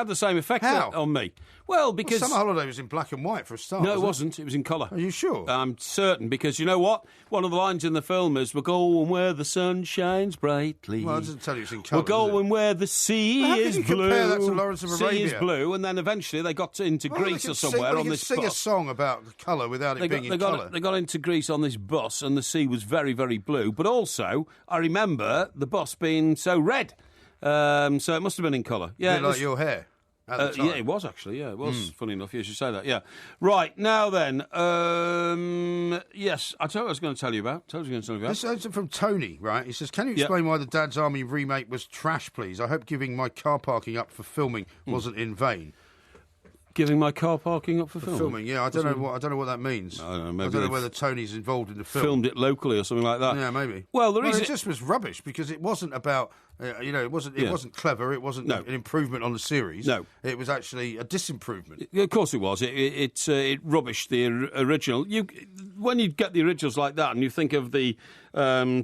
the same effect on me. Well, because Summer Holiday was in black and white for a start. No, it wasn't. It was in colour. Are you sure? I'm certain, because you know what? One of the lines in the film is, "We're going where the sun shines brightly." Well, it doesn't tell you it's in colour. We're going where the sea is blue. Compare that to Lawrence of Arabia. Sea is blue, and then eventually they got into Greece or somewhere on this bus. They can sing a song about colour without it being in colour. They got into Greece on this bus, and the sea was very, very blue. But also, I remember the bus being so red. So it must have been in colour. Yeah, like your hair. Yeah, it was actually. Yeah, it was. Funny enough, you should say that. Yeah. Right, now then. Yes, I told you what I was going to tell you about. This is from Tony, right? He says, "Can you explain why the Dad's Army remake was trash, please? I hope giving my car parking up for filming wasn't in vain." Giving my car parking up for filming? Yeah, I don't know what that means. I don't know. I don't know whether Tony's involved in the film. Filmed it locally or something like that. Yeah, maybe. Well, it just was rubbish because it wasn't about. It wasn't clever. It wasn't an improvement on the series. No, it was actually a disimprovement. Of course, it was. It rubbished the original. When you get the originals like that, and you think of the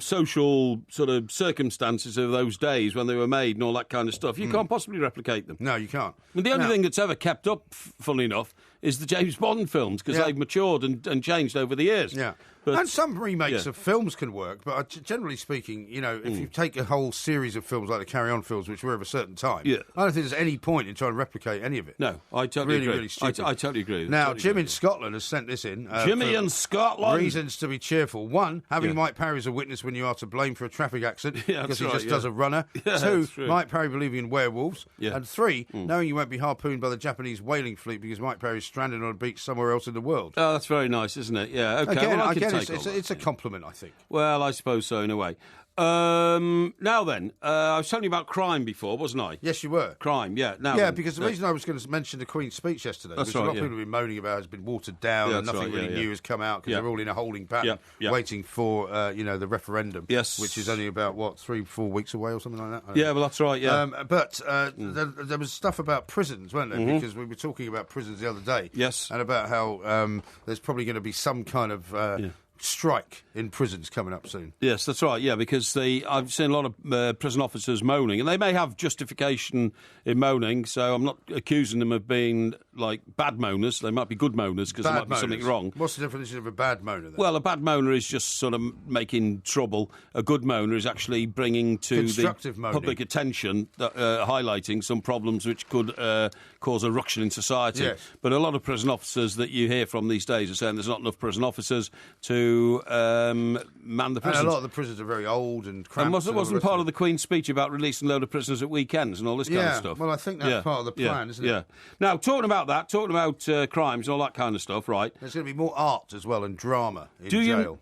social sort of circumstances of those days when they were made and all that kind of stuff, you can't possibly replicate them. No, you can't. I mean, the only thing that's ever kept up, funnily enough, is the James Bond films, because they've matured and changed over the years. Yeah. And some remakes of films can work, but generally speaking, if you take a whole series of films like the Carry On films, which were of a certain time, I don't think there's any point in trying to replicate any of it. No, I totally agree. Really stupid. I totally agree. Now, Jim in Scotland has sent this in. Jimmy in Scotland. Reasons to be cheerful. One, having Mike Parry as a witness when you are to blame for a traffic accident because he just does a runner. Two, Mike Parry believing in werewolves. And three, knowing you won't be harpooned by the Japanese whaling fleet because Mike Parry is stranded on a beach somewhere else in the world. Oh, that's very nice, isn't it? Yeah, okay. Again, it's a compliment, I think. Well, I suppose so, in a way. Now then, I was telling you about crime before, wasn't I? Yes, you were. Crime, yeah. Because the reason I was going to mention the Queen's speech yesterday, which a lot of people have been moaning about, has been watered down and nothing really new has come out because they're all in a holding pattern waiting for the referendum, which is only about, 3-4 weeks away or something like that? Yeah, well, that's right, yeah. There was stuff about prisons, weren't there? Because we were talking about prisons the other day. Yes. And about how there's probably going to be some kind of... strike in prisons coming up soon. Yes, that's right, yeah, because I've seen a lot of prison officers moaning, and they may have justification in moaning, so I'm not accusing them of being, bad moaners. They might be good moaners, because there might be something wrong. What's the definition of a bad moaner, then? Well, a bad moaner is just sort of making trouble. A good moaner is actually bringing to the public attention, highlighting some problems which could cause a ruction in society. Yes. But a lot of prison officers that you hear from these days are saying there's not enough prison officers to man the prisons. And a lot of the prisons are very old and cramped. And wasn't part of the Queen's speech about releasing a load of prisoners at weekends and all this kind of stuff? Well, I think that's part of the plan, isn't it? Yeah. Now, talking about crimes and all that kind of stuff, right? There's going to be more art as well and drama in jail.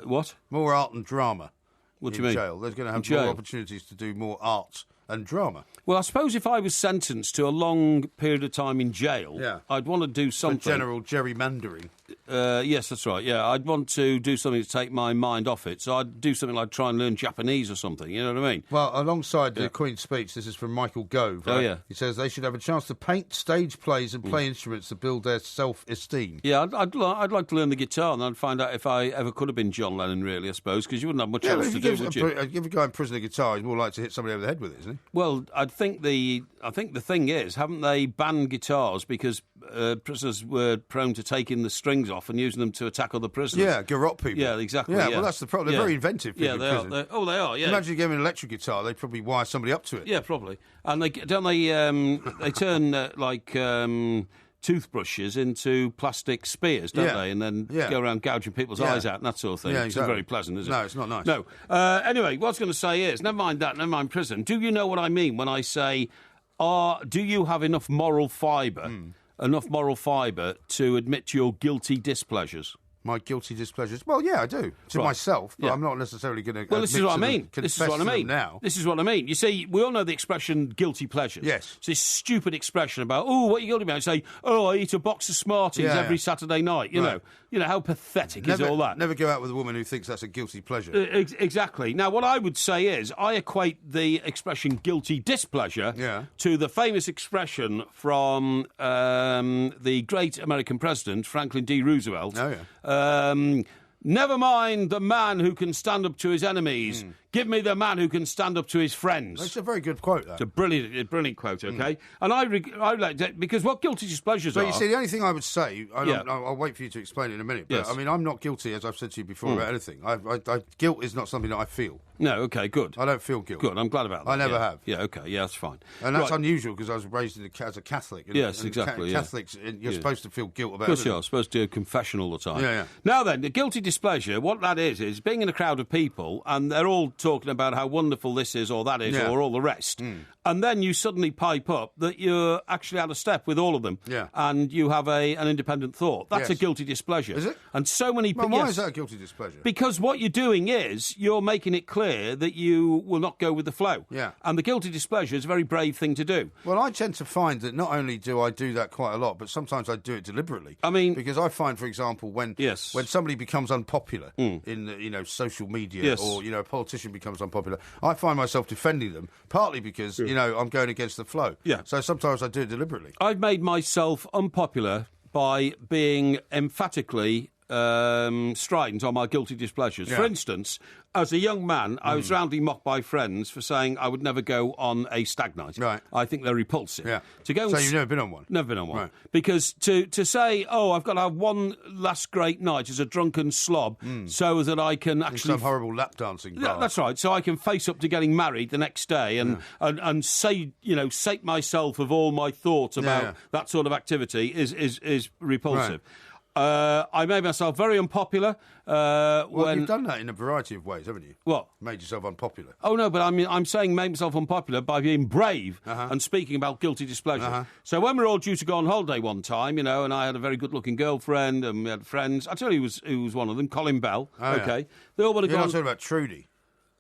What? More art and drama. What do you mean? Jail. There's going to have more opportunities to do more art and drama. Well, I suppose if I was sentenced to a long period of time in jail, I'd want to do something. For general gerrymandering. Yes, that's right, yeah. I'd want to do something to take my mind off it. So I'd do something like try and learn Japanese or something, you know what I mean? Well, alongside the Queen's speech, this is from Michael Gove, right? Oh, yeah. He says they should have a chance to paint, stage plays and play instruments to build their self-esteem. Yeah, I'd like to learn the guitar, and I'd find out if I ever could have been John Lennon, really, I suppose, because you wouldn't have much else to do, would you? If you give a guy in prison a guitar, he's more likely to hit somebody over the head with it, isn't he? Well, I think the thing is, haven't they banned guitars because prisoners were prone to taking the strings off and using them to attack other prisoners? Yeah, garrote people. Yeah, exactly. Yeah, well, that's the problem. They're very inventive people in prison. They are, yeah. Imagine you gave them an electric guitar, they'd probably wire somebody up to it. Yeah, probably. And they turn, toothbrushes into plastic spears, don't they? And then go around gouging people's eyes out and that sort of thing. Yeah, It's very pleasant, is it? No, it's not nice. No. Anyway, what I was going to say is, never mind prison. Do you know what I mean when I say, do you have enough moral fibre to admit to your guilty displeasures? My guilty displeasures? Well, yeah, I do. To myself, but I'm not necessarily going to. Well, this is what I mean. This is what I mean. Now. This is what I mean. You see, we all know the expression guilty pleasures. Yes. It's this stupid expression about, what are you guilty about? You say, I eat a box of Smarties every Saturday night. You know, how pathetic is all that? Never go out with a woman who thinks that's a guilty pleasure. Exactly. Now, what I would say is, I equate the expression guilty displeasure to the famous expression from the great American president, Franklin D. Roosevelt. Oh, yeah. Never mind the man who can stand up to his enemies. Give me the man who can stand up to his friends. That's a very good quote, that. It's a brilliant quote, OK? And I like that because what guilty displeasures are... But you see, the only thing I would say, I'll wait for you to explain in a minute, but I mean, I'm not guilty, as I've said to you before, about anything. Guilt is not something that I feel. No, OK, good. I don't feel guilt. Good, I'm glad about that. I never have. Yeah, OK, yeah, that's fine. And that's unusual because I was raised as a Catholic. Yes, exactly. Catholics, you're supposed to feel guilt about it. Of course everything. you are, supposed to do a confession all the time. Yeah. Now then, the guilty displeasure, what that is being in a crowd of people and they're all talking about how wonderful this is or that is or all the rest. And then you suddenly pipe up that you're actually out of step with all of them. Yeah. And you have an independent thought. That's a guilty displeasure. Is it? And so many people... Well, why is that a guilty displeasure? Because what you're doing is you're making it clear that you will not go with the flow. Yeah. And the guilty displeasure is a very brave thing to do. Well, I tend to find that not only do I do that quite a lot, but sometimes I do it deliberately. I mean... Because I find, for example, when somebody becomes unpopular in social media or, a politician becomes unpopular, I find myself defending them, partly because, I'm going against the flow. Yeah. So sometimes I do it deliberately. I've made myself unpopular by being emphatically strident on my guilty displeasures. Yeah. For instance, as a young man, I was roundly mocked by friends for saying I would never go on a stag night. Right. I think they're repulsive. Yeah. So you've never been on one? Never been on one. Right. Because to say, I've got to have one last great night as a drunken slob so that I can actually... In some horrible lap dancing bar. Yeah, that's right. So I can face up to getting married the next day and say, sate myself of all my thoughts about that sort of activity is repulsive. Right. I made myself very unpopular. You've done that in a variety of ways, haven't you? What? Made yourself unpopular. Oh, no, but I'm saying made myself unpopular by being brave and speaking about guilty displeasure. So when we were all due to go on holiday one time, and I had a very good-looking girlfriend and we had friends. I'll tell you who was one of them, Colin Bell. Oh, OK. Yeah. They all would have You're gone... not talking about Trudy?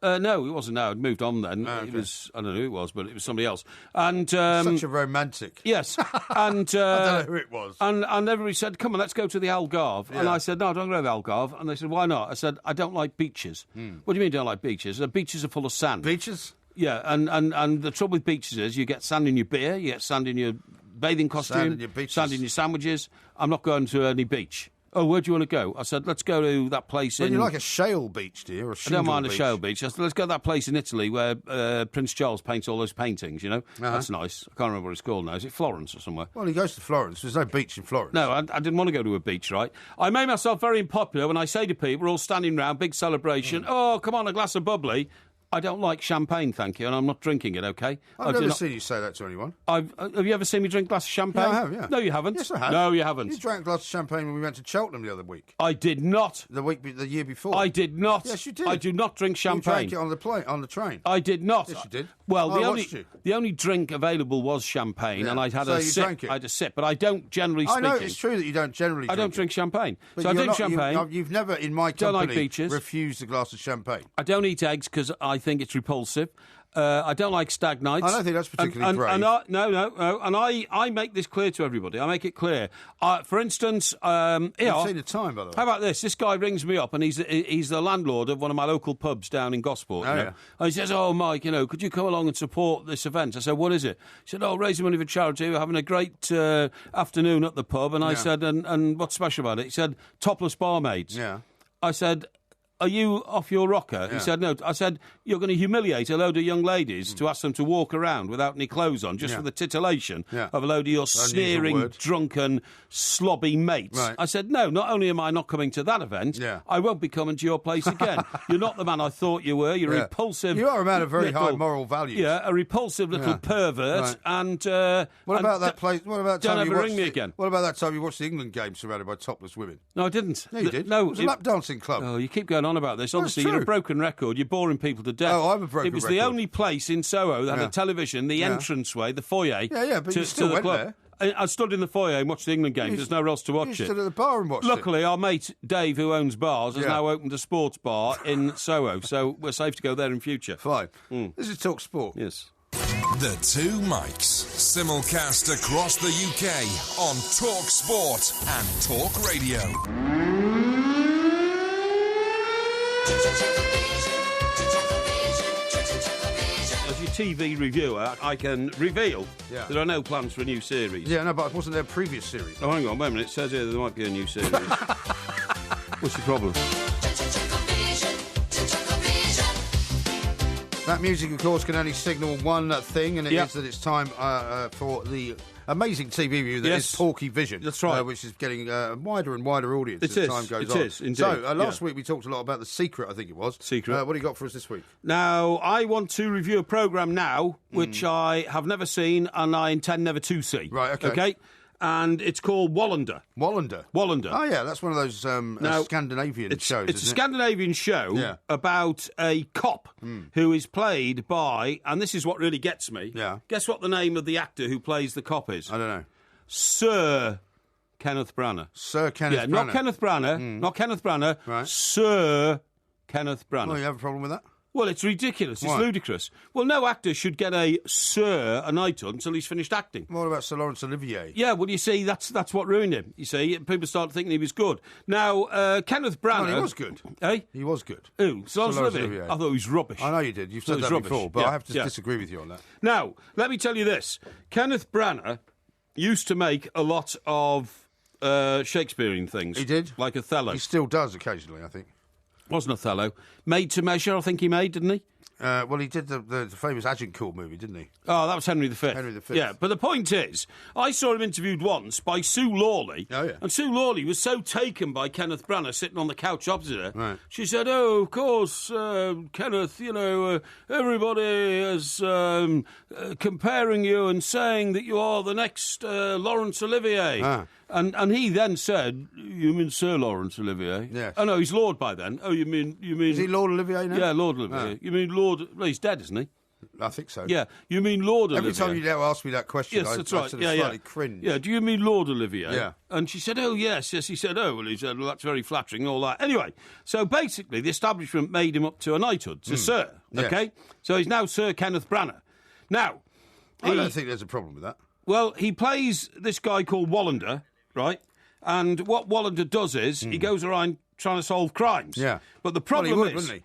No, it wasn't. No, I'd moved on then. Okay. It was, I don't know who it was, but it was somebody else. And such a romantic. Yes, and I don't know who it was. And everybody said, "Come on, let's go to the Algarve." Yeah. And I said, "No, don't go to the Algarve." And they said, "Why not?" I said, "I don't like beaches." What do you mean, you don't like beaches? The beaches are full of sand. Beaches? Yeah, and the trouble with beaches is you get sand in your beer, you get sand in your bathing costume, sand in your sandwiches. I'm not going to any beach. Oh, where do you want to go? I said, let's go to that place in... You like a shale beach, do you? Or a I don't mind beach? A shale beach. I said, let's go to that place in Italy where Prince Charles paints all those paintings, That's nice. I can't remember what it's called now. Is it Florence or somewhere? Well, he goes to Florence. There's no beach in Florence. No, I didn't want to go to a beach, right? I made myself very unpopular when I say to people, we're all standing round, big celebration, oh, come on, a glass of bubbly. I don't like champagne, thank you, and I'm not drinking it, OK? I've never seen you say that to anyone. Have you ever seen me drink a glass of champagne? Yeah, I have, yeah. No, you haven't. Yes, I have. No, you haven't. You drank a glass of champagne when we went to Cheltenham the other week. I did not. The year before. I did not. Yes, you did. I do not drink champagne. You drank it on the train. I did not. Yes, you did. Well, the only drink available was champagne, and I had a sip. Drank it. I had a sip, but I don't generally speaking. I know it's true that you don't generally. I don't drink champagne. But so I drink champagne. You've never, in my company, don't like beaches. refused a glass of champagne. I don't eat eggs because I think it's repulsive. I don't like stag nights. I don't think that's particularly brave. No. And I make this clear to everybody. I make it clear. For instance, You've seen the time, by the way. How about this? This guy rings me up, and he's the landlord of one of my local pubs down in Gosport. Oh, yeah. And he says, "Oh, Mike, could you come along and support this event?" I said, "What is it?" He said, "Oh, raising money for charity. We're having a great afternoon at the pub." And I said, "And what's special about it?" He said, "Topless barmaids." Yeah. I said, are you off your rocker? Yeah. He said, no. I said, you're going to humiliate a load of young ladies to ask them to walk around without any clothes on, just for the titillation of a load of your sneering, drunken, slobby mates. Right. I said, no, not only am I not coming to that event, I won't be coming to your place again. You're not the man I thought you were. You're a repulsive... You are a man of very high moral values. Yeah, a repulsive little pervert. Right. And what about that place? What about don't time ever you ring me again? What about that time you watched the England game surrounded by topless women? No, I didn't. No, you did. No, it was a lap dancing club. Oh, you keep going on about this. Honestly, true. you're a broken record. You're boring people to death. Oh, I'm a broken It was record. the only place in Soho that had a television, the entranceway, the foyer. But you still the went club. I stood in the foyer and watched the England game. There's nowhere else to watch You it. stood at the bar and watched Luckily, our mate Dave, who owns bars, has now opened a sports bar in Soho, so we're safe to go there in future. Fine. This is Talk Sport. Yes. The Two Mikes, simulcast across the UK on Talk Sport and Talk Radio. As your TV reviewer, I can reveal there are no plans for a new series. Yeah, no, but wasn't there a previous series? Oh, hang on, wait a minute. It says here there might be a new series. What's the problem? That music, of course, can only signal one thing, and it is that it's time for the amazing TV review that is Porkyvision. That's right. Which is getting a wider and wider audience as time goes on. It is, indeed. So, last week we talked a lot about The Secret, I think it was. Secret. What do you got for us this week? Now, I want to review a programme now, which I have never seen and I intend never to see. Right, okay. And it's called Wallander. Wallander? Wallander. Oh, yeah, that's one of those Scandinavian shows, It's a Scandinavian show about a cop who is played by, and this is what really gets me, guess what the name of the actor who plays the cop is? I don't know. Sir Kenneth Branagh. Sir Kenneth Branagh. Not Kenneth Branagh, not Kenneth Branagh, right. Sir Kenneth Branagh. Well, you have a problem with that? Well, it's ridiculous. It's Why? ludicrous. Well, no actor should get a Sir, a knighthood, until he's finished acting. What about Sir Laurence Olivier? Yeah, well, you see, that's what ruined him. You see, people started thinking he was good. Now, Kenneth Branagh... No, he was good. Eh? He was good. Who? Sir Laurence Olivier? I thought he was rubbish. I know you did. You've said that before, but I have to disagree with you on that. Now, let me tell you this. Kenneth Branagh used to make a lot of Shakespearean things. He did? Like Othello. He still does occasionally, I think. Wasn't Othello. Made to Measure, I think he made, didn't he? Well, he did the famous Agincourt movie, didn't he? Oh, that was Henry V. Henry V. Yeah, but the point is, I saw him interviewed once by Sue Lawley. Oh, yeah. And Sue Lawley was so taken by Kenneth Branagh sitting on the couch opposite her. Right. She said, oh, of course, Kenneth, you know, everybody is comparing you and saying that you are the next Laurence Olivier. Ah. And he then said, you mean Sir Laurence Olivier? Yes. Oh, no, he's Lord by then. Oh, you mean... Is he Lord Olivier now? Yeah, Lord Olivier. Ah. You mean Lord... Well, he's dead, isn't he? I think so. Yeah, you mean Lord Olivier? Every time you now ask me that question, yes, that's right. I sort of slightly cringe. Yeah, do you mean Lord Olivier? Yeah. And she said, oh, yes. He said, oh, well, he said, well, that's very flattering and all that. Anyway, so basically the establishment made him up to a knighthood, to Sir, okay? Yes. So he's now Sir Kenneth Branagh. Now... I don't think there's a problem with that. Well, he plays this guy called Wallander, right? And what Wallander does is he goes around trying to solve crimes. Yeah. But the problem well, he would, is... wouldn't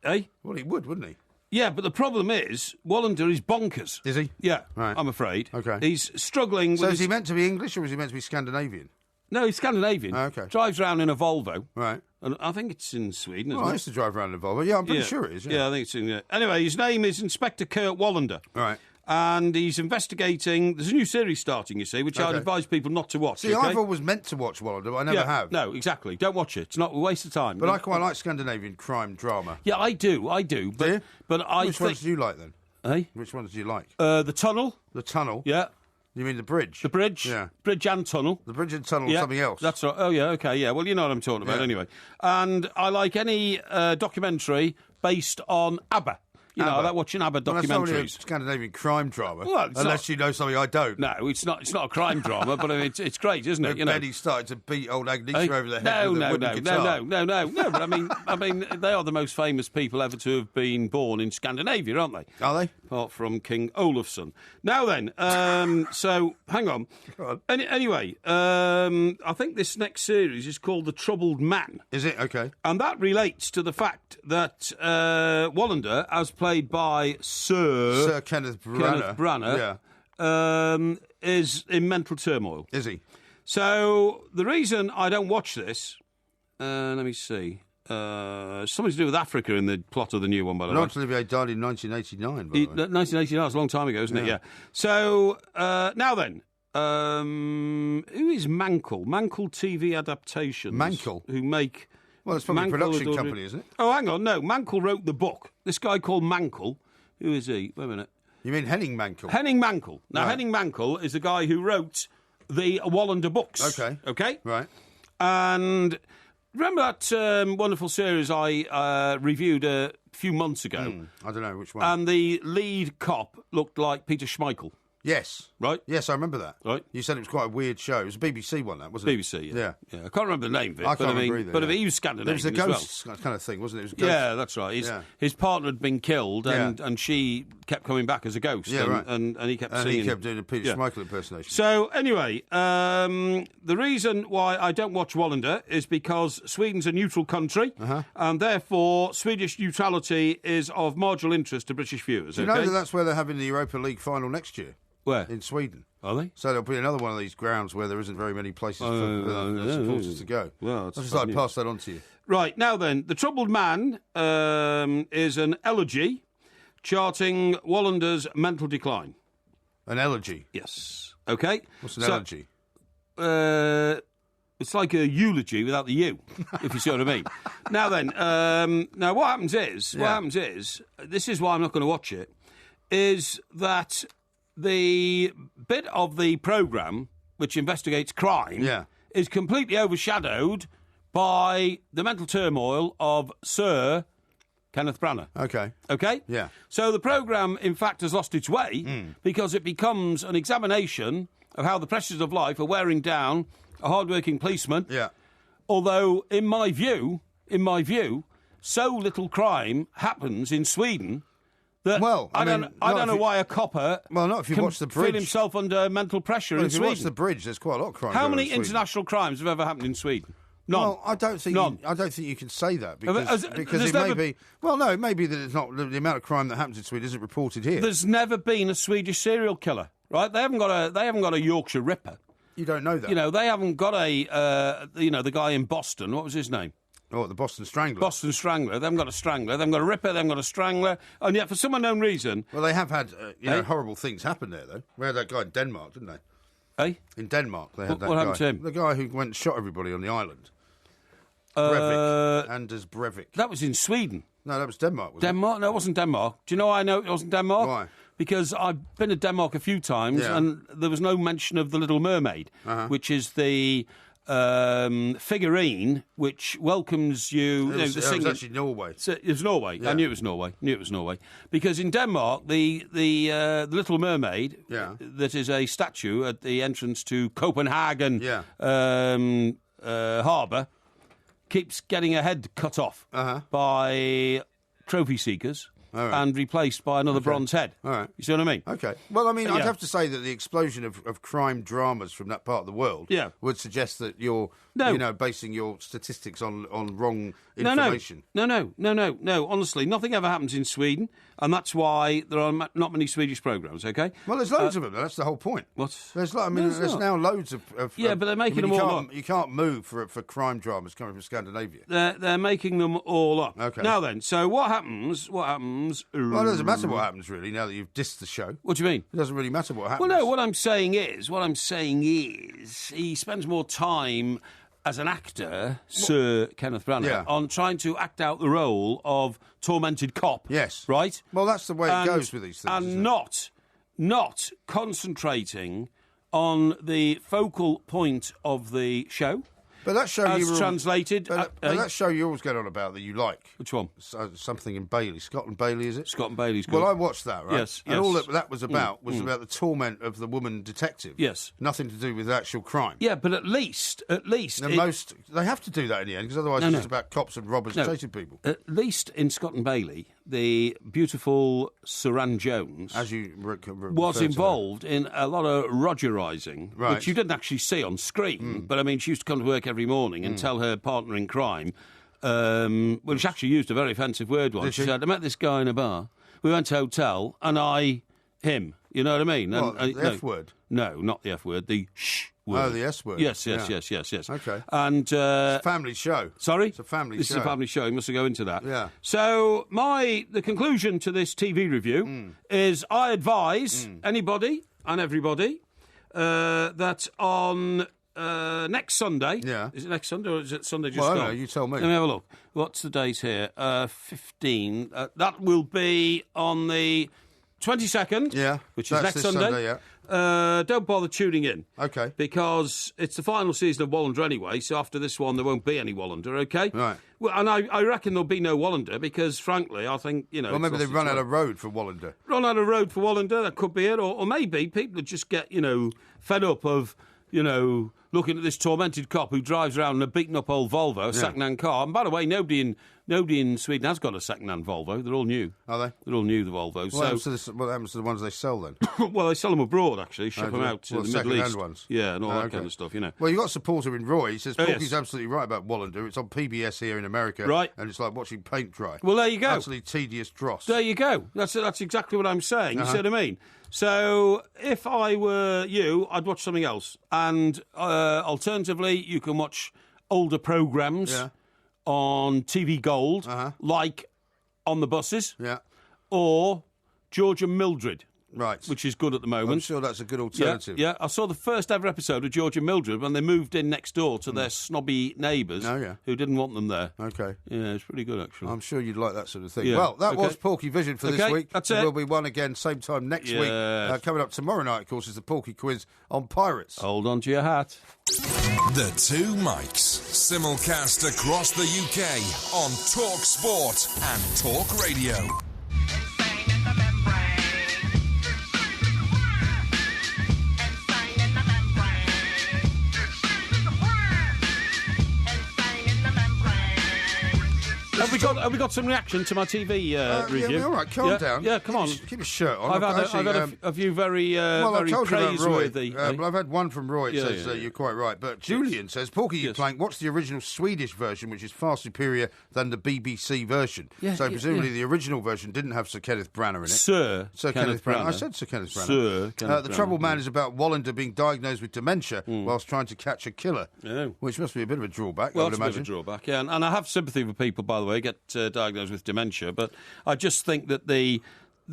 he? Eh? Well, he would, wouldn't he? Yeah, but the problem is, Wallander is bonkers. Is he? Yeah, right. I'm afraid. Okay. He's struggling with... So is he meant to be English or is he meant to be Scandinavian? No, he's Scandinavian. Oh, okay. Drives around in a Volvo. Right. And I think it's in Sweden, isn't Well, it? I used to drive around in a Volvo. Yeah, I'm pretty sure it is. Yeah, I think it's in... Anyway, his name is Inspector Kurt Wallander. Right. And he's investigating... There's a new series starting, you see, which I'd advise people not to watch. See, I've always meant to watch Wallander, but I never have. No, exactly. Don't watch it. It's not a waste of time. But I quite like Scandinavian crime drama. Yeah, I do. But, do you? But Which ones do you like, then? Eh? Which ones do you like? The Tunnel. The Tunnel? Yeah. You mean the bridge? The bridge. Yeah. Bridge and tunnel. The bridge and tunnel or something else? That's right. Oh, yeah, okay, yeah. Well, you know what I'm talking about anyway. And I like any documentary based on ABBA. You know, I like watching ABBA documentaries. Well, that's not really a Scandinavian crime drama, unless you know something I don't. No, it's not a crime drama, but I mean, it's great, isn't it? You know, Benny started to beat old Agnesha over the head with a wooden guitar. No. But I mean, they are the most famous people ever to have been born in Scandinavia, aren't they? Are they? Apart from King Olafsson. Now then, so hang on. Anyway, I think this next series is called The Troubled Man. Is it? Okay. And that relates to the fact that Wallander, as played by Sir Kenneth Branagh, is in mental turmoil. Is he? So the reason I don't watch this, let me see. Something to do with Africa in the plot of the new one, by the way. Laurence Olivier died in 1989, by the way. 1989, that's a long time ago, isn't it? Yeah. So, now then, who is Mankell? Mankell TV Adaptations. Mankell? Who make... Well, it's probably a production company, isn't it? Oh, hang on, no. Mankell wrote the book. This guy called Mankell. Who is he? Wait a minute. You mean Henning Mankell? Henning Mankell. Now, right. Henning Mankell is the guy who wrote the Wallander books. Okay. Okay? Right. And remember that wonderful series I reviewed a few months ago? I don't know which one. And the lead cop looked like Peter Schmeichel. Yes. Right? Yes, I remember that. Right. You said it was quite a weird show. It was a BBC one, that, wasn't it? BBC, yeah. I can't remember the name of it. I can't remember either. But he was Scandinavian. It was a ghost kind of thing, wasn't it? It was a ghost. Yeah, that's right. His partner had been killed, and she kept coming back as a ghost. Yeah, right. And he kept and singing. he kept doing a Peter Schmeichel impersonation. So, anyway, the reason why I don't watch Wallander is because Sweden's a neutral country, and therefore Swedish neutrality is of marginal interest to British viewers. Do you know that that's where they're having the Europa League final next year? Where? In Sweden. Are they? So there'll be another one of these grounds where there isn't very many places for supporters to go. Well, I'll just pass that on to you. Right, now then, The Troubled Man is an elegy charting Wallander's mental decline. An elegy? Yes. Okay. What's an elegy? It's like a eulogy without the U, if you see what I mean. Now then, now what happens is, this is why I'm not going to watch it, is that the bit of the programme which investigates crime is completely overshadowed by the mental turmoil of Sir Kenneth Branagh. Okay. Okay? Yeah. So the programme, in fact, has lost its way because it becomes an examination of how the pressures of life are wearing down a hard-working policeman. Yeah. Although, in my view, so little crime happens in Sweden that I don't know why a copper not if you watch the bridge. Feel himself under mental pressure in Sweden. If you watch the bridge, there's quite a lot of crime. How many international crimes have ever happened in Sweden? None. Well, I don't think you can say that because it may be. Well, no, it may be that it's not the amount of crime that happens in Sweden isn't reported here. There's never been a Swedish serial killer, right? They haven't got a Yorkshire Ripper. You don't know that. You know, they haven't got the guy in Boston. What was his name? Oh, the Boston Strangler. Boston Strangler. They haven't got a strangler. They haven't got a Ripper. They haven't got a strangler. And yet, for some unknown reason... Well, they have had horrible things happen there, though. We had that guy in Denmark, didn't they? Hey? In Denmark, they had that guy. What happened to him? The guy who went and shot everybody on the island. Breivik. Anders Breivik. That was in Sweden. No, that was Denmark, wasn't Denmark? No, it wasn't Denmark. Do you know why I know it wasn't Denmark? Why? Because I've been to Denmark a few times, and there was no mention of the Little Mermaid, which is the figurine which welcomes you. It was actually Norway. It was Norway. Yeah. I knew it was Norway. Because in Denmark, the Little Mermaid, that is a statue at the entrance to Copenhagen harbour, keeps getting her head cut off by trophy seekers. And replaced by another bronze head. All right. You see what I mean? Okay. Well, I mean, I'd have to say that the explosion of crime dramas from that part of the world would suggest that you're, basing your statistics on wrong information. No. Honestly, nothing ever happens in Sweden, and that's why there are not many Swedish programmes, okay? Well, there's loads of them, that's the whole point. What? There's now loads of but they're making them all up. You can't move for crime dramas coming from Scandinavia. They're making them all up. Okay. Now then, so what happens... Well, it doesn't matter what happens, really, now that you've dissed the show. What do you mean? It doesn't really matter what happens. Well, no, what I'm saying is he spends more time as an actor, Sir Kenneth Branagh, on trying to act out the role of tormented cop. Yes. Right? Well, that's the way it goes with these things. And not concentrating on the focal point of the show. But that show translated. But that show you always get on about that you like. Which one? Something in Bailey. Scott and Bailey, is it? Scott and Bailey's good. Well, I watched that, right? Yes. And all that was about was about the torment of the woman detective. Yes. Nothing to do with actual crime. Yeah, but at least they have to do that in the end, because otherwise it's just about cops and robbers chasing people. At least in Scott and Bailey, the beautiful Suran Jones, as you was involved in a lot of Rogerising, right, which you didn't actually see on screen. But I mean, she used to come to work every morning and tell her partner in crime, well, she actually used a very offensive word once. She said, I met this guy in a bar, we went to a hotel, and You know what I mean? The F word? No, not the F word. The sh word. Oh, the S word. Yes. Okay. And it's a family show. Sorry? It's a family show. This is a family show. You must go into that. Yeah. So the conclusion to this TV review is I advise anybody and everybody that on next Sunday. Yeah. Is it next Sunday or is it Sunday just gone? gone? I don't know, you tell me. Let me have a look. What's the date here? 15. That will be on the 22nd. Yeah. Which is next Sunday. Yeah. Don't bother tuning in. Okay. Because it's the final season of Wallander anyway, so after this one there won't be any Wallander, okay? Right. Well, and I reckon there'll be no Wallander because, frankly, I think, Well, maybe they've run out of road for Wallander. Run out of road for Wallander, that could be it. Or maybe people just get, fed up of, looking at this tormented cop who drives around in a beaten-up old Volvo, a second-hand car. And by the way, nobody in Sweden has got a second-hand Volvo. They're all new. Are they? They're all new, the Volvos. What happens to the ones they sell, then? Well, they sell them abroad, actually. Ship them out to the Middle East. Ones? Yeah, and all that kind of stuff, Well, you've got a supporter in Roy. He says, Porky's absolutely right about Wallander. It's on PBS here in America. Right. And it's like watching paint dry. Well, there you go. Absolutely tedious dross. There you go. That's exactly what I'm saying. You see what I mean? So if I were you, I'd watch something else. And alternatively, you can watch older programmes on TV Gold, like On the Buses, or George and Mildred. Right. Which is good at the moment. I'm sure that's a good alternative. Yeah, I saw the first ever episode of George and Mildred when they moved in next door to their snobby neighbours who didn't want them there. Okay. Yeah, it's pretty good, actually. I'm sure you'd like that sort of thing. Yeah. Well, that was Porkyvision for this week. That's there it. will be one again same time next week. Coming up tomorrow night, of course, is the Porky Quiz on Pirates. Hold on to your hat. The Two Mics, simulcast across the UK on Talk Sport and Talk Radio. Have we got some reaction to my TV review? Yeah, all right, calm down. Yeah, come on. Keep your shirt on. I've had a few very praiseworthy. Well, I've had one from Roy. It says you're quite right. But Julian says, Porky Plank, watch the original Swedish version, which is far superior than the BBC version. So presumably the original version didn't have Sir Kenneth Branagh in it. Sir Kenneth Branagh. I said Sir Kenneth Branagh. Sir Kenneth The Troubled Man is about Wallander being diagnosed with dementia whilst trying to catch a killer, which must be a bit of a drawback, I would imagine. Well, it's a bit of a drawback, yeah. And I have sympathy for people, by the way, get diagnosed with dementia, but I just think that the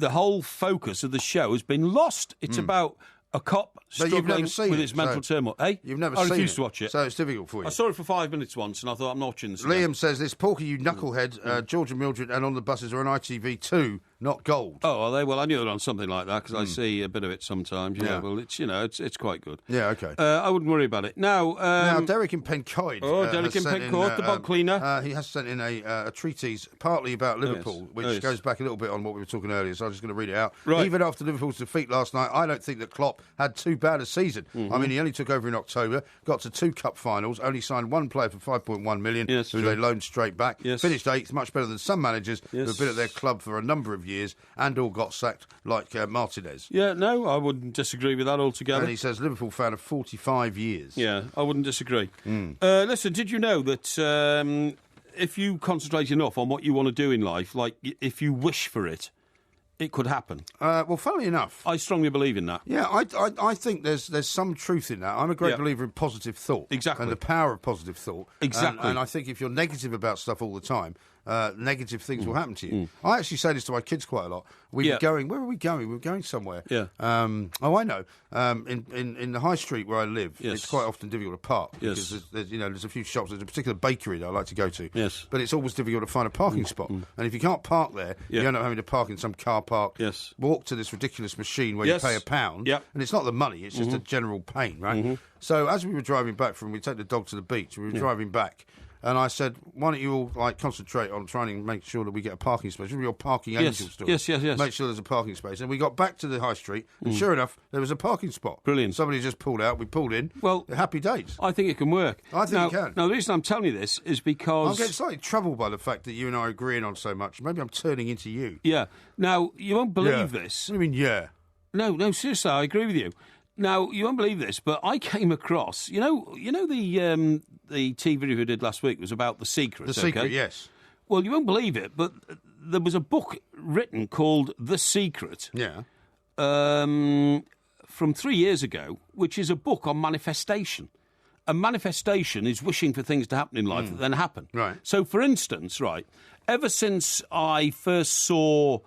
whole focus of the show has been lost. It's about a cop struggling with his mental turmoil. Hey? You've never seen it. I refuse to watch it. So it's difficult for you. I saw it for 5 minutes once, and I thought, I'm not watching this Liam again. says this, Porky, you knucklehead, George and Mildred and On the Buses are on ITV2, not Gold. Oh, are they? Well, I knew they were on something like that, because I see a bit of it sometimes. Well, it's quite good. Yeah, OK. I wouldn't worry about it. Now, Derek in Pencoed. Derek in Pencoed, the bog cleaner. He has sent in a treatise partly about Liverpool, which goes back a little bit on what we were talking earlier, so I'm just going to read it out. Right. Even after Liverpool's defeat last night, I don't think that Klopp had too bad a season. I mean, he only took over in October, got to 2 cup finals, only signed one player for 5.1 million, who they loaned straight back. Finished 8th, much better than some managers who have been at their club for a number of years and all got sacked, like Martinez. Yeah, no, I wouldn't disagree with that altogether. And he says Liverpool fan of 45 years. Yeah, I wouldn't disagree. Listen, did you know that if you concentrate enough on what you want to do in life, like if you wish for it, it could happen? Well, funnily enough, I strongly believe in that. Yeah, I think there's some truth in that. I'm a great believer in positive thought. Exactly. And the power of positive thought. Exactly. And I think if you're negative about stuff all the time, negative things will happen to you. I actually say this to my kids quite a lot. We were going, where are we going? We were going somewhere. Yeah. I know. In the high street where I live, it's quite often difficult to park because there's a few shops. There's a particular bakery that I like to go to. Yes. But it's always difficult to find a parking spot. And if you can't park there, you end up having to park in some car park. Yes. Walk to this ridiculous machine where you pay £1. Yep. And it's not the money; it's just a general pain, right? So as we were driving back we take the dog to the beach. We were driving back. And I said, why don't you all concentrate on trying to make sure that we get a parking space? Remember your parking angel story? Yes. Make sure there's a parking space. And we got back to the high street, and sure enough, there was a parking spot. Brilliant. Somebody just pulled out. We pulled in. Well, happy days. I think it can work. I think it can. Now, the reason I'm telling you this is because I'm getting slightly troubled by the fact that you and I are agreeing on so much. Maybe I'm turning into you. Yeah. Now, you won't believe this. What do you mean, yeah? No, seriously, I agree with you. Now, you won't believe this, but I came across, the TV review we did last week was about The Secret. The Secret, yes. Well, you won't believe it, but there was a book written called The Secret. Yeah. from 3 years ago, which is a book on manifestation. And manifestation is wishing for things to happen in life that then happen. Right. So, for instance, ever since I first saw,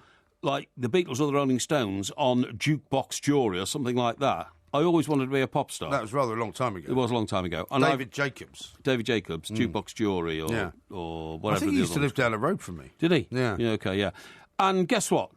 like, the Beatles or the Rolling Stones on Jukebox Jury or something like that, I always wanted to be a pop star. That was rather a long time ago. It was a long time ago. And David Jacobs, Jukebox Jury or whatever. I think he used to live down the road from me. Did he? Yeah. Okay, yeah. And guess what?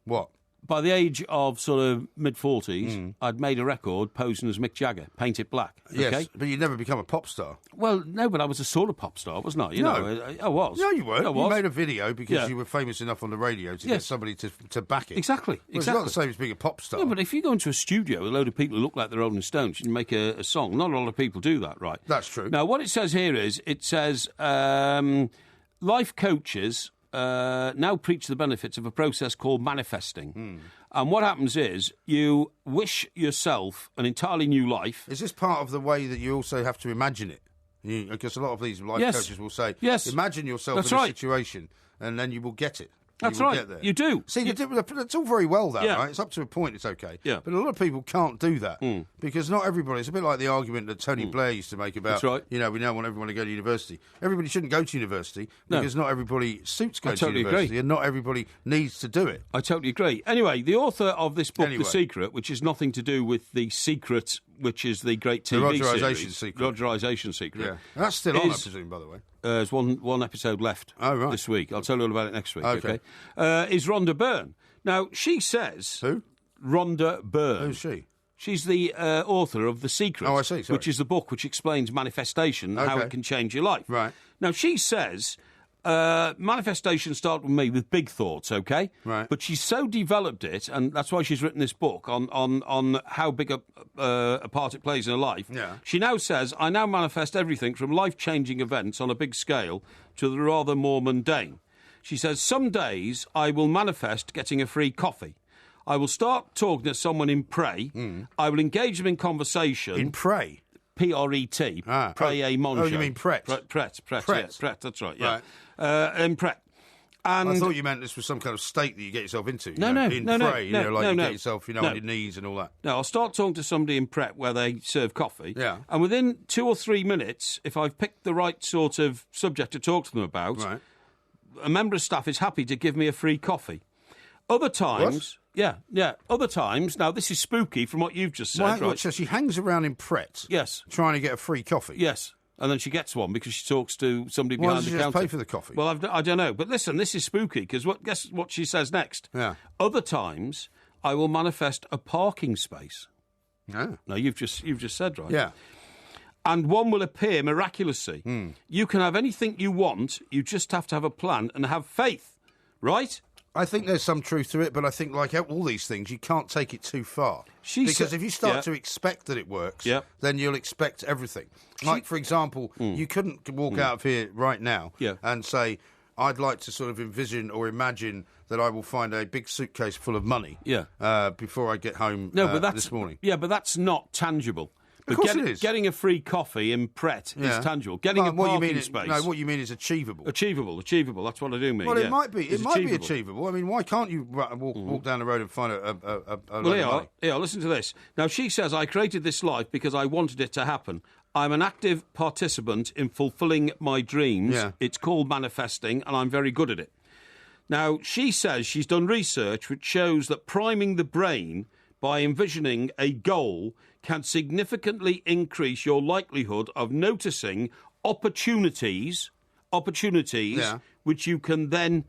What? By the age of sort of mid-40s, I'd made a record posing as Mick Jagger, painted black. Yes, okay? but you'd never become a pop star. Well, no, but I was a sort of pop star, wasn't I? You know, I was. No, you weren't. I was. You made a video because you were famous enough on the radio to get somebody to back it. Exactly. Well, it's not the same as being a pop star. No, but if you go into a studio with a load of people who look like the Rolling Stones and make a song, not a lot of people do that, right? That's true. Now, what it says here is, it says, life coaches now preach the benefits of a process called manifesting. And what happens is you wish yourself an entirely new life. Is this part of the way that you also have to imagine it? Because a lot of these life coaches will say, imagine yourself in a situation and then you will get it. That's you will right. Get there. You do. See, it's all very well, right? It's up to a point, it's okay. Yeah. But a lot of people can't do that because not everybody. It's a bit like the argument that Tony Blair used to make about, we don't want everyone to go to university. Everybody shouldn't go to university because not everybody suits going to university and not everybody needs to do it. I totally agree. Anyway, the author of this book, The Secret, which is nothing to do with The Secret, which is the great TV series. Rogerisation Secret. Yeah. And that's still on, I presume, by the way. There's one episode left this week. I'll tell you all about it next week. Okay. Is Rhonda Byrne. Now, she says... Who? Rhonda Byrne. Who's she? She's the author of The Secret. Oh, I see. Sorry. Which is the book which explains manifestation, how it can change your life. Right. Now, she says... manifestation started with me with big thoughts, okay? Right. But she's so developed it, and that's why she's written this book on how big a part it plays in her life. Yeah. She now says, I now manifest everything from life-changing events on a big scale to the rather more mundane. She says, some days I will manifest getting a free coffee. I will start talking to someone in Pray. I will engage them in conversation. In Pray? P-R-E-T. Pray a manger. Oh, you mean Pret? Pret, yeah. Pret, that's right, yeah. In Pret. And I thought you meant this was some kind of state that you get yourself into. No. You get yourself, on your knees and all that. No, I'll start talking to somebody in Pret where they serve coffee. Yeah. And within 2 or 3 minutes, if I've picked the right sort of subject to talk to them about, a member of staff is happy to give me a free coffee. Other times... What? Yeah. Other times, now this is spooky from what you've just said, right? So she hangs around in Pret, trying to get a free coffee. Yes, and then she gets one because she talks to somebody behind the counter. Why does she just pay for the coffee? Well, I don't know, but listen, this is spooky because guess what she says next? Yeah. Other times, I will manifest a parking space. Yeah. Now you've just said right. Yeah. And one will appear miraculously. You can have anything you want. You just have to have a plan and have faith, right? I think there's some truth to it, but I think, like all these things, you can't take it too far. Because if you start to expect that it works, then you'll expect everything. Like, for example, you couldn't walk out of here right now and say, I'd like to sort of envision or imagine that I will find a big suitcase full of money before I get home this morning. Yeah, but that's not tangible. Of course it is. Getting a free coffee in Pret is tangible. Getting a parking space... No, what you mean is achievable. Achievable. That's what I do mean. Well, it might be. It might be achievable. I mean, why can't you walk down the road and find a load of money? Here, listen to this. Now, she says, I created this life because I wanted it to happen. I'm an active participant in fulfilling my dreams. Yeah. It's called manifesting, and I'm very good at it. Now, she says she's done research which shows that priming the brain by envisioning a goal can significantly increase your likelihood of noticing opportunities which you can then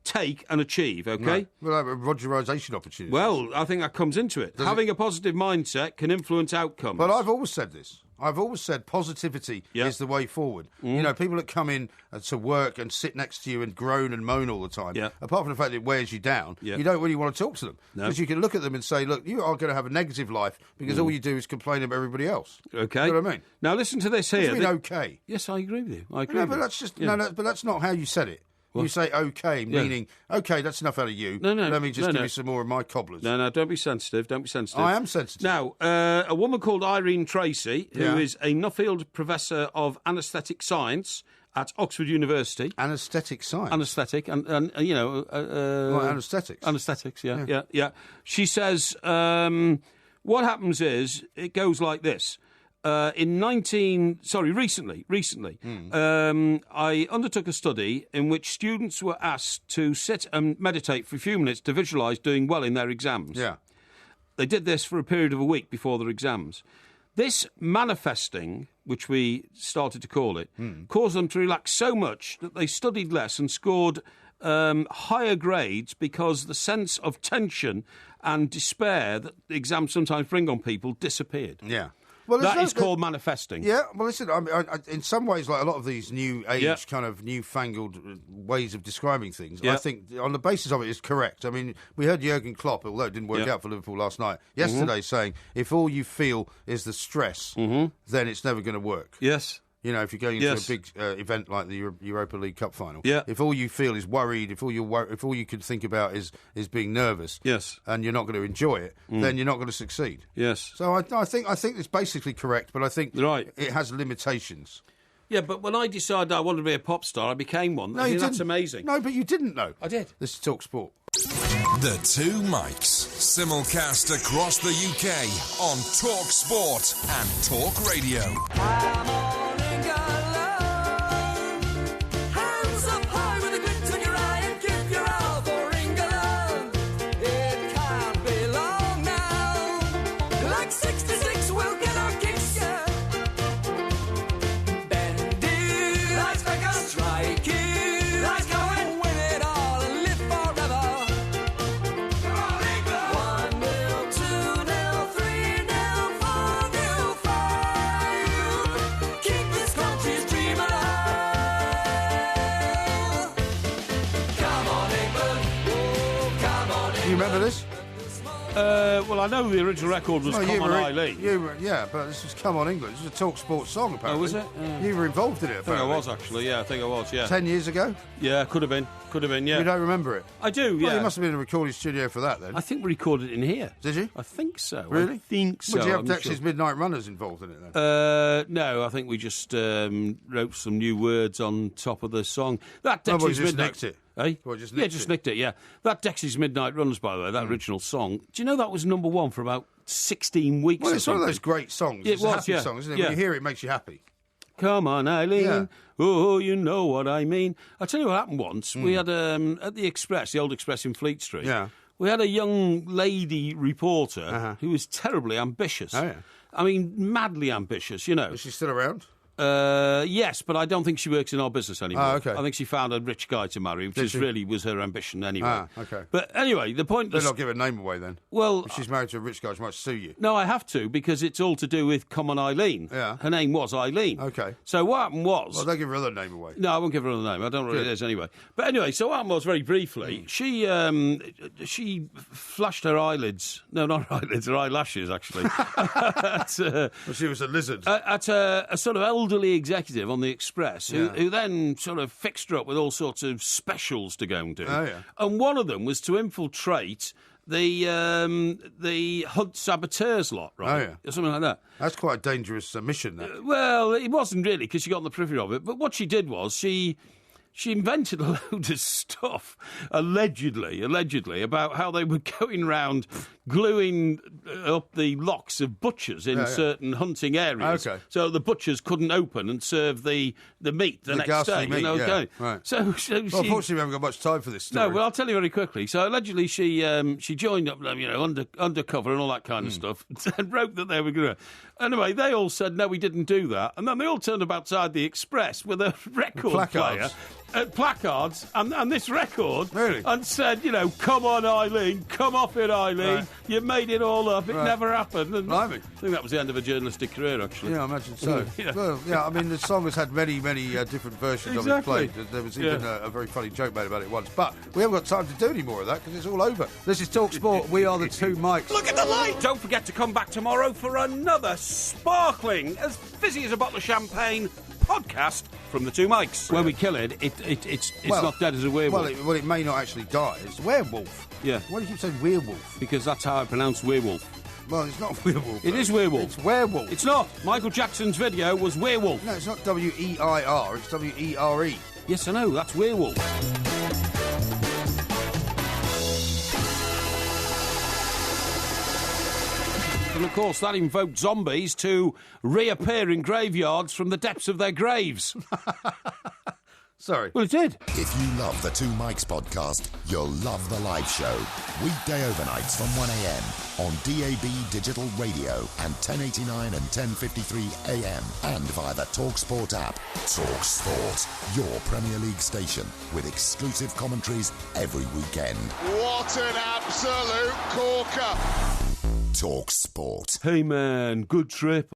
take and achieve, okay? Well, a Rogerisation opportunity. Well, I think that comes into it. Having a positive mindset can influence outcomes. But I've always said this. I've always said positivity is the way forward. You know, people that come in to work and sit next to you and groan and moan all the time, apart from the fact that it wears you down, you don't really want to talk to them. Because you can look at them and say, look, you are going to have a negative life because all you do is complain about everybody else. Okay. You know what I mean? Now, listen to this here. What do you mean, okay? Yes, I agree with you. I agree no, with but you. that's just but that's not how you said it. What? You say okay, meaning, okay, that's enough out of you. No. Let me just give you some more of my cobblers. No, don't be sensitive. Don't be sensitive. I am sensitive. Now, a woman called Irene Tracy, who is a Nuffield Professor of Anaesthetic Science at Oxford University. Anaesthetic science. Anaesthetic, and you know... anaesthetics. Anaesthetics, yeah. She says, what happens is, it goes like this. Recently, I undertook a study in which students were asked to sit and meditate for a few minutes to visualise doing well in their exams. Yeah. They did this for a period of a week before their exams. This manifesting, which we started to call it, caused them to relax so much that they studied less and scored higher grades because the sense of tension and despair that the exams sometimes bring on people disappeared. Yeah. Well, that is called manifesting. Yeah, well, listen, I in some ways, like a lot of these new age kind of newfangled ways of describing things, I think on the basis of it is correct. I mean, we heard Jurgen Klopp, although it didn't work out for Liverpool last night, yesterday saying, if all you feel is the stress, then it's never going to work. Yes. You know, if you're going into a big event like the Europa League Cup final, yeah. If all you feel is worried, if all you can think about is being nervous, yes, and you're not going to enjoy it, then you're not going to succeed. Yes. So I think it's basically correct, but I think it has limitations. Yeah, but when I decided I wanted to be a pop star, I became one. No, you didn't. That's amazing. No, but you didn't know. I did. This is Talk Sport. The Two Mikes, simulcast across the UK on Talk Sport and Talk Radio. Remember this? Well, I know the original record was Come On Eileen. But this was Come On England. This was a Talk Sport song, apparently. Oh, was it? You were involved in it, apparently. I think I was, actually. Yeah, I think I was, yeah. 10 years ago? Yeah, could have been, yeah. You don't remember it? I do, yeah. Well, you must have been in a recording studio for that, then. I think we recorded it in here. Did you? I think so. Really? I think so. Would you have Dex's Midnight Runners involved in it, then? No, I think we just wrote some new words on top of the song. That Dex's just Midnight... nicked it. Eh? Well, just nicked it, yeah. That Dex's Midnight Runners, by the way, that original song, do you know that was number one for about 16 weeks Well, or it's something? one of those great songs. Yeah, it's a happy song, isn't it? When you hear it, it makes you happy. Come on, Eileen. Yeah. Oh, you know what I mean. I'll tell you what happened once. We had, at the Express, the old Express in Fleet Street, we had a young lady reporter who was terribly ambitious. Oh, yeah. I mean, madly ambitious, you know. Is she still around? Yes, but I don't think she works in our business anymore. Oh, okay. I think she found a rich guy to marry, which really was her ambition anyway. Ah, okay. But anyway, the point... Better not give her name away, then. Well... If she's married to a rich guy, she might sue you. No, I have to, because it's all to do with Come On Eileen. Yeah. Her name was Eileen. Okay. So what happened was... Well, don't give her other name away. No, I won't give her another name. I don't know what it is anyway. But anyway, so what happened was, very briefly, she flashed her eyelids... No, not her eyelids, her eyelashes, actually. Well, she was a lizard. At a sort of elderly executive on the Express, who then sort of fixed her up with all sorts of specials to go and do. Oh, yeah. And one of them was to infiltrate the Hunt Saboteurs lot, right? Oh, yeah. Or something like that. That's quite a dangerous mission, that. Well, it wasn't really, because she got on the periphery of it. But what she did was she invented a load of stuff, allegedly, about how they were going round gluing up the locks of butchers in certain hunting areas, so the butchers couldn't open and serve the meat the next day. Meat, right. So unfortunately, we haven't got much time for this story. No, well, I'll tell you very quickly. So allegedly, she joined up, undercover and all that kind of stuff, and wrote that they were going to. Anyway, they all said no, we didn't do that, and then they all turned up outside the Express with a record player. Placards and this record, really? And said, come on, Eileen, come off it, Eileen. Right. You made it all up. It never happened. And I think that was the end of her journalistic career, actually. Yeah, I imagine so. Well, I mean, the song has had many, many different versions of it played. There was even a very funny joke made about it once. But we haven't got time to do any more of that because it's all over. This is Talk Sport. We are the Two Mikes. Look at the light! Don't forget to come back tomorrow for another sparkling, as fizzy as a bottle of champagne, podcast from the Two Mikes. When we kill it, it's not dead as a werewolf. Well, it may not actually die. It's a werewolf. Yeah. Why do you keep saying werewolf? Because that's how I pronounce werewolf. Well, it's not werewolf. It is werewolf. It's werewolf. It's not. Michael Jackson's video was werewolf. No, it's not W-E-I-R. It's W-E-R-E. Yes, I know. That's werewolf. And, of course, that invoked zombies to reappear in graveyards from the depths of their graves. Sorry. Well, it did. If you love the Two Mikes podcast, you'll love the live show. Weekday overnights from 1am on DAB Digital Radio and 1089 and 1053 AM and via the TalkSport app. TalkSport, your Premier League station with exclusive commentaries every weekend. What an absolute corker. TalkSport. Hey, man, good trip.